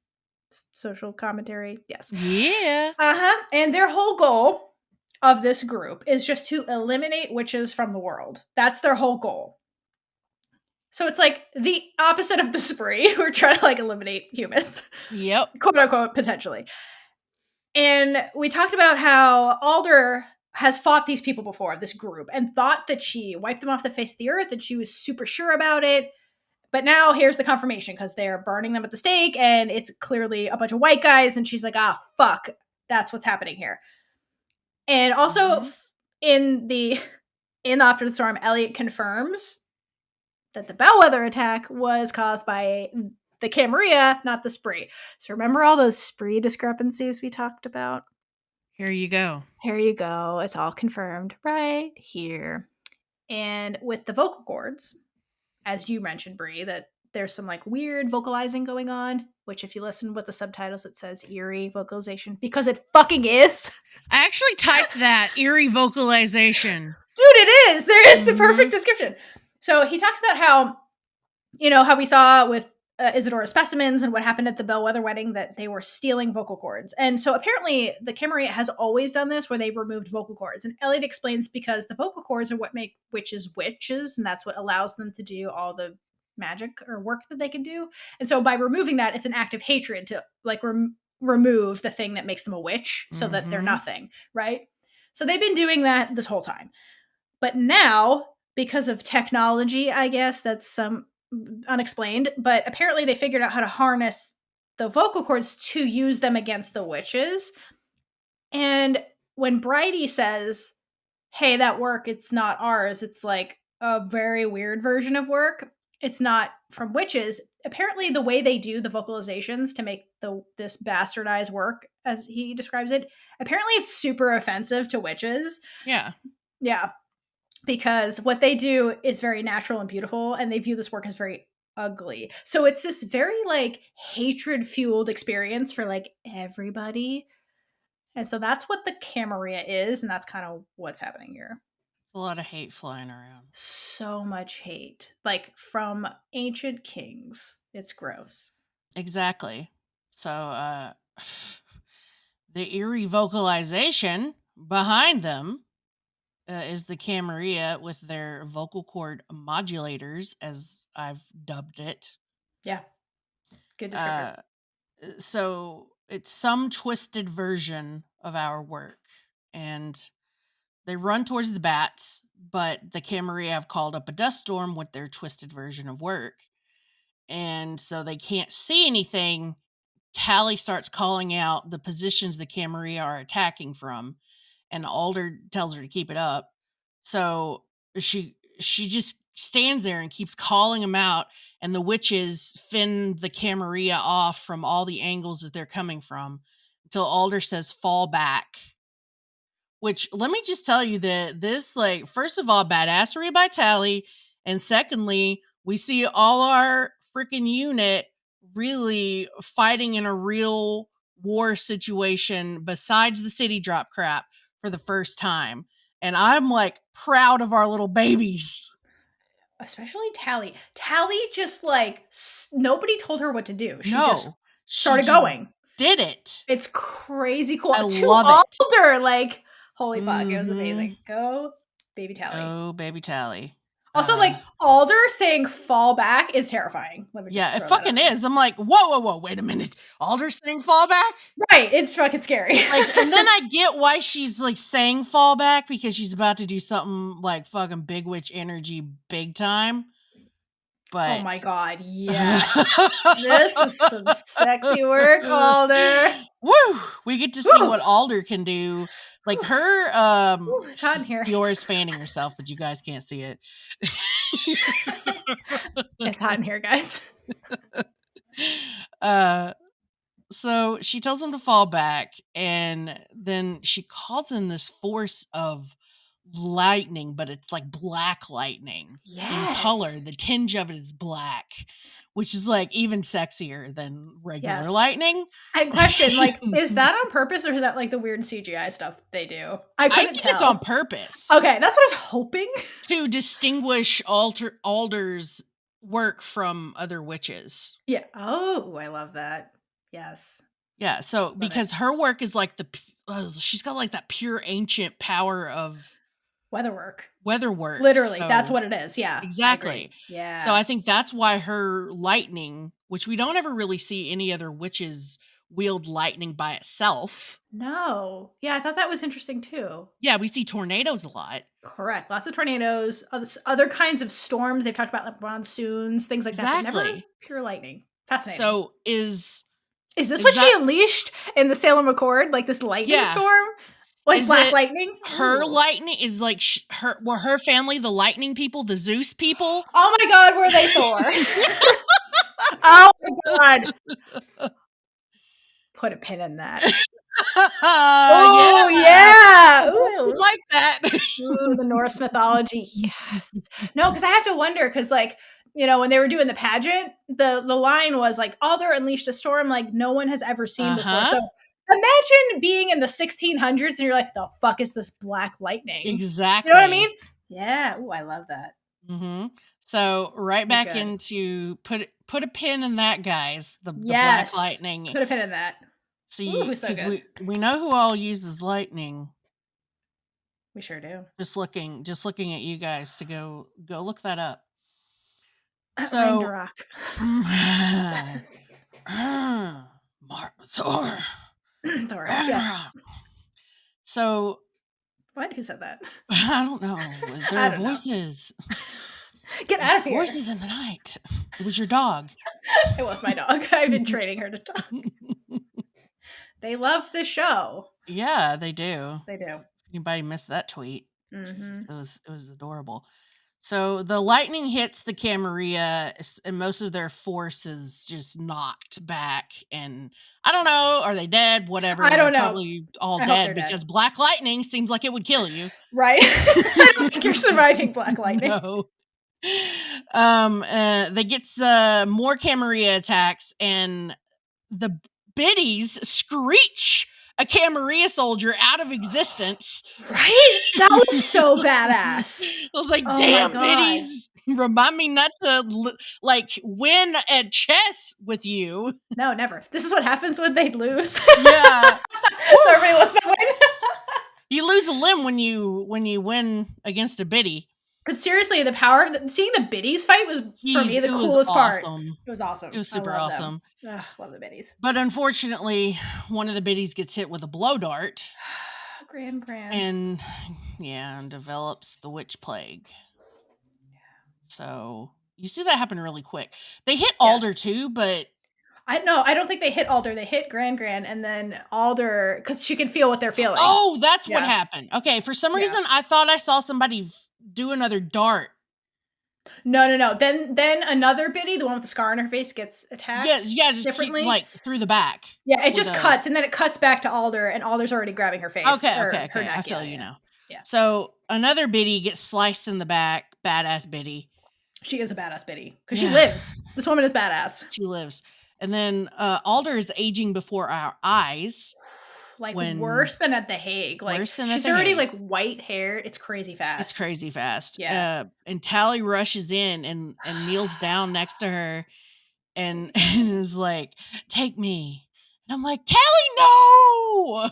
Social commentary, yes.
Yeah.
And their whole goal of this group is just to eliminate witches from the world. That's their whole goal. So it's like the opposite of the spree, who are trying to like eliminate humans.
Yep.
Quote unquote, potentially. And we talked about how Alder has fought these people before, this group, and thought that she wiped them off the face of the earth, and she was super sure about it. But now here's the confirmation, because they're burning them at the stake, and it's clearly a bunch of white guys, and she's like, fuck, that's what's happening here. And also in the After the Storm, Elliot confirms that the Bellwether attack was caused by the Camarilla, not the spree. So remember all those spree discrepancies we talked about?
Here you go.
Here you go. It's all confirmed right here. And with the vocal cords, as you mentioned, Bree, that there's some like weird vocalizing going on, which if you listen with the subtitles, it says eerie vocalization, because it fucking is.
I actually typed that, eerie vocalization.
Dude, it is. There is the perfect description. So he talks about how, how we saw with Isadora's specimens and what happened at the Bellwether wedding, that they were stealing vocal cords. And so apparently the Camarilla has always done this, where they've removed vocal cords. And Elliot explains because the vocal cords are what make witches witches, and that's what allows them to do all the magic or work that they can do. And so by removing that, it's an act of hatred to like remove the thing that makes them a witch, so that they're nothing, right? So they've been doing that this whole time. But now, because of technology, I guess that's some unexplained, but apparently they figured out how to harness the vocal cords to use them against the witches. And when Bridie says, hey, that work, it's not ours, it's like a very weird version of work, it's not from witches. Apparently the way they do the vocalizations to make this bastardized work, as he describes it, apparently it's super offensive to witches.
Yeah.
Because what they do is very natural and beautiful, and they view this work as very ugly. So it's this very like hatred-fueled experience for like everybody. And so that's what the Camarilla is, and that's kind of what's happening here.
A lot of hate flying around.
So much hate. Like from ancient kings. It's gross.
Exactly. So the eerie vocalization behind them is the Camarilla with their vocal cord modulators, as I've dubbed it.
Yeah. Good description.
So it's some twisted version of our work. And they run towards the bats, but the Camarilla have called up a dust storm with their twisted version of work. And so they can't see anything. Tally starts calling out the positions the Camarilla are attacking from, and Alder tells her to keep it up. So she just stands there and keeps calling them out, and the witches fend the Camarilla off from all the angles that they're coming from until Alder says, fall back. Which, let me just tell you that this, like, first of all, badassery by Tally, and secondly, we see all our freaking unit really fighting in a real war situation besides the city drop crap for the first time. And I'm like proud of our little babies.
Especially Tally. Tally just like nobody told her what to do. She just started going.
Did it.
It's crazy cool.
I love it.
Alder, like, holy fuck, it was amazing. Go baby Tally.
Oh, baby Tally.
Also, like, Alder saying fall back is terrifying. Let me just
it fucking is. I'm like, whoa, wait a minute. Alder saying fall back?
Right, it's fucking scary.
Like, and then I get why she's like saying fall back, because she's about to do something like fucking big witch energy big time. But
oh my god, yes. This is some sexy work, Alder.
Woo! We get to see what Alder can do. Like her,
it's hot in here.
Theora's fanning herself, but you guys can't see it.
It's hot in here, guys.
So she tells him to fall back, and then she calls in this force of lightning, but it's like black lightning in color. The tinge of it is black, which is like even sexier than regular lightning.
I question, like, is that on purpose, or is that like the weird CGI stuff they do? I think
it's on purpose.
Okay, that's what I was hoping.
To distinguish Alder's work from other witches.
Yeah. Oh, I love that. Yes.
Yeah, so because her work is like she's got like that pure ancient power of weatherwork.
Literally, so, that's what it is. Yeah.
Exactly. Yeah. So I think that's why her lightning, which we don't ever really see any other witches wield lightning by itself.
No. Yeah, I thought that was interesting too.
Yeah, we see tornadoes a lot.
Correct. Lots of tornadoes, other kinds of storms. They've talked about like monsoons, things like that. But never pure lightning. Fascinating.
So is
this what she unleashed in the Salem Accord? Like this lightning storm? Like black lightning?
Her lightning is like were her family the lightning people, the Zeus people?
Oh my god, were they Thor? Oh my god. Put a pin in that. Oh yeah.
Ooh, I like that.
Ooh, the Norse mythology. Yes. No, because I have to wonder, because like, you know, when they were doing the pageant, the line was like, Alder unleashed a storm like no one has ever seen before. So imagine being in the 1600s and you're like, the fuck is this black lightning?
Exactly.
You know what I mean? Yeah. Ooh, I love that.
Mm-hmm. So back into put a pin in that, guys. The black lightning.
Put a pin in that.
See, because we know who all uses lightning.
We sure do.
Just looking at you guys to go look that up.
So
Thor.
Thor. Yes.
So
what? Who said that?
I don't know. There are voices.
Get out of here.
Voices in the night. It was your dog.
It was my dog. I've been training her to talk. They love the show.
Yeah, they do.
They do.
Anybody missed that tweet?
Mm-hmm.
It was adorable. So the lightning hits the Camarilla, and most of their force is just knocked back. And I don't know, are they dead? Whatever.
I don't know.
Probably all dead because black lightning seems like it would kill you.
Right. I don't think you're surviving black lightning.
No. They get more Camarilla attacks, and the biddies screech a Camarilla soldier out of existence.
Right? That was so badass.
I was like, damn, biddies. Remind me not to win at chess with you.
No, never. This is what happens when they lose.
Yeah.
So everybody wants to win.
You lose a limb when you win against a biddy.
But seriously, the power of seeing the biddies fight was, for me, the coolest part. It was awesome.
It was super awesome.
Ugh, love the biddies.
But unfortunately, one of the biddies gets hit with a blow dart.
Grand.
And develops the witch plague. So you see that happen really quick. They hit Alder too, but
I don't think they hit Alder. They hit Gran, and then Alder, because she can feel what they're feeling.
Oh, that's what happened. Okay, for some reason I thought I saw somebody do another dart.
No. Then another biddy, the one with the scar on her face, gets attacked.
Yeah, just differently, like through the back.
Yeah, it just cuts, and then it cuts back to Alder, and Alder's already grabbing her face.
Okay.
Her neck,
I feel you now.
Yeah.
So another biddy gets sliced in the back. Badass biddy.
She is a badass biddy because she lives. This woman is badass.
She lives. And then Alder is aging before our eyes.
Like worse than at the Hague. Like she's already like white hair. It's crazy fast.
Yeah. And Tally rushes in and kneels down next to her and is like, "Take me." And I'm like, "Tally, no!"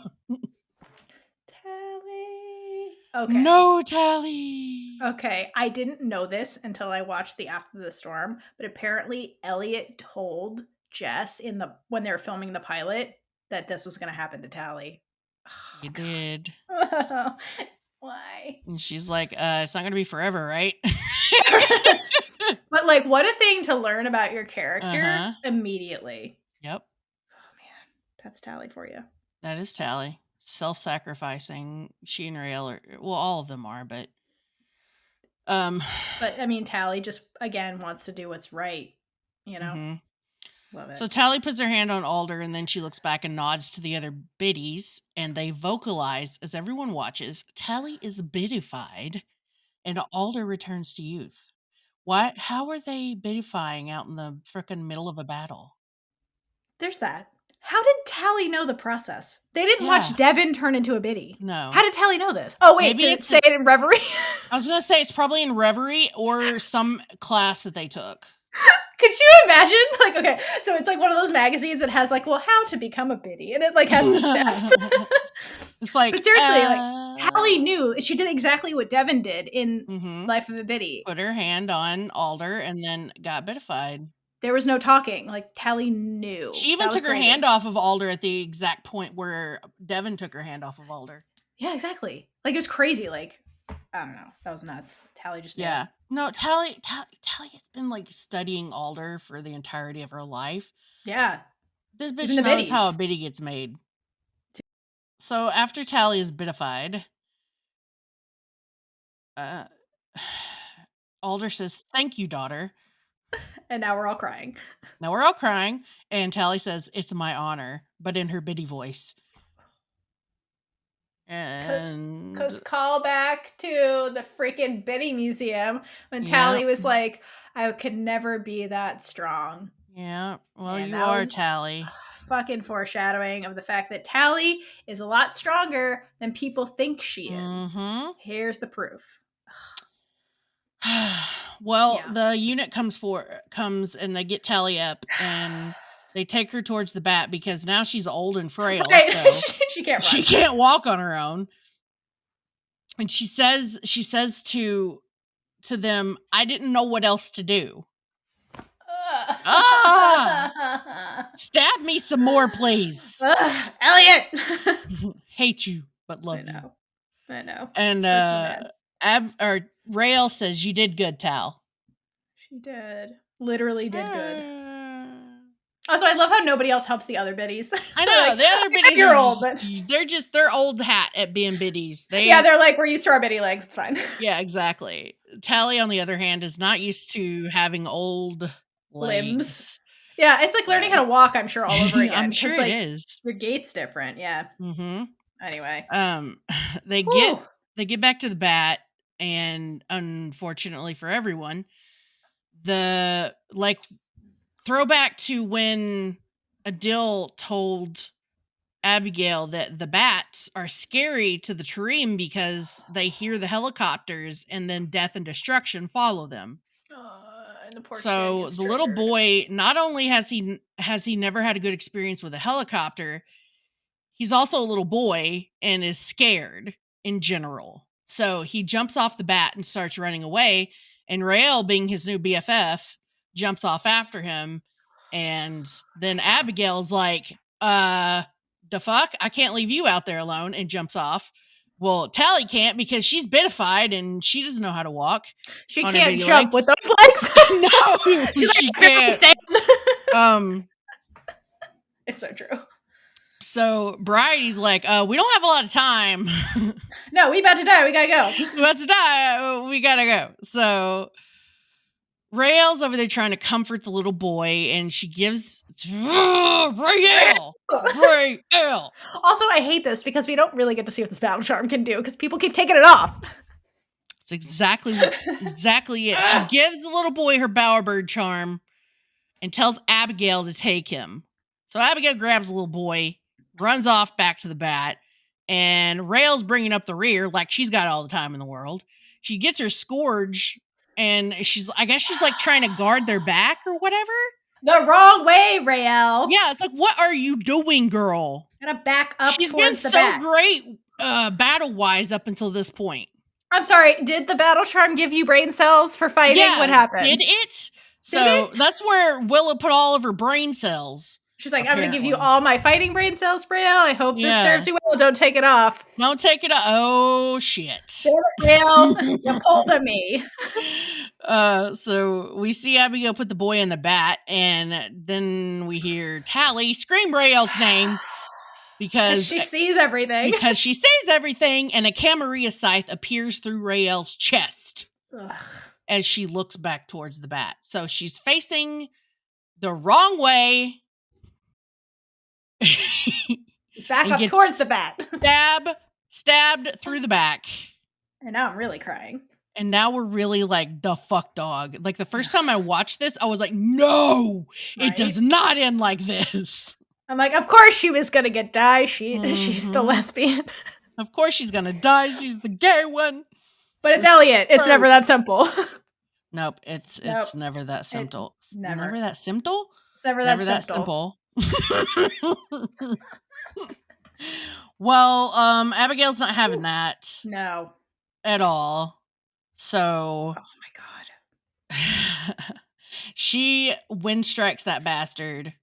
Tally. Okay.
No, Tally.
Okay, I didn't know this until I watched the After the Storm, but apparently Elliot told Jess when they were filming the pilot that this was going to happen to Tally.
You did.
Why?
And she's like, it's not going to be forever, right?
But like, what a thing to learn about your character
Uh-huh.
immediately.
Yep.
Oh man, that's Tally for you.
That is Tally. Self-sacrificing. She and Raylla are, well, all of them are, but
But I mean, Tally just again wants to do what's right, you know.
Mm-hmm.
Love it.
So Tally puts her hand on Alder, and then she looks back and nods to the other biddies, and they vocalize as everyone watches. Tally is bidified, and Alder returns to youth. What? How are they bidifying out in the frickin' middle of a battle?
There's that. How did Tally know the process? They didn't watch Devin turn into a biddy.
No.
How did Tally know this? Oh, wait, did it say it in Reverie?
I was going to say it's probably in Reverie or some class that they took.
Could you imagine? Like, okay, so it's like one of those magazines that has like, well, how to become a biddy, and it like has the steps.
It's like,
but seriously, like Tally knew. She did exactly what Devin did in Life of a Biddy.
Put her hand on Alder and then got bidified.
There was no talking. Like, Tally knew.
She even took her hand off of Alder at the exact point where Devin took her hand off of Alder.
Yeah, exactly. Like, it was crazy. Like, I don't know. That was nuts. Tally just knew.
Yeah. No, Tally has been, like, studying Alder for the entirety of her life.
Yeah.
This bitch knows how a biddy gets made. So, after Tally is bidified, Alder says, "Thank you, daughter."
And now we're all crying.
And Tally says, "It's my honor," but in her biddy voice. And
because call back to the freaking Biddy Museum when Tally was like, I could never be that strong.
Yeah, well, and you are Tally.
Fucking foreshadowing of the fact that Tally is a lot stronger than people think she is. Here's the proof.
Well, the unit comes and they get Tally up and they take her towards the bat because now she's old and frail, so
she can't run.
She can't walk on her own. And she says to them, "I didn't know what else to do." Stab me some more, please.
Elliot.
Hate you, but love you.
I know.
And Raylla says, "You did good, Tal."
She did. Literally did good. Also, I love how nobody else helps the other biddies.
I know. Like, the other biddies are old. They're old hat at being biddies.
They're like, we're used to our biddy legs. It's fine.
Yeah, exactly. Tally, on the other hand, is not used to having old limbs.
Yeah, it's like learning how to walk, I'm sure, all over again.
I'm sure it is.
Your gait's different, yeah. Anyway.
They get back to the bat, and unfortunately for everyone, the throwback to when Adil told Abigail that the bats are scary to the Tarim because they hear the helicopters and then death and destruction follow them. So the little boy, not only has he never had a good experience with a helicopter, he's also a little boy and is scared in general. So he jumps off the bat and starts running away, and Raylla, being his new BFF, jumps off after him, and then Abigail's like, the fuck? I can't leave you out there alone, and jumps off. Well, Tally can't because she's bitified and she doesn't know how to walk.
She can't jump with those legs.
No, she can't.
It's so true.
So Bridie's like, we don't have a lot of time.
No, we about to die. We gotta go.
We gotta go. So Raylla's over there trying to comfort the little boy, and she gives Raylla.
Also, I hate this because we don't really get to see what this battle charm can do because people keep taking it off.
It's exactly it. She gives the little boy her bowerbird charm and tells Abigail to take him. So Abigail grabs the little boy, runs off back to the bat, and Raylla's bringing up the rear like she's got all the time in the world. She gets her Scourge, and I guess she's like trying to guard their back or whatever.
The wrong way, Raylla.
Yeah, it's like, what are you doing, girl?
Gotta back up.
She's been so great battle-wise up until this point.
I'm sorry, did the battle charm give you brain cells for fighting?
Yeah,
what happened?
Did it? So that's where Willa put all of her brain cells.
She's like, apparently. I'm going to give you all my fighting brain cells, Brayl. I hope this serves you well. Don't take it off.
Don't take it off. Oh, shit.
Brayl, you pulled a me.
So we see Abigail put the boy in the bat, and then we hear Tally scream Rael's name because
she sees everything.
Because she sees everything, and a Camarilla scythe appears through Rael's chest as she looks back towards the bat. So she's facing the wrong way.
Back up towards the bat.
Stabbed through the back.
And now I'm really crying.
And now we're really like, the fuck dog. Like the first time I watched this, I was like, no, It does not end like this.
I'm like, of course she was going to die. She's the lesbian.
Of course she's going to die. She's the gay one.
But it's Elliot. It's never that simple.
Nope. It's never that simple.
Never
that simple?
It's never that simple.
Well, Abigail's not having that.
No.
At all. So.
Oh my
God. She wind strikes that bastard.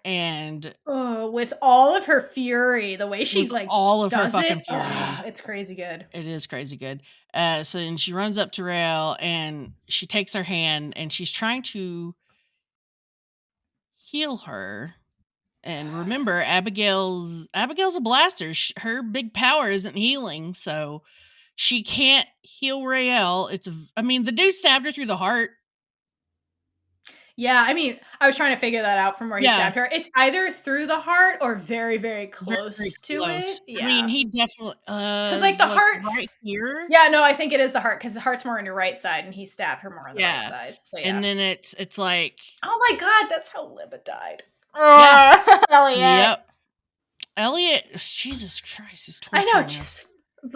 And.
With all of her fury, the way she like.
All of her fucking fury.
It's crazy good.
It is crazy good. So and she runs up to Rael and she takes her hand and she's trying to heal her. And remember, Abigail's a blaster. Her big power isn't healing, so she can't heal Rael. The dude stabbed her through the heart.
Yeah, I was trying to figure that out from where he stabbed her. It's either through the heart or very, very close to it. Yeah.
He definitely
because like the heart
right here.
Yeah, no, I think it is the heart because the heart's more on your right side, and he stabbed her more on the right side. So yeah.
And then it's like,
oh my god, that's how Libba died.
Yeah.
Elliot.
Yep. Elliot, Jesus Christ, he's torturing
I know.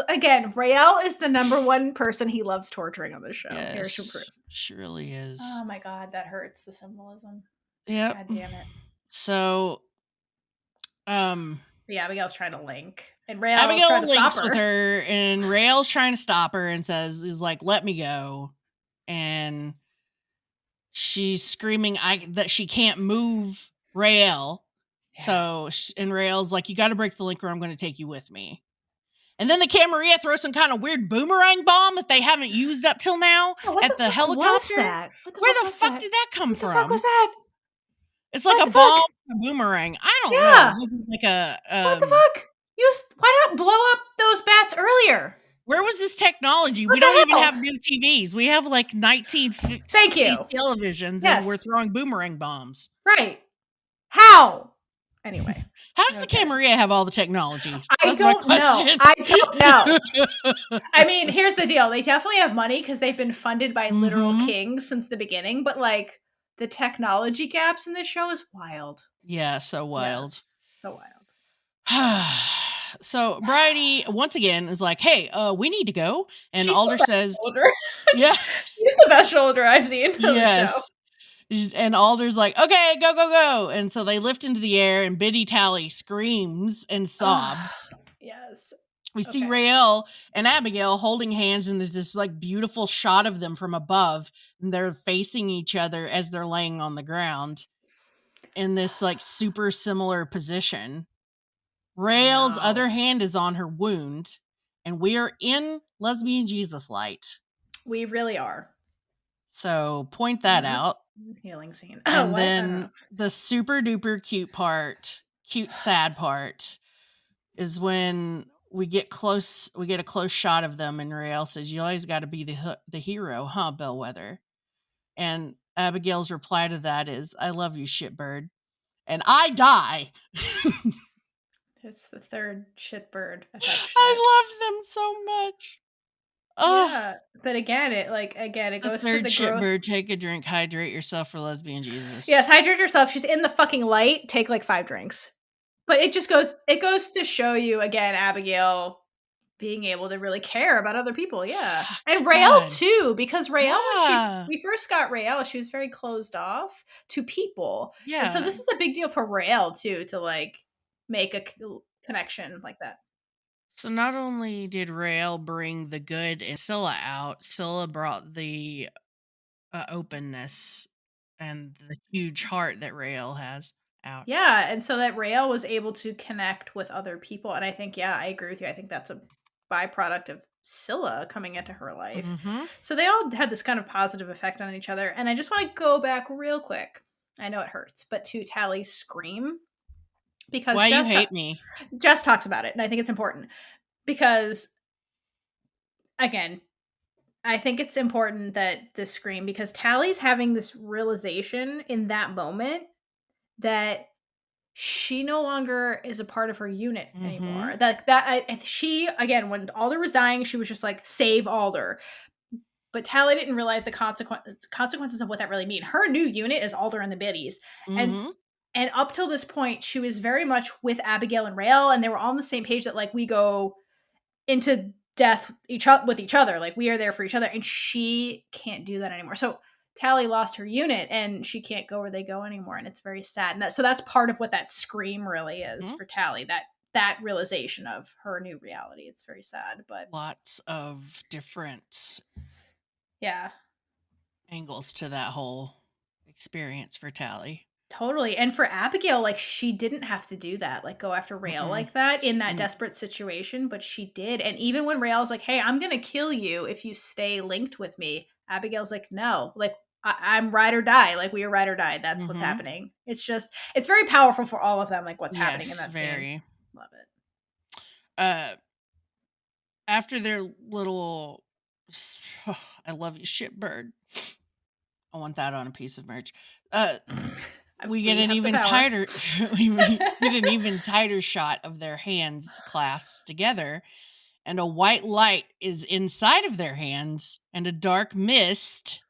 Again, Rael is the number one person he loves torturing on this show.
Yes,
here's some proof.
Surely is.
Oh my god, that hurts. The symbolism.
Yeah.
God damn it.
So,
Abigail's trying to link, and Rael's
Abigail
trying to stop
links
her.
with her, and Rael's trying to stop her and is like, "Let me go," and she's screaming that she can't move Rael. Yeah. So, and Rael's like, "You got to break the link, or I'm going to take you with me." And then the Camarilla throws some kind of weird boomerang bomb that they haven't used up till now at the helicopter.
What's that?
Where the fuck did that come from?
What the fuck was that?
It's like a bomb, a boomerang. I don't know. Like
what the fuck? Why not blow up those bats earlier?
Where was this technology? We don't even have new TVs. We have like 1960s televisions, and we're throwing boomerang bombs.
Right. How? Anyway.
How does the Camarilla have all the technology?
I don't know. Here's the deal. They definitely have money because they've been funded by literal kings since the beginning. But like the technology gaps in this show is wild.
Yeah, so wild.
Yes, so wild.
So Bridie once again is like, "Hey, we need to go." And Alder says,
"Yeah, she's the best shoulder I've seen."
Yes. And Alder's like, "Okay, go, go, go." And so they lift into the air, and Biddy Tally screams and sobs.
Yes.
We see Rael and Abigail holding hands, and there's this like beautiful shot of them from above, and they're facing each other as they're laying on the ground in this like super similar position. Rael's other hand is on her wound, and we are in Lesbian Jesus light.
We really are.
So point that out.
Healing scene.
And then the super duper cute sad part is when we get close, we get a close shot of them, and Rael says, "You always got to be the hero, huh, Bellwether?" And Abigail's reply to that is, "I love you, shitbird." And I die.
It's the third shitbird affection.
I love them so much. Oh.
Yeah, but again, it goes to the
third shitbird. Take a drink, hydrate yourself for Lesbian Jesus.
Yes, hydrate yourself. She's in the fucking light. Take like 5 drinks. But it goes to show you again, Abigail being able to really care about other people. Yeah, and Rael too, because Rael, when we first got Rael, she was very closed off to people. Yeah, and so this is a big deal for Rael too, to like make a connection like that.
So not only did Raylla bring the good in Scylla out, Scylla brought the openness and the huge heart that Raylla has out.
Yeah, and so that Raylla was able to connect with other people. And I think, yeah, I agree with you. I think that's a byproduct of Scylla coming into her life.
Mm-hmm.
So they all had this kind of positive effect on each other. And I just want to go back real quick. I know it hurts, but to Tally's scream. Because
Why you hate me?
Jess talks about it, and I think it's important. Because, again, I think it's important that this scream, because Tally's having this realization in that moment that she no longer is a part of her unit anymore. She, again, when Alder was dying, she was just like, save Alder. But Tally didn't realize the consequences of what that really mean. Her new unit is Alder and the Biddies.
Mm-hmm.
And up till this point, she was very much with Abigail and Raylla, and they were all on the same page that, like, we go into death with each other. Like, we are there for each other. And she can't do that anymore. So Tally lost her unit, and she can't go where they go anymore. And it's very sad. And so that's part of what that scream really is for Tally, that realization of her new reality. It's very sad, but
lots of different angles to that whole experience for Tally.
Totally. And for Abigail, like, she didn't have to do that, like, go after Raylla like that in that desperate situation, but she did. And even when Raylla's like, hey, I'm gonna kill you if you stay linked with me, Abigail's like, no, like, I'm ride or die. Like, we are ride or die. That's what's happening. It's very powerful for all of them, like, what's happening in that scene. Love it.
After their little I love you, shitbird. I want that on a piece of merch. We get an even tighter shot of their hands clasped together, and a white light is inside of their hands, and a dark mist,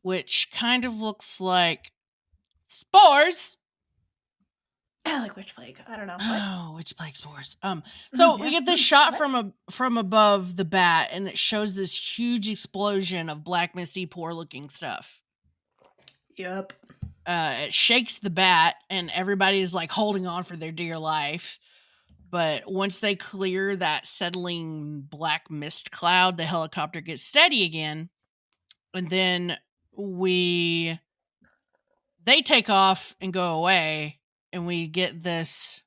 which kind of looks like spores.
Like witch plague. I don't know.
Oh, witch plague spores. So we get this shot from above the bat, and it shows this huge explosion of black misty poor looking stuff.
Yep.
It shakes the bat, and everybody's like holding on for their dear life. But once they clear that settling black mist cloud, the helicopter gets steady again, and then they take off and go away, and we get this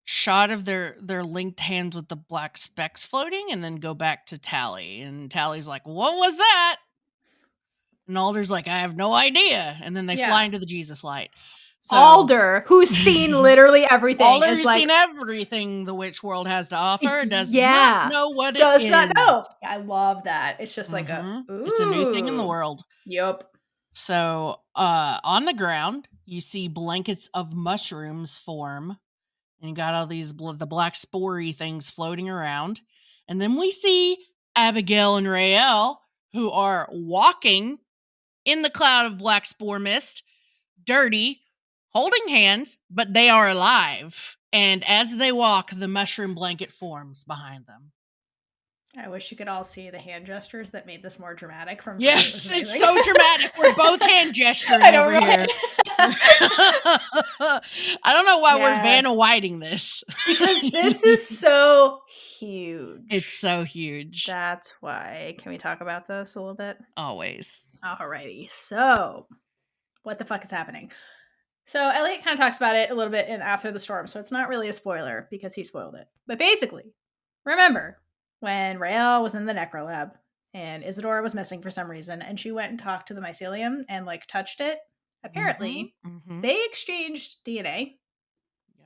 shot of their linked hands with the black specks floating, and then go back to Tally, and Tally's like, what was that? And Alder's like, I have no idea. And then they fly into the Jesus light. So,
Alder, who's seen literally everything.
Alder's seen everything the witch world has to offer, does not know what it is.
Does not know. I love that. It's just like
it's a new thing in the world.
Yep.
So on the ground, you see blankets of mushrooms form. And you got all these the black spory things floating around. And then we see Abigail and Raylla, who are walking in the cloud of black spore mist, dirty, holding hands, but they are alive. And as they walk, the mushroom blanket forms behind them.
I wish you could all see the hand gestures that made this more dramatic.
Yes, it's so dramatic. We're both hand gesturing over here. I don't know why we're Vanna Whiting this.
Because this is so huge.
It's so huge.
That's why. Can we talk about this a little bit?
Always.
Alrighty. So, what the fuck is happening? So, Elliot kind of talks about it a little bit in After the Storm, so it's not really a spoiler because he spoiled it. But basically, remember when Raylla was in the Necrolab and Isadora was missing for some reason, and she went and talked to the mycelium and like touched it. Apparently, they exchanged DNA.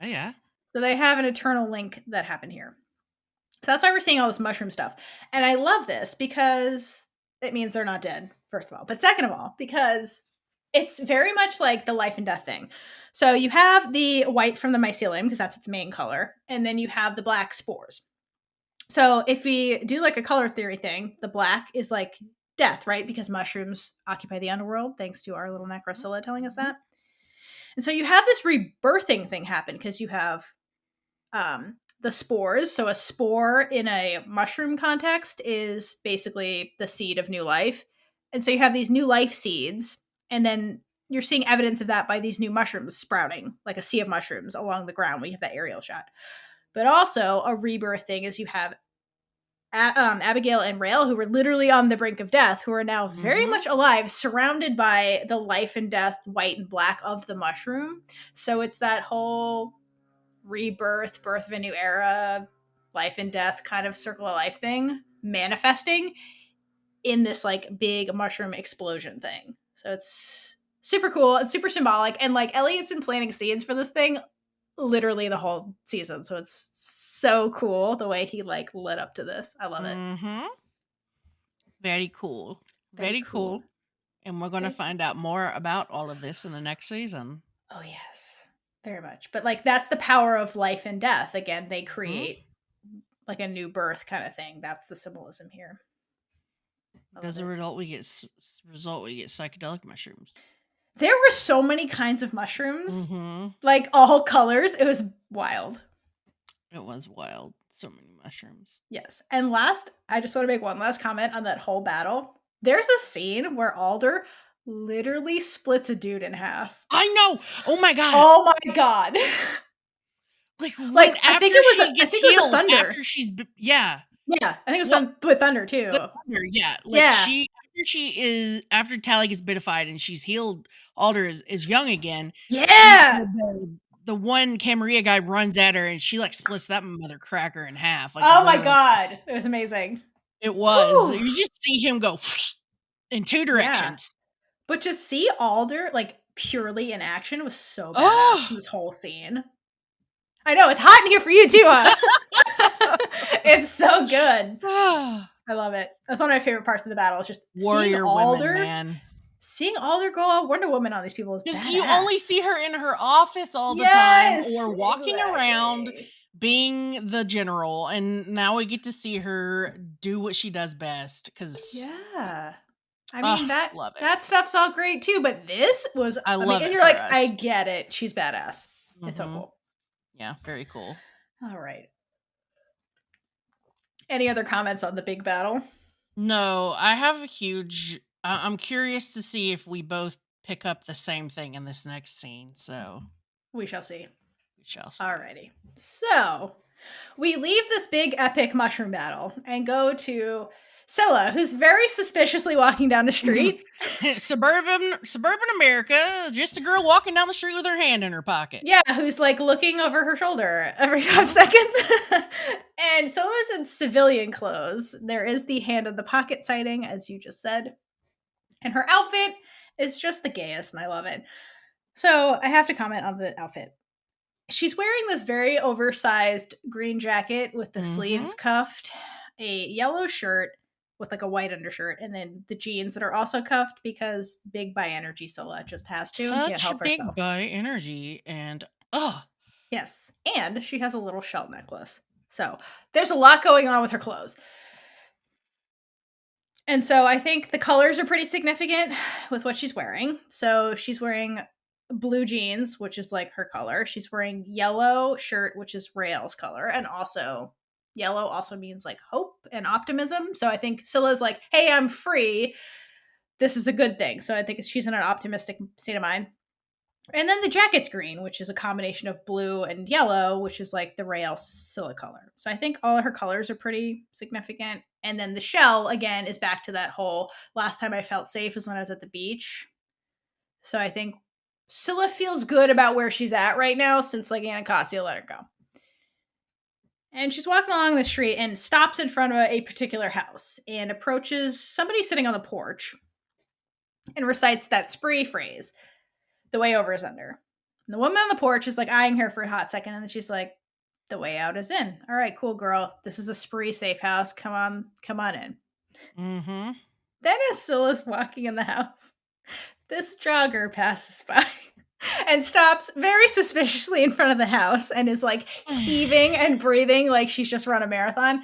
Yeah.
So they have an eternal link that happened here. So that's why we're seeing all this mushroom stuff. And I love this because it means they're not dead, first of all. But second of all, because it's very much like the life and death thing. So you have the white from the mycelium, because that's its main color. And then you have the black spores. So if we do like a color theory thing, the black is like death, right? Because mushrooms occupy the underworld, thanks to our little Necroscylla telling us that. And so you have this rebirthing thing happen because you have the spores. So a spore in a mushroom context is basically the seed of new life. And so you have these new life seeds, and then you're seeing evidence of that by these new mushrooms sprouting, like a sea of mushrooms along the ground when you have that aerial shot. But also a rebirth thing is you have Abigail and Raylla, who were literally on the brink of death, who are now very much alive, surrounded by the life and death, white and black of the mushroom. So it's that whole rebirth, birth of a new era, life and death kind of circle of life thing manifesting in this like big mushroom explosion thing. So it's super cool and super symbolic. And like Elliot's been planting seeds for this thing literally the whole season. So it's so cool the way he like led up to this. I love it.
Very cool. Very cool. And we're going to find out more about all of this in the next season.
Oh, yes. Very much. But like that's the power of life and death. Again, they create like a new birth kind of thing. That's the symbolism here.
As a result, we get psychedelic mushrooms.
There were so many kinds of mushrooms, like all colors. It was wild.
It was wild. So many mushrooms.
Yes. And last, I just want to make one last comment on that whole battle. There's a scene where Alder literally splits a dude in half.
I know. Oh my god.
Oh my god.
Like
I think it was a thunder.
After she's
yeah, I think it was with thunder too.
Yeah, after Tally gets bitified and she's healed. Alder is young again.
Yeah,
the one Camarilla guy runs at her and she like splits that mother cracker in half. Like,
oh my god, it was amazing.
It was. Ooh. You just see him go in two directions.
Yeah. But to see Alder like purely in action was so badass in this whole scene. I know, it's hot in here for you too, huh? It's so good. I love it. That's one of my favorite parts of the battle. It's just
warrior
seeing Alder,
women, man.
Seeing Alder go all Wonder Woman on these people is badass.
You only see her in her office all the time or walking around being the general, and now we get to see her do what she does best.
I mean that stuff's all great too, but this was
I love it.
And you're like, us. I get it. She's badass. It's so cool.
Yeah, very cool.
All right. Any other comments on the big battle?
No, I have a huge... I'm curious to see if we both pick up the same thing in this next scene, so...
We shall see.
Alrighty.
So, we leave this big epic mushroom battle and go to Scylla, who's very suspiciously walking down the street.
Suburban America, just a girl walking down the street with her hand in her pocket.
Yeah, who's like looking over her shoulder every 5 seconds. And Scylla's in civilian clothes. There is the hand in the pocket sighting, as you just said. And her outfit is just the gayest, and I love it. So I have to comment on the outfit. She's wearing this very oversized green jacket with the sleeves cuffed, a yellow shirt with like a white undershirt, and then the jeans that are also cuffed because big bi energy Scylla just has to.
Such a big bi energy, and
yes, and she has a little shell necklace. So there's a lot going on with her clothes. And so I think the colors are pretty significant with what she's wearing. So she's wearing blue jeans, which is like her color. She's wearing yellow shirt, which is Raylla's color. And also yellow also means like hope and optimism. So I think Scylla's like, hey, I'm free. This is a good thing. So I think she's in an optimistic state of mind. And then the jacket's green, which is a combination of blue and yellow, which is like the Raylla Scylla color. So I think all of her colors are pretty significant. And then the shell, again, is back to that whole last time I felt safe was when I was at the beach. So I think Scylla feels good about where she's at right now since like Anacostia let her go. And she's walking along the street and stops in front of a particular house and approaches somebody sitting on the porch and recites that spree phrase. The way over is under. And the woman on the porch is like eyeing her for a hot second, and then she's like, the way out is in. All right, cool, girl. This is a spree safe house. Come on in. Then as Scylla's walking in the house, this jogger passes by and stops very suspiciously in front of the house and is like heaving and breathing like she's just run a marathon.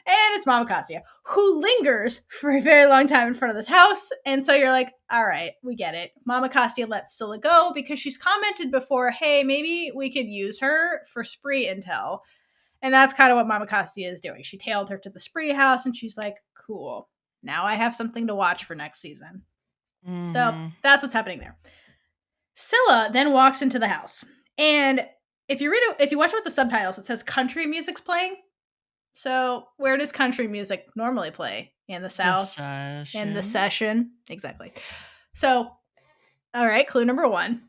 And it's Anacostia, who lingers for a very long time in front of this house. And so you're like, all right, we get it. Anacostia lets Scylla go because she's commented before, hey, maybe we could use her for spree intel. And that's kind of what Anacostia is doing. She tailed her to the spree house and she's like, cool. Now I have something to watch for next season. So that's what's happening there. Scylla then walks into the house, and if you watch with the subtitles, it says country music's playing. So where does country music normally play? In the South? In the session? Exactly. So, all right, clue number 1.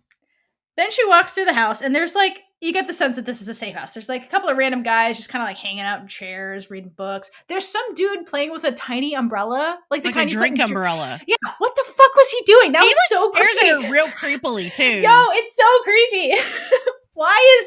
Then she walks through the house, and there's like, you get the sense that this is a safe house. There's like a couple of random guys just kind of like hanging out in chairs, reading books. There's some dude playing with a tiny umbrella, like
a drink umbrella.
Yeah, what the fuck was he doing? That was so creepy.
He stares at her real creepily too.
Yo, it's so creepy.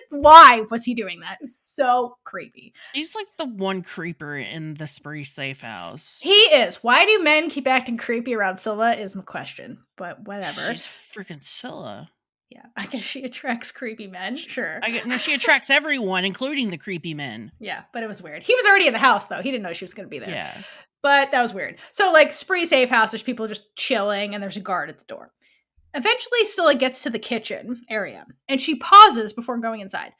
Why was he doing that? It was so creepy.
He's like the one creeper in the Spree safe house.
He is. Why do men keep acting creepy around Scylla is my question, but whatever.
She's freaking Scylla.
Yeah, I guess she attracts creepy men. Sure.
No, she attracts everyone, including the creepy men.
Yeah, but it was weird. He was already in the house, though. He didn't know she was going to be there.
Yeah.
But that was weird. So, like, Spree safe house, there's people just chilling, and there's a guard at the door. Eventually, Scylla gets to the kitchen area, and she pauses before going inside.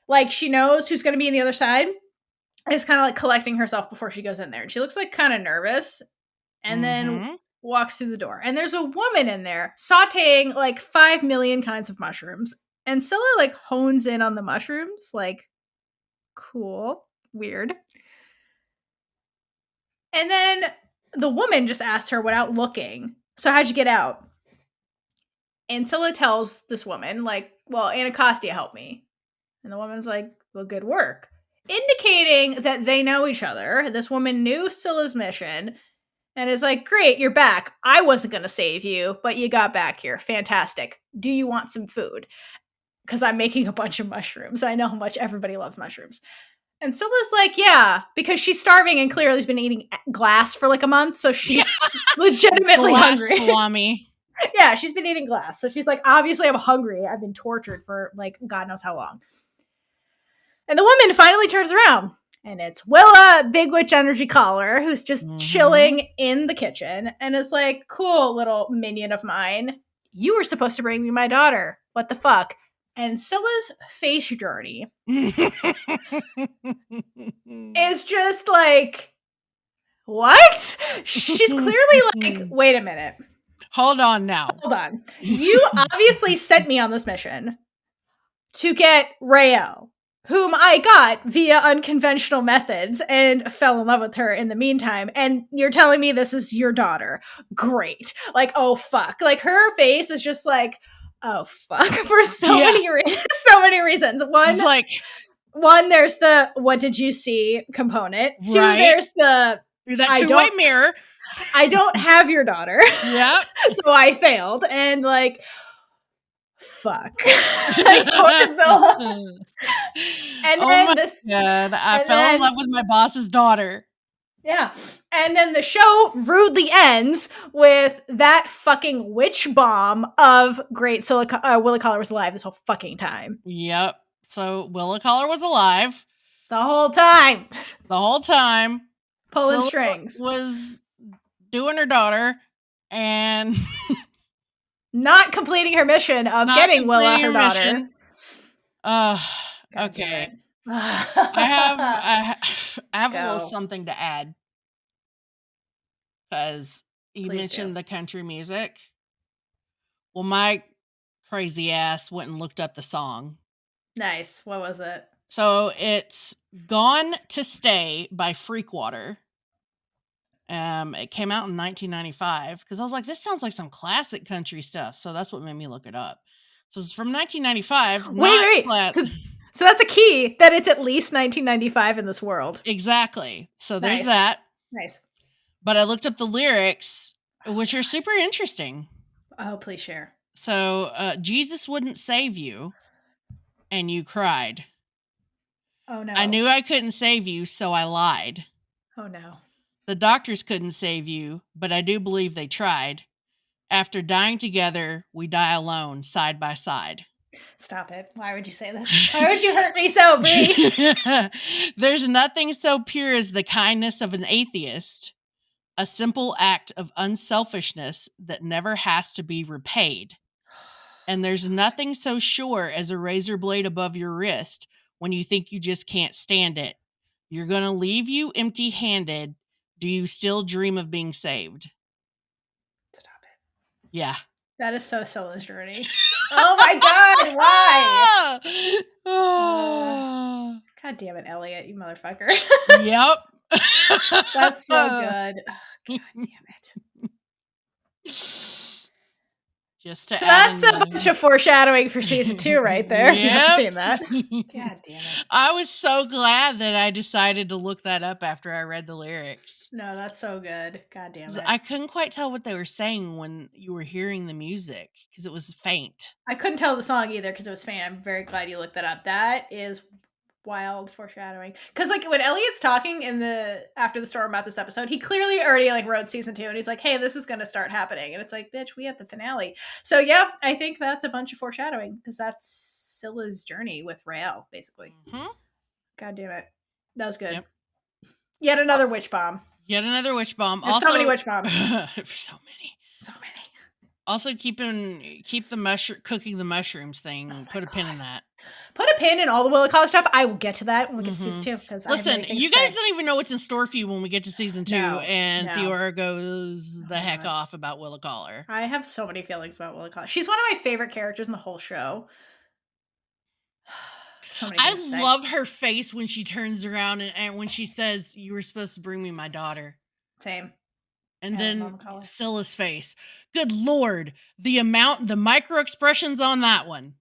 Like, she knows who's going to be on the other side, and is kind of, like, collecting herself before she goes in there. And she looks, like, kind of nervous, and then walks through the door. And there's a woman in there sauteing, like, 5 million kinds of mushrooms. And Scylla, like, hones in on the mushrooms. Like, cool. Weird. And then the woman just asks her without looking, so how'd you get out? And Scylla tells this woman, like, well, Anacostia helped me. And the woman's like, well, good work. Indicating that they know each other. This woman knew Scylla's mission and is like, great, you're back. I wasn't going to save you, but you got back here. Fantastic. Do you want some food? Because I'm making a bunch of mushrooms. I know how much everybody loves mushrooms. And Scylla's like, yeah, because she's starving and clearly has been eating glass for like a month. So she's legitimately hungry.
Salami.
Yeah, she's been eating glass. So she's like, obviously I'm hungry. I've been tortured for like God knows how long. And the woman finally turns around. And it's Willa, Big Witch Energy Collar, who's just chilling in the kitchen. And is like, cool, little minion of mine. You were supposed to bring me my daughter. What the fuck? And Scylla's face journey is just like, what? She's clearly like, wait a minute.
Hold on now.
Hold on. You obviously sent me on this mission to get Raylla, whom I got via unconventional methods and fell in love with her in the meantime. And you're telling me this is your daughter. Great. Like, oh, fuck. Like, her face is just like, oh, fuck. For so many reasons. One, there's the what did you see component. Two, there's the
through that two-way mirror.
I don't have your daughter.
Yep.
So I failed. And like, fuck. Poor Scylla. And then
God. I fell in love with my boss's daughter.
Yeah. And then the show rudely ends with that fucking witch bomb of great Willa Collar was alive this whole fucking time.
Yep. So Willa Collar was alive.
The whole time. Pulling
Scylla
strings.
Was doing her daughter and
not completing her mission of getting Willa her daughter.
Okay. I have a little something to add. Because you mentioned the country music. Well, my crazy ass went and looked up the song.
Nice. What was it?
So it's Gone to Stay by Freakwater. It came out in 1995 because I was like, this sounds like some classic country stuff. So that's what made me look it up. So it's from 1995.
Wait. So that's a key that it's at least 1995 in this world.
Exactly. So there's that.
Nice.
But I looked up the lyrics, which are super interesting.
Oh, please share.
So Jesus wouldn't save you, and you cried.
Oh, no.
I knew I couldn't save you, so I lied.
Oh, no.
The doctors couldn't save you, but I do believe they tried. After dying together, we die alone, side by side.
Stop it. Why would you say this? Why would you hurt me so, Bree?
There's nothing so pure as the kindness of an atheist, a simple act of unselfishness that never has to be repaid. And there's nothing so sure as a razor blade above your wrist when you think you just can't stand it. You're going to leave you empty-handed. Do you still dream of being saved?
Stop it.
Yeah.
That is so Scylla's journey. Oh my god, why? God damn it, Elliot, you motherfucker.
Yep.
That's so good. Oh, god damn it.
Just to
So
add
that's a bunch of foreshadowing for season 2 right there. If you haven't seen that. God damn it.
I was so glad that I decided to look that up after I read the lyrics.
No, that's so good. God damn it.
I couldn't quite tell what they were saying when you were hearing the music because it was faint.
I couldn't tell the song either because it was faint. I'm very glad you looked that up. That is wild foreshadowing. Because like when Elliot's talking in the after the storm about this episode, he clearly already like wrote season 2 and he's like, hey, this is gonna start happening. And it's like, bitch, we have the finale. So yeah, I think that's a bunch of foreshadowing because that's Scylla's journey with Raylla, basically.
Mm-hmm.
God damn it. That was good.
Yep.
Yet another witch bomb.
Yet another witch bomb.
There's so many witch bombs.
So many.
So many.
Also, keep the cooking the mushrooms thing. Put a pin in that.
Put a pin in all the Willa College stuff. I will get to that when we get to season 2. Because
listen, you guys don't even know what's in store for you when we get to season 2, and
no.
Theora goes the heck off about Willa Collar.
I have so many feelings about Willa Collar. She's one of my favorite characters in the whole show. So many
I love her face when she turns around and when she says, "You were supposed to bring me my daughter."
Same.
And then Scylla's face. Good Lord, the micro expressions on that one.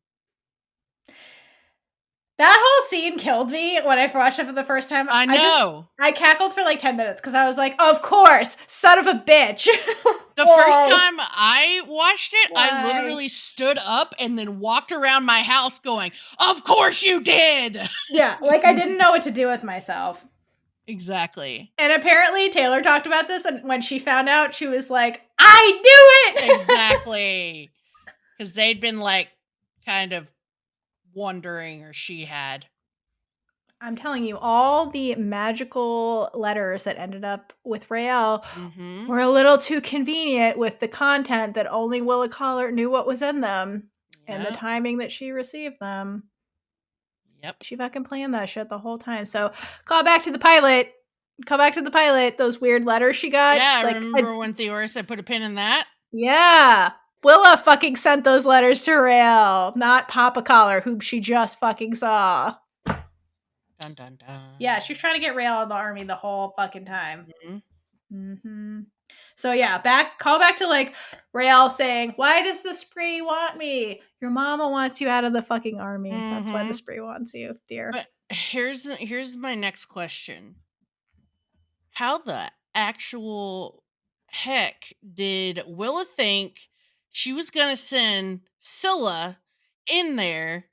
That whole scene killed me when I watched it for the first time.
I know.
I cackled for like 10 minutes because I was like, of course, son of a bitch.
The first time I watched it, I literally stood up and then walked around my house going, of course you did.
Yeah, like I didn't know what to do with myself.
Exactly.
And apparently Taylor talked about this, and when she found out, she was like, I knew it!
Exactly. Because they'd been like kind of wondering, or she had.
I'm telling you, all the magical letters that ended up with Raylla were a little too convenient with the content that only Willa Collar knew what was in them and the timing that she received them.
Yep.
She fucking planned that shit the whole time. So call back to the pilot. Those weird letters she got.
Yeah, like, remember when Theora said put a pin in that?
Yeah. Willa fucking sent those letters to Raylla, not Papa Collar, whom she just fucking saw.
Dun, dun, dun.
Yeah, she was trying to get Raylla in the army the whole fucking time. So yeah, call back to like Raylla saying, why does the spree want me? Your mama wants you out of the fucking army. That's why the spree wants you, dear.
But here's my next question. How the actual heck did Willa think she was gonna send Scylla in there?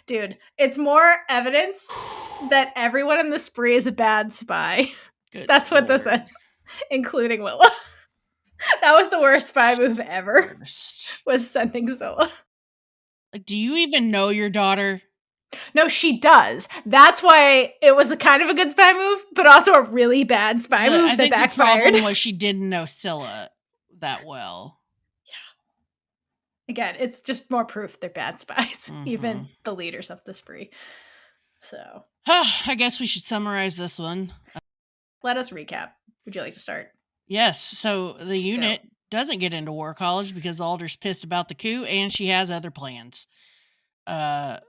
Dude, it's more evidence that everyone in the spree is a bad spy. That's what this is, including Willa. That was the worst spy move ever. Was sending Scylla.
Like, do you even know your daughter?
No, she does. That's why it was a kind of a good spy move, but also a really bad spy move that backfired.
The problem was she didn't know Scylla that well.
Again, it's just more proof they're bad spies, even the leaders of the spree. So,
I guess we should summarize this one.
Let us recap. Would you like to start?
Yes. So the unit doesn't get into War College because Alder's pissed about the coup and she has other plans. They're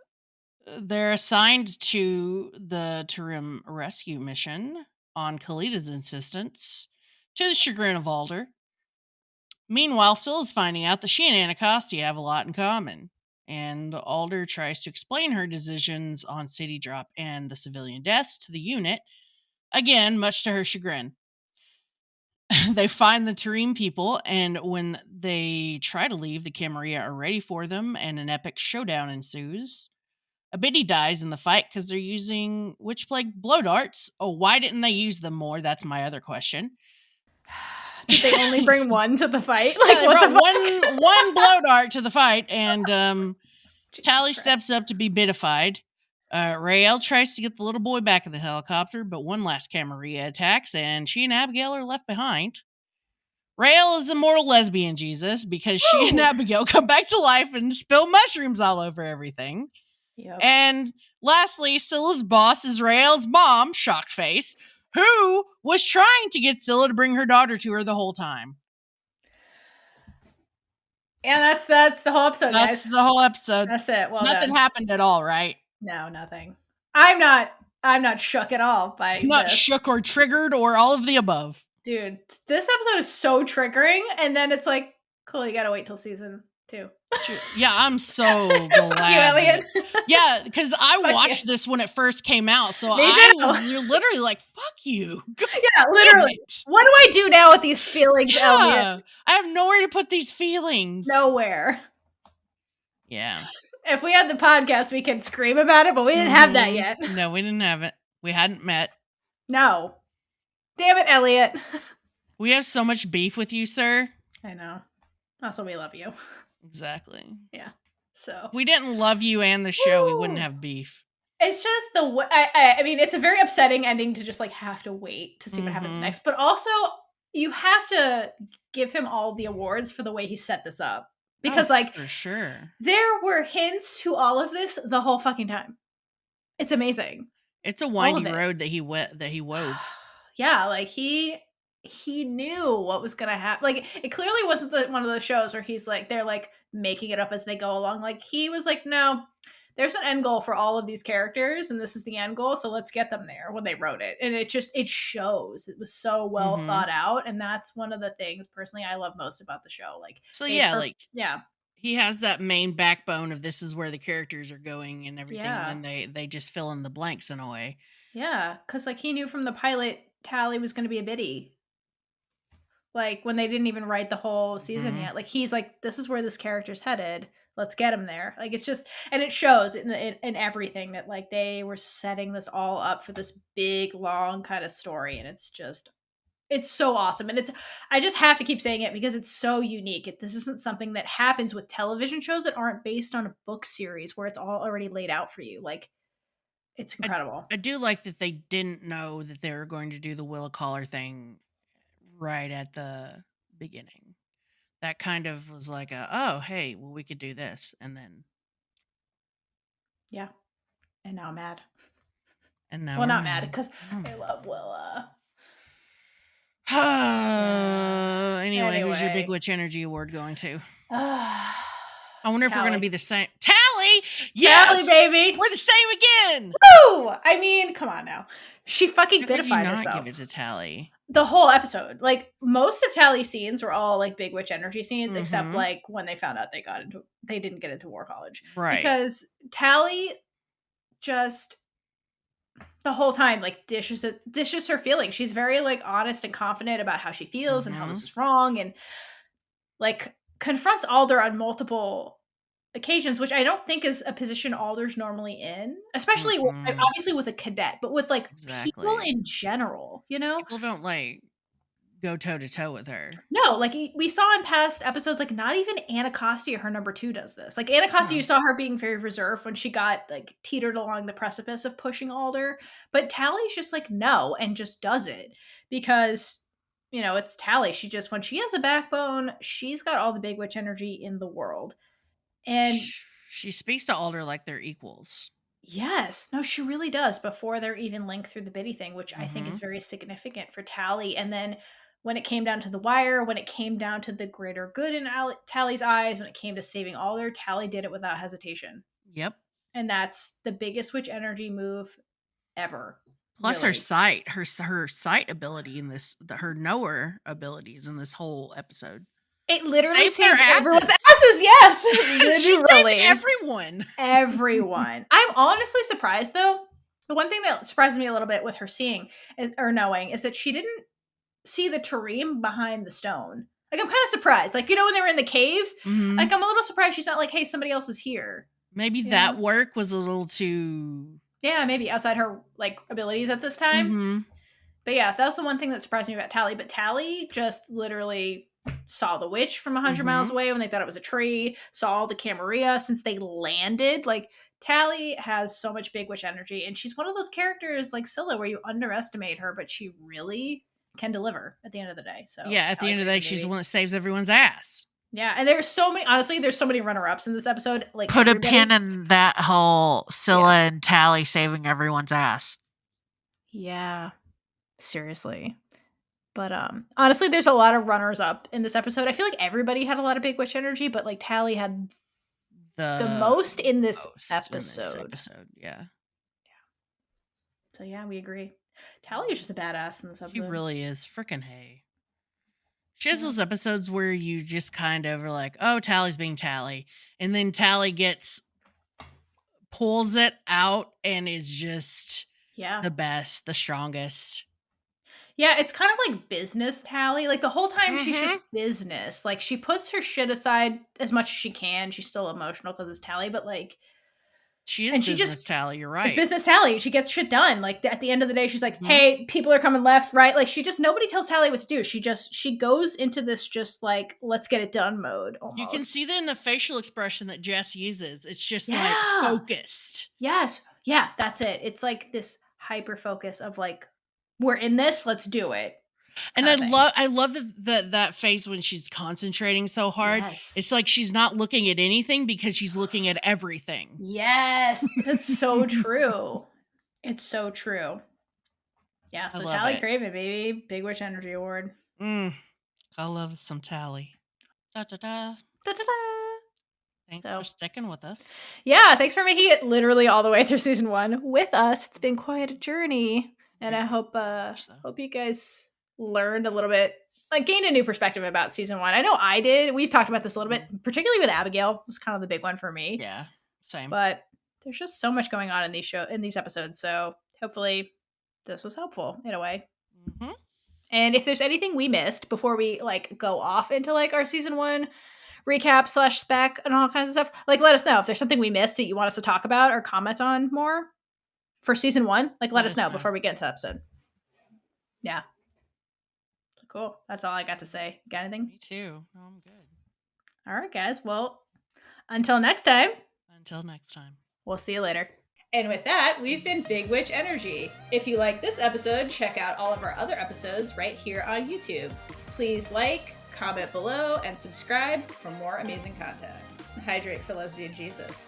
assigned to the Tarim rescue mission on Khalidah's insistence, to the chagrin of Alder. Meanwhile, Scylla's finding out that she and Anacostia have a lot in common, and Alder tries to explain her decisions on City Drop and the civilian deaths to the unit, again, much to her chagrin. They find the Tarim people, and when they try to leave, the Camarilla are ready for them, and an epic showdown ensues. A biddy dies in the fight because they're using witch plague blow darts. Oh, why didn't they use them more? That's my other question.
Did they only bring one to the fight?
Like, yeah, they brought one blow dart to the fight, and Tally steps up to be bitified. Raylla tries to get the little boy back in the helicopter, but one last Camarilla attacks, and she and Abigail are left behind. Raylla is immortal lesbian Jesus because she and Abigail come back to life and spill mushrooms all over everything. Yep. And lastly, Scylla's boss is Raylla's mom, shocked face, who was trying to get Scylla to bring her daughter to her the whole time.
And that's the whole episode,
That's
guys.
the whole episode.
That's it. Well
Nothing
done.
happened at all, right?
No, nothing. I'm not shook at all by
Not
this.
shook or triggered or all of the above.
Dude, this episode is so triggering, and then it's like, cool, you gotta wait till season 2.
Yeah, I'm so glad.
Fuck you, Elliot.
Yeah, because I
Fuck
watched
you.
this when it first came out, so
Me
I
too.
was literally like, fuck you.
Yeah, literally. What do I do now with these feelings, Elliot?
Yeah, I have nowhere to put these feelings.
Nowhere.
Yeah.
If we had the podcast, we could scream about it, but we didn't have that yet.
No, we didn't have it. We hadn't met.
No. Damn it, Elliot.
We have so much beef with you, sir.
I know. Also, we love you.
Exactly.
Yeah. So
If we didn't love you and the show, we wouldn't have beef.
it's just the way. I mean, it's a very upsetting ending to just like have to wait to see what happens next. But also, you have to give him all the awards for the way he set this up. Because, like,
for sure,
there were hints to all of this the whole fucking time. It's amazing.
It's a windy road that he wove.
Yeah, like he knew what was gonna happen. Like, it clearly wasn't one of those shows where he's like they're like making it up as they go along. Like, he was like, no, there's an end goal for all of these characters, and this is the end goal, so let's get them there when they wrote it. And it shows. It was so well thought out, and that's one of the things personally I love most about the show. Like,
so yeah,
yeah.
He has that main backbone of this is where the characters are going and everything, and then they just fill in the blanks in a way.
Yeah, because like he knew from the pilot Tally was going to be a biddy. Like, when they didn't even write the whole season yet. Like, he's like, this is where this character's headed. Let's get him there. Like, it's just, and it shows in everything that like they were setting this all up for this big, long kind of story, and it's so awesome. And I just have to keep saying it because it's so unique. This isn't something that happens with television shows that aren't based on a book series where it's all already laid out for you. Like, it's incredible.
I do like that they didn't know that they were going to do the Willa collar thing right at the beginning. That kind of was like oh, hey, well, we could do this. And then.
Yeah. And now I'm mad.
And now
well, not mad because I love Willa.
Anyway, who's your Big Witch Energy Award going to? I wonder if we're going to be the same. Tally! Yes!
Tally, baby!
We're the same again!
Woo! I mean, come on now. She fucking bitified herself.
How could you not give it to Tally?
The whole episode. Like, most of Tally's scenes were all, like, Big Witch Energy scenes, except, like, when they found out they didn't get into War College.
Right.
Because Tally just... the whole time, like, dishes her feelings. She's very, like, honest and confident about how she feels and how this is wrong, and, like, confronts Alder on multiple occasions, which I don't think is a position Alder's normally in, especially obviously with a cadet, but with, like, people in general, you know?
People don't, like, go toe-to-toe with her.
No, like, we saw in past episodes, like, not even Anacostia, her number 2, does this. Like, Anacostia, you saw her being very reserved when she got, like, teetered along the precipice of pushing Alder. But Tally's just like, no, and just does it. Because, you know, it's Tally. She just, when she has a backbone, she's got all the Big Witch energy in the world. And
she speaks to Alder like they're equals.
Yes. No, she really does, before they're even linked through the biddy thing, which I think is very significant for Tally. And then when it came down to the wire, when it came down to the greater good in Tally's eyes, when it came to saving Alder, Tally did it without hesitation.
Yep.
And that's the biggest witch energy move ever.
Plus her sight, her sight ability in this, her knower abilities in this whole episode.
It literally
saved
everyone's asses, yes.
She saved everyone.
Everyone. I'm honestly surprised, though. The one thing that surprises me a little bit with her seeing or knowing is that she didn't see the Tarim behind the stone. Like, I'm kind of surprised. Like, you know, when they were in the cave, like, I'm a little surprised she's not like, hey, somebody else is here.
Maybe that work was a little too...
Yeah, maybe outside her, like, abilities at this time. But yeah, that's the one thing that surprised me about Tally. But Tally just literally saw the witch from 100 miles away when they thought it was a tree, saw the Camarilla since they landed. Like, Tally has so much Big Witch energy, and she's one of those characters like Scylla where you underestimate her, but she really can deliver at the end of the day. So
yeah, at the end of the day, she's the one that saves everyone's ass.
Yeah, and there's so many runner-ups in this episode. Like,
put a pin in that whole Scylla and Tally saving everyone's ass.
Yeah, seriously. But honestly, there's a lot of runners up in this episode. I feel like everybody had a lot of big witch energy, but like Tally had the most in this episode.
Yeah.
So yeah, we agree. Tally is just a badass in this episode.
She really is. Frickin' hey. She has those episodes where you just kind of are like, oh, Tally's being Tally. And then Tally pulls it out and is just the best, the strongest.
Yeah, it's kind of like business Tally. Like the whole time she's just business. Like she puts her shit aside as much as she can. She's still emotional because it's Tally, but like
she is business Tally. You're right.
It's business Tally. She gets shit done. Like at the end of the day, she's like, "Hey, people are coming left, right." Like nobody tells Tally what to do. She goes into this just like let's get it done mode. Almost.
You can see that in the facial expression that Jess uses. It's just like focused.
Yes, yeah, that's it. It's like this hyper focus of like we're in this. Let's do it.
And I love that phase when she's concentrating so hard.
Yes.
It's like she's not looking at anything because she's looking at everything.
Yes, that's so true. It's so true. Yeah, so Tally Craven, baby. Big Witch Energy Award.
I love some Tally. Da-da-da.
Da-da-da.
Thanks for sticking with us.
Yeah, thanks for making it literally all the way through season 1 with us. It's been quite a journey. And I hope you guys learned a little bit, like gained a new perspective about season 1. I know I did. We've talked about this a little bit, particularly with Abigail. It was kind of the big one for me.
Yeah, same.
But there's just so much going on in these episodes. So hopefully this was helpful in a way.
Mm-hmm.
And if there's anything we missed before we like go off into like our season 1 recap / spec and all kinds of stuff, like let us know if there's something we missed that you want us to talk about or comment on more for season 1. Like let us know before we get into the episode. Yeah. Cool. That's all I got to say. Got anything?
Me too. No, I'm good.
All right, guys. Well, until next time. We'll see you later. And with that, we've been Big Witch Energy. If you like this episode, check out all of our other episodes right here on YouTube. Please like, comment below, and subscribe for more amazing content. Hydrate for Lesbian Jesus.